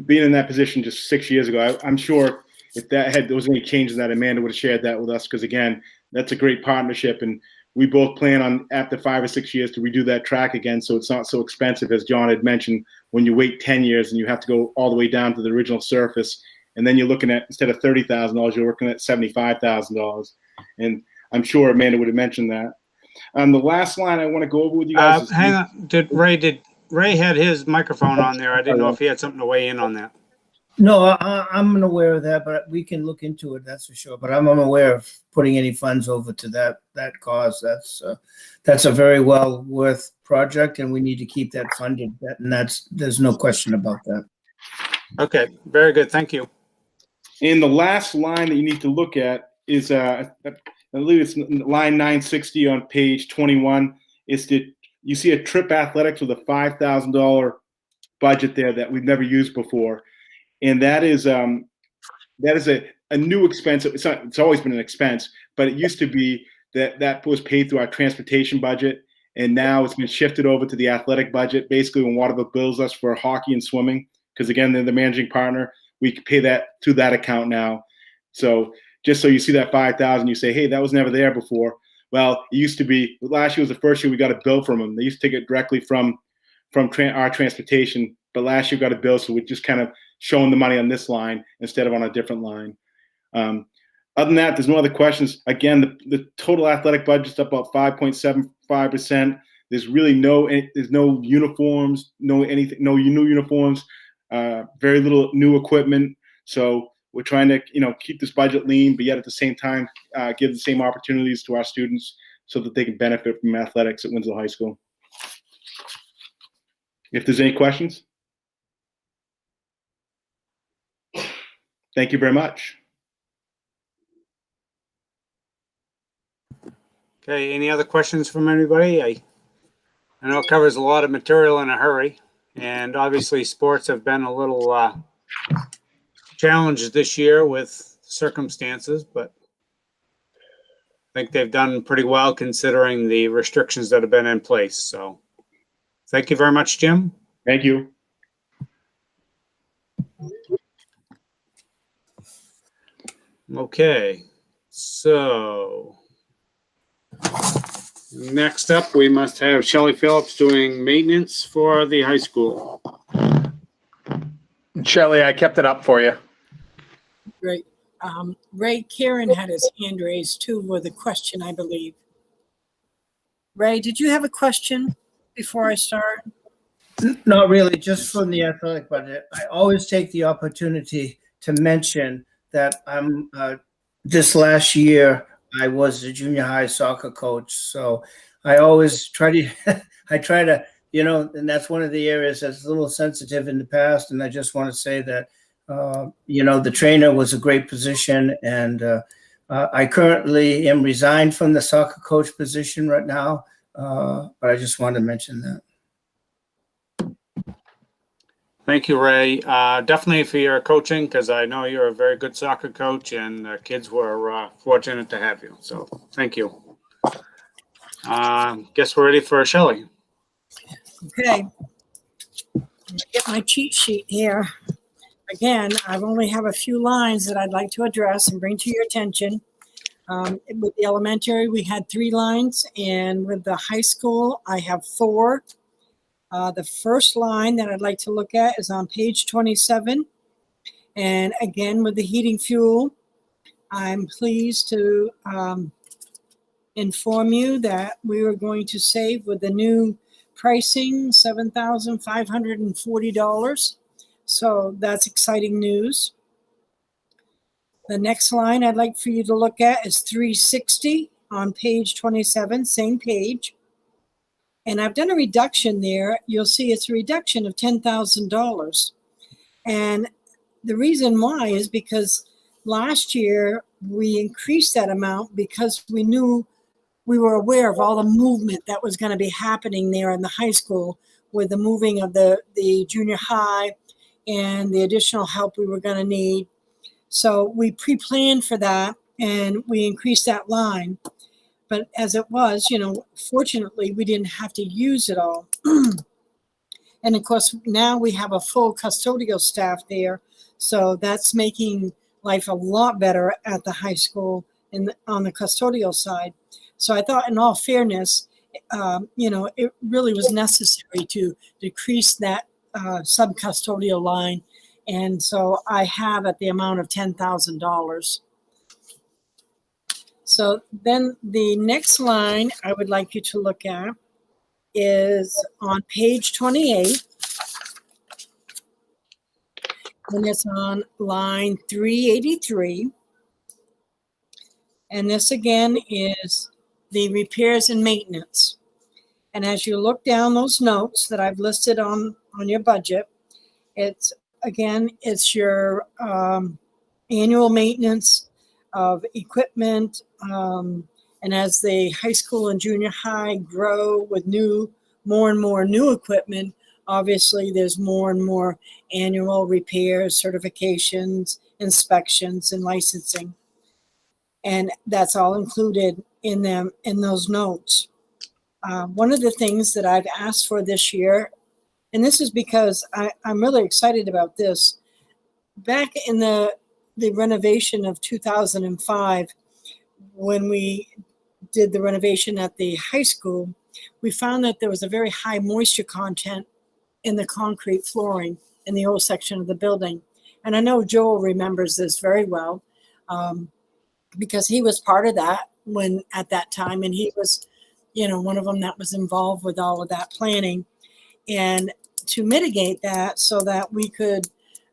being in that position just 6 years ago, I'm sure if there was any changes in that, Amanda would have shared that with us, because again, that's a great partnership, and we both plan on after 5 or 6 years to redo that track again, so it's not so expensive, as John had mentioned, when you wait 10 years and you have to go all the way down to the original surface, and then you're looking at, instead of $30,000, you're looking at $75,000, and I'm sure Amanda would have mentioned that. The last line I want to go over with you guys hang on, did Ray had his microphone on there? I didn't know if he had something to weigh in on that. No, I'm unaware of that, but we can look into it, that's for sure. But I'm unaware of putting any funds over to that cause. That's a very well worth project, and we need to keep that funded. And there's no question about that. Okay, very good. Thank you. And the last line that you need to look at is, I believe it's line 960 on page 21. You see a Trip Athletics with a $5,000 budget there that we've never used before. And that is a a new expense. It's always been an expense, but it used to be that was paid through our transportation budget, and now it's been shifted over to the athletic budget. Basically, when Waterville bills us for hockey and swimming, because again, they're the managing partner, we pay that to that account now. So just so you see that 5,000, you say, hey, that was never there before. Well, it used to be. Last year was the first year we got a bill from them. They used to take it directly from our transportation, but last year we got a bill, so we're just kind of showing the money on this line instead of on a different line. Other than that, there's no other questions. Again, the total athletic budget's up about 5.75%. There's really no uniforms, no new uniforms, very little new equipment. So we're trying to, keep this budget lean, but yet at the same time, give the same opportunities to our students so that they can benefit from athletics at Winslow High School. If there's any questions. Thank you very much. Okay, any other questions from anybody? I know it covers a lot of material in a hurry, and obviously sports have been a little challenged this year with circumstances, but I think they've done pretty well considering the restrictions that have been in place. So thank you very much, Jim. Thank you. Okay, so next up, we must have Shelley Phillips doing maintenance for the high school. Shelley, I kept it up for you. Great. Ray Karen had his hand raised too with a question, I believe. Ray, did you have a question before I start? Not really, just from the athletic budget. I always take the opportunity to mention that this last year I was a junior high soccer coach. So I always try to, and that's one of the areas that's a little sensitive in the past. And I just want to say that, the trainer was a great position. And I currently am resigned from the soccer coach position right now. But I just wanted to mention that. Thank you, Ray. Definitely for your coaching, because I know you're a very good soccer coach, and the kids were fortunate to have you. So thank you. Guess we're ready for Shelley. Okay. Get my cheat sheet here. Again, I only have a few lines that I'd like to address and bring to your attention. With the elementary, we had 3 lines, and with the high school, I have 4. The first line that I'd like to look at is on page 27. And again, with the heating fuel, I'm pleased to inform you that we are going to save with the new pricing, $7,540. So that's exciting news. The next line I'd like for you to look at is 360 on page 27, same page. And I've done a reduction there. You'll see it's a reduction of $10,000. And the reason why is because last year we increased that amount because we knew we were aware of all the movement that was going to be happening there in the high school with the moving of the junior high and the additional help we were going to need. So we pre-planned for that and we increased that line. But as it was, fortunately, we didn't have to use it all. And of course, now we have a full custodial staff there. So that's making life a lot better at the high school on the custodial side. So I thought, in all fairness, it really was necessary to decrease that sub-custodial line. And so I have at the amount of $10,000. So then the next line I would like you to look at is on page 28. And it's on line 383. And this again is the repairs and maintenance. And as you look down those notes that I've listed on your budget, it's your annual maintenance of equipment. And as the high school and junior high grow with more and more new equipment, obviously there's more and more annual repairs, certifications, inspections and licensing. And that's all included in those notes. One of the things that I've asked for this year, and this is because I'm really excited about this. Back in the renovation of 2005, when we did the renovation at the high school, we found that there was a very high moisture content in the concrete flooring in the old section of the building. And I know Joel remembers this very well, because he was part of that at that time, and he was, one of them that was involved with all of that planning. And to mitigate that so that we could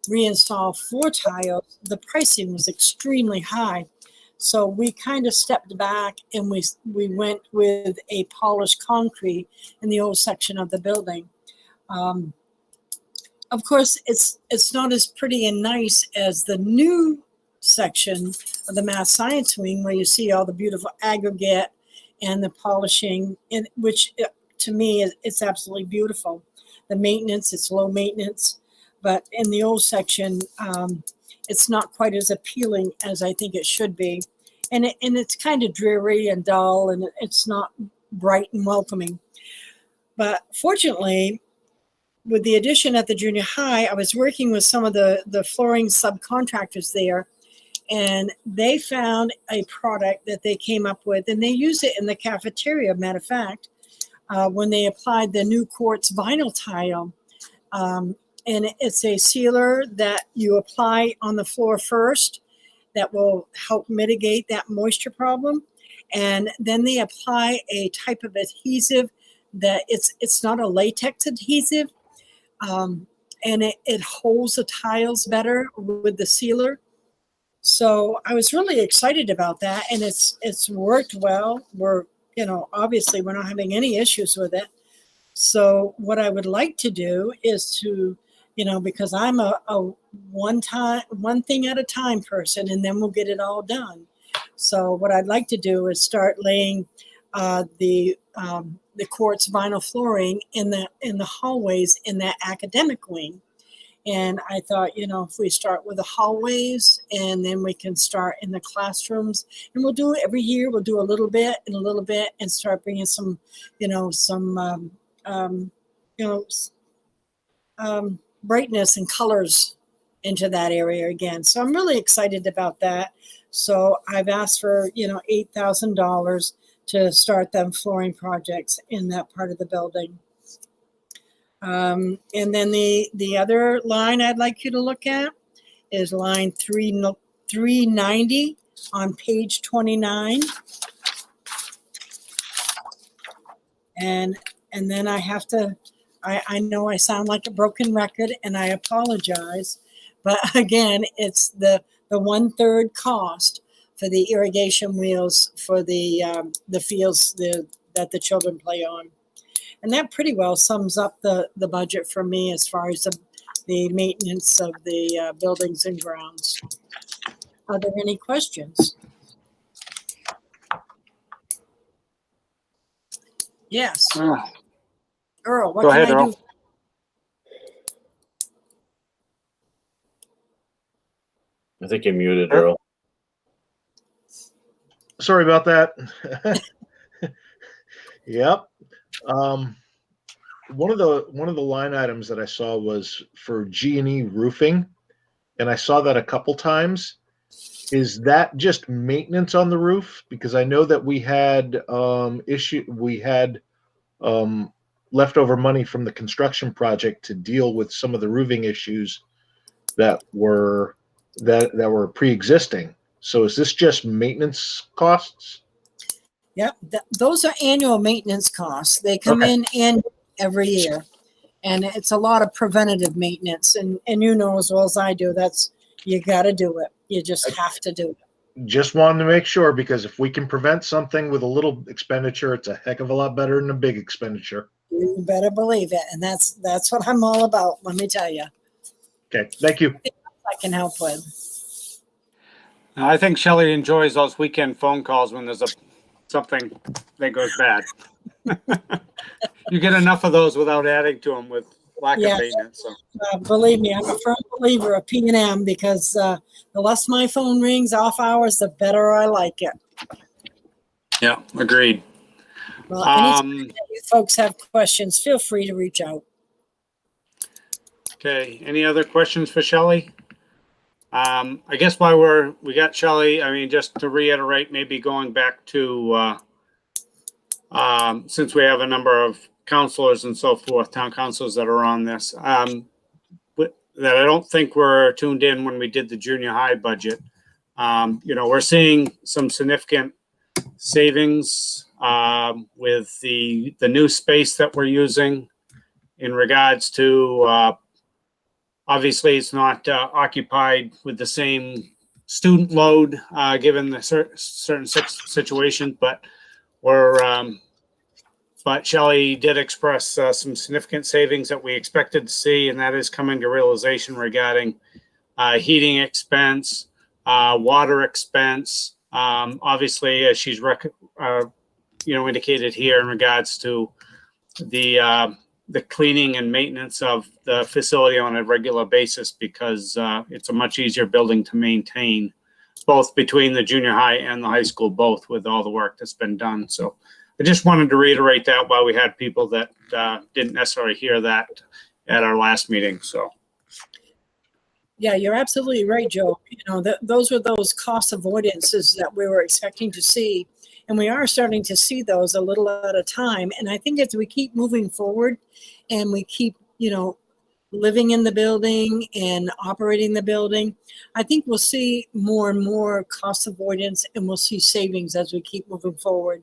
reinstall floor tiles, the pricing was extremely high. So we kind of stepped back and we went with a polished concrete in the old section of the building. Of course, it's not as pretty and nice as the new section of the math science wing, where you see all the beautiful aggregate and the polishing, which to me it's absolutely beautiful. The maintenance, it's low maintenance, but in the old section, it's not quite as appealing as I think it should be. And it's kind of dreary and dull, and it's not bright and welcoming. But fortunately, with the addition at the junior high, I was working with some of the flooring subcontractors there, and they found a product that they came up with, and they use it in the cafeteria, matter of fact, when they applied the new quartz vinyl tile. And it's a sealer that you apply on the floor first that will help mitigate that moisture problem. And then they apply a type of adhesive that it's not a latex adhesive, and it holds the tiles better with the sealer. So I was really excited about that, and it's worked well. We're, obviously we're not having any issues with it. So what I would like to do is to, because I'm a one thing at a time person, and then we'll get it all done. So what I'd like to do is start laying the quartz vinyl flooring in the hallways in that academic wing. And I thought, if we start with the hallways, and then we can start in the classrooms, and we'll do it every year. We'll do a little bit and a little bit, and start bringing some brightness and colors into that area again. So I'm really excited about that. So I've asked for, $8,000 to start them flooring projects in that part of the building. And then the other line I'd like you to look at is line 390 on page 29. And then I have to, I know I sound like a broken record, and I apologize, but again, it's the 1/3 cost for the irrigation wheels for the fields that the children play on. And that pretty well sums up the budget for me as far as the maintenance of the buildings and grounds. Are there any questions? Yes. Earl, what Go can ahead, I Earl. do? I think you're muted, Earl. Sorry about that. Yep. One of the line items that I saw was for G&E roofing, and I saw that a couple times. Is that just maintenance on the roof? Because I know that we had leftover money from the construction project to deal with some of the roofing issues that were pre-existing. So is this just maintenance costs? Yep, those are annual maintenance costs. They come in every year, and it's a lot of preventative maintenance. And you know as well as I do, you got to do it. You just have to do it. Just wanted to make sure, because if we can prevent something with a little expenditure, it's a heck of a lot better than a big expenditure. You better believe it, and that's what I'm all about. Let me tell you. Okay, thank you. I can help with. I think Shelley enjoys those weekend phone calls when there's something that goes bad. You get enough of those without adding to them with lack of Yeah. maintenance. So. Believe me, I'm a firm believer of P&M because the less my phone rings off hours, the better I like it. Yeah, agreed. Well, anytime that you folks have questions, feel free to reach out. Okay, any other questions for Shelley? I guess while we got Shelley, I mean, just to reiterate, maybe going back to, since we have a number of counselors and so forth, town councilors that are on this, that I don't think were tuned in when we did the junior high budget. We're seeing some significant savings with the new space that we're using in regards to, obviously it's not occupied with the same student load given the certain situation, but but Shelley did express some significant savings that we expected to see, and that is coming to realization regarding heating expense, water expense. Obviously, as she's indicated here in regards to the cleaning and maintenance of the facility on a regular basis, because it's a much easier building to maintain, both between the junior high and the high school, both with all the work that's been done. So I just wanted to reiterate that while we had people that didn't necessarily hear that at our last meeting. So. Yeah, you're absolutely right, Joe. Those were those cost avoidances that we were expecting to see. And we are starting to see those a little at a time. And I think as we keep moving forward and we keep, living in the building and operating the building, I think we'll see more and more cost avoidance and we'll see savings as we keep moving forward.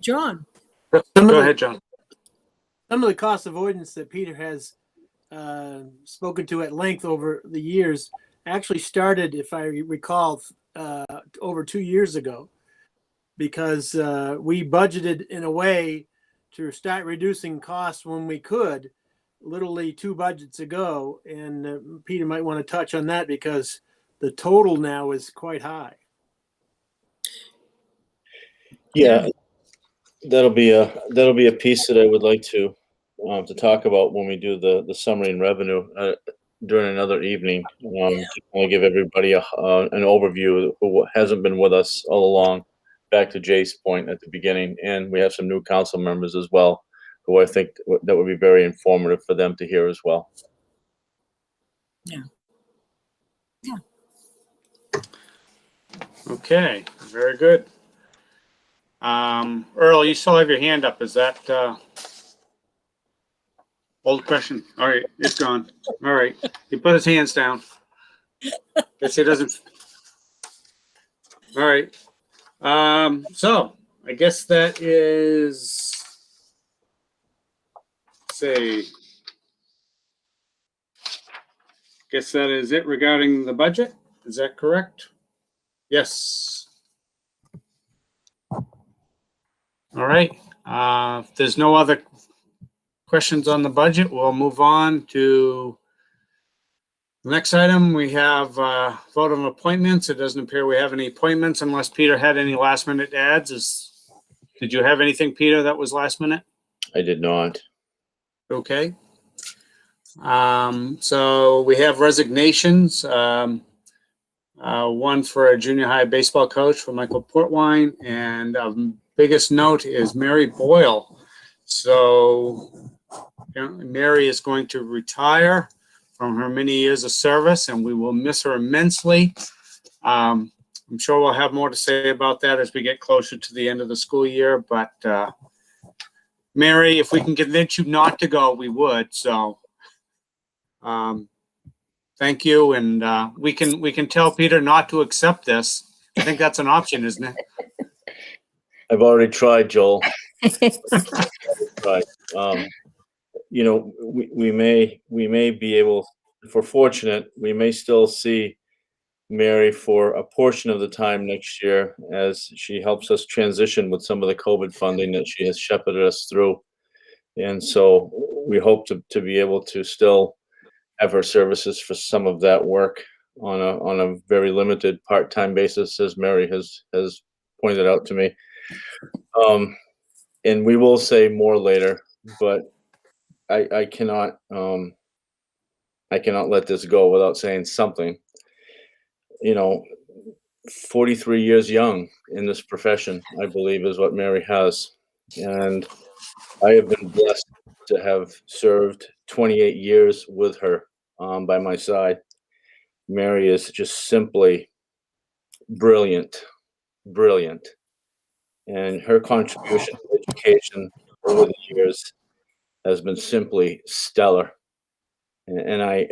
John. Go ahead, John. Some of the cost avoidance that Peter has spoken to at length over the years actually started, if I recall, over 2 years ago, because we budgeted in a way to start reducing costs when we could, literally 2 budgets ago. And Peter might want to touch on that because the total now is quite high. Yeah, that'll be a piece that I would like to talk about when we do the summary and revenue during another evening. To give everybody an overview of who hasn't been with us all along, back to Jay's point at the beginning. And we have some new council members as well, who I think that would be very informative for them to hear as well. Yeah. Okay, very good. Earl, you still have your hand up. Is that old question? All right, it's gone. All right, he put his hands down. Guess he doesn't. All right. So I guess that is. Let's see. Guess that is it regarding the budget. Is that correct? Yes. All right. If there's no other questions on the budget, we'll move on to the next item. We have vote on appointments. It doesn't appear we have any appointments unless Peter had any last minute adds. Did you have anything, Peter, that was last minute? I did not. Okay. So we have resignations. One for a junior high baseball coach for Michael Portwine, and biggest note is Mary Boyle. So Mary is going to retire from her many years of service, and we will miss her immensely. I'm sure we'll have more to say about that as we get closer to the end of the school year. But Mary, if we can convince you not to go, we would. So thank you, and we can tell Peter not to accept this. I think that's an option, isn't it? I've already tried, Joel. Right. We may be able, if we're fortunate, we may still see Mary for a portion of the time next year as she helps us transition with some of the COVID funding that she has shepherded us through. And so we hope to be able to still have her services for some of that work on a very limited part-time basis, as Mary has pointed out to me. And we will say more later, but I cannot let this go without saying something. 43 years young in this profession, I believe, is what Mary has. And I have been blessed to have served 28 years with her by my side. Mary is just simply brilliant. And her contribution to education over the years has been simply stellar. And I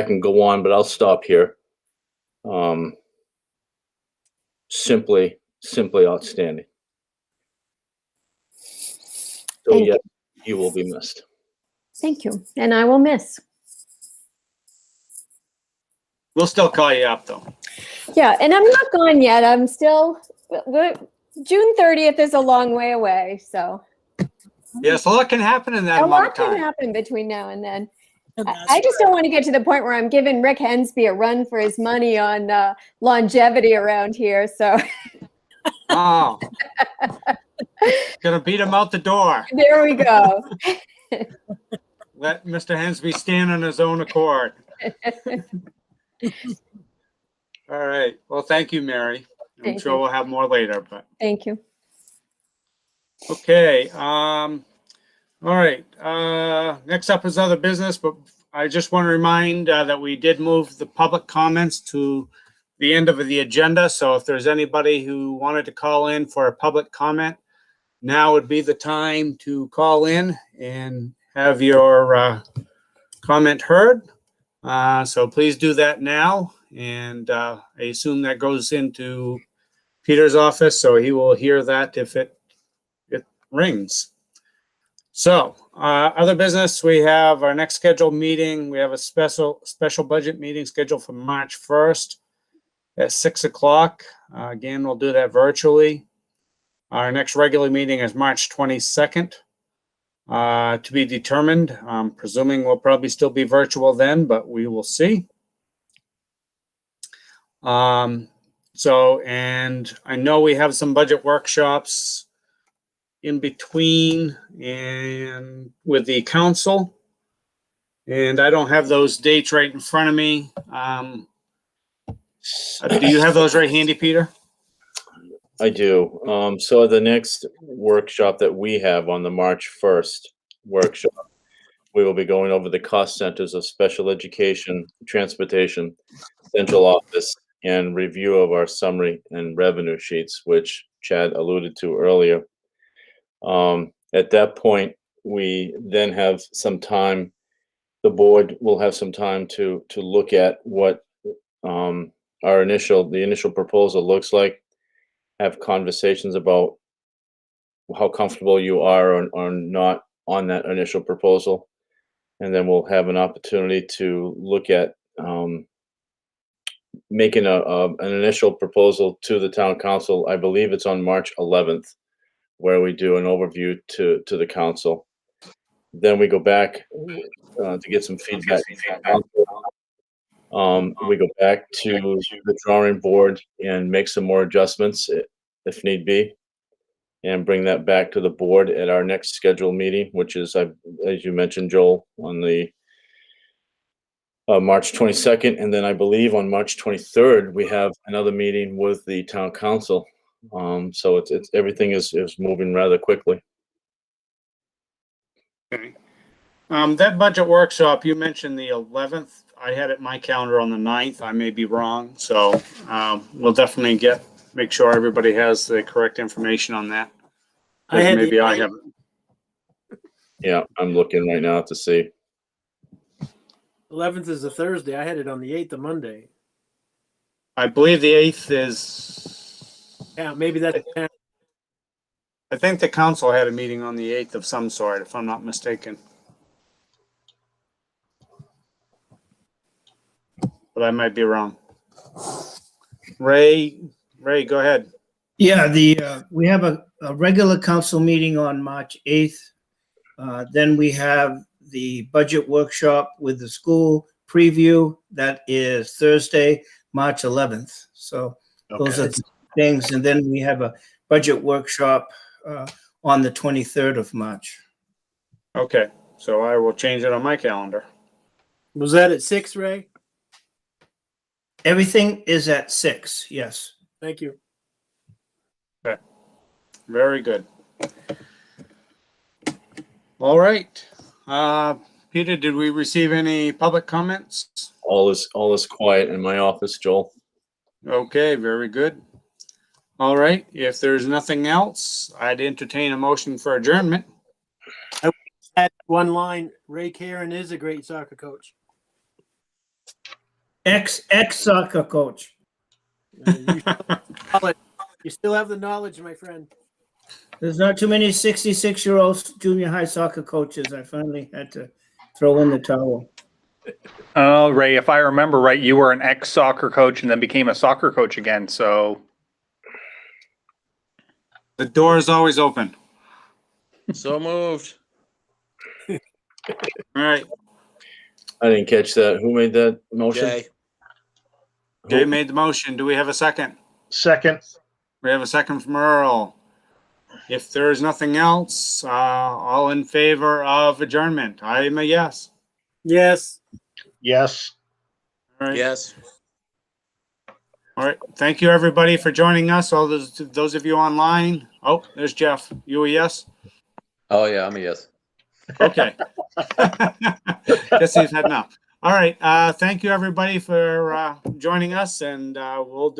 can go on, but I'll stop here. Simply outstanding. So Thank yeah, you will be missed. Thank you. And I will miss. We'll still call you up though. Yeah, and I'm not gone yet. I'm still, June 30th is a long way away, so. Yes, a lot can happen in that A amount lot of can time. happen between now and then. I just don't want to get to the point where I'm giving Rick Hensby a run for his money on longevity around here, so. Oh. Gonna beat him out the door. There we go. Let Mr. Hensby stand on his own accord. All right. Well, thank you, Mary. I'm Thank sure you. we'll have more later, but Thank you. okay. All right. Next up is other business, but I just want to remind that we did move the public comments to the end of the agenda. So if there's anybody who wanted to call in for a public comment, now would be the time to call in and have your comment heard. So please do that now. And I assume that goes into Peter's office, so he will hear that if it rings. So other business, we have our next scheduled meeting. We have a special budget meeting scheduled for March 1st at 6 o'clock. Again, we'll do that virtually. Our next regular meeting is March 22nd. To be determined. I'm presuming we'll probably still be virtual then, but we will see. And I know we have some budget workshops in between and with the council. And I don't have those dates right in front of me. Do you have those right handy, Peter? I do. So the next workshop that we have on the March 1st workshop, we will be going over the cost centers of special education, transportation, central office, and review of our summary and revenue sheets, which Chad alluded to earlier. At that point, we then have some time, the board will have some time to look at what the initial proposal looks like, have conversations about how comfortable you are or not on that initial proposal. And then we'll have an opportunity to look at making an initial proposal to the town council. I believe it's on March 11th, where we do an overview to the council. Then we go back to get some feedback. We go back to the drawing board and make some more adjustments if need be, and bring that back to the board at our next scheduled meeting, which is, as you mentioned, Joel, on the March 22nd. And then I believe on March 23rd, we have another meeting with the town council. So it's everything is moving rather quickly. Okay. That budget workshop, you mentioned the 11th. I had it in my calendar on the 9th. I may be wrong. So we'll definitely make sure everybody has the correct information on that. I Maybe I haven't. Yeah, I'm looking right now to see. 11th is a Thursday. I had it on the 8th, a Monday. I believe the 8th is. Yeah, maybe that's. I think the council had a meeting on the 8th of some sort, if I'm not mistaken. But I might be wrong. Ray, go ahead. Yeah, we have a regular council meeting on March 8th. Then we have the budget workshop with the school preview. That is Thursday, March 11th. So those are the things. And then we have a budget workshop on the 23rd of March. Okay, so I will change it on my calendar. Was that at 6, Ray? Everything is at 6, yes. Thank you. Okay, very good. All right. Peter, did we receive any public comments? All is quiet in my office, Joel. Okay, very good. All right, if there's nothing else, I'd entertain a motion for adjournment. At one line, Ray Karen is a great soccer coach. Ex soccer coach. You still have the knowledge, my friend. There's not too many 66-year-old junior high soccer coaches. I finally had to throw in the towel. Oh, Ray, if I remember right, you were an ex-soccer coach and then became a soccer coach again. So The door is always open. So moved. All right, I didn't catch that. Who made that motion? Jay. Jay made the motion. Do we have a second? Second. We have a second from Earl. If there is nothing else, all in favor of adjournment? I am a yes. Yes. Yes. All right. Yes. All right. Thank you, everybody, for joining us. All those of you online. Oh, there's Jeff. You a yes? Oh, yeah, I'm a yes. Okay. Guess he's had enough. All right. Thank you, everybody, for joining us, and we'll do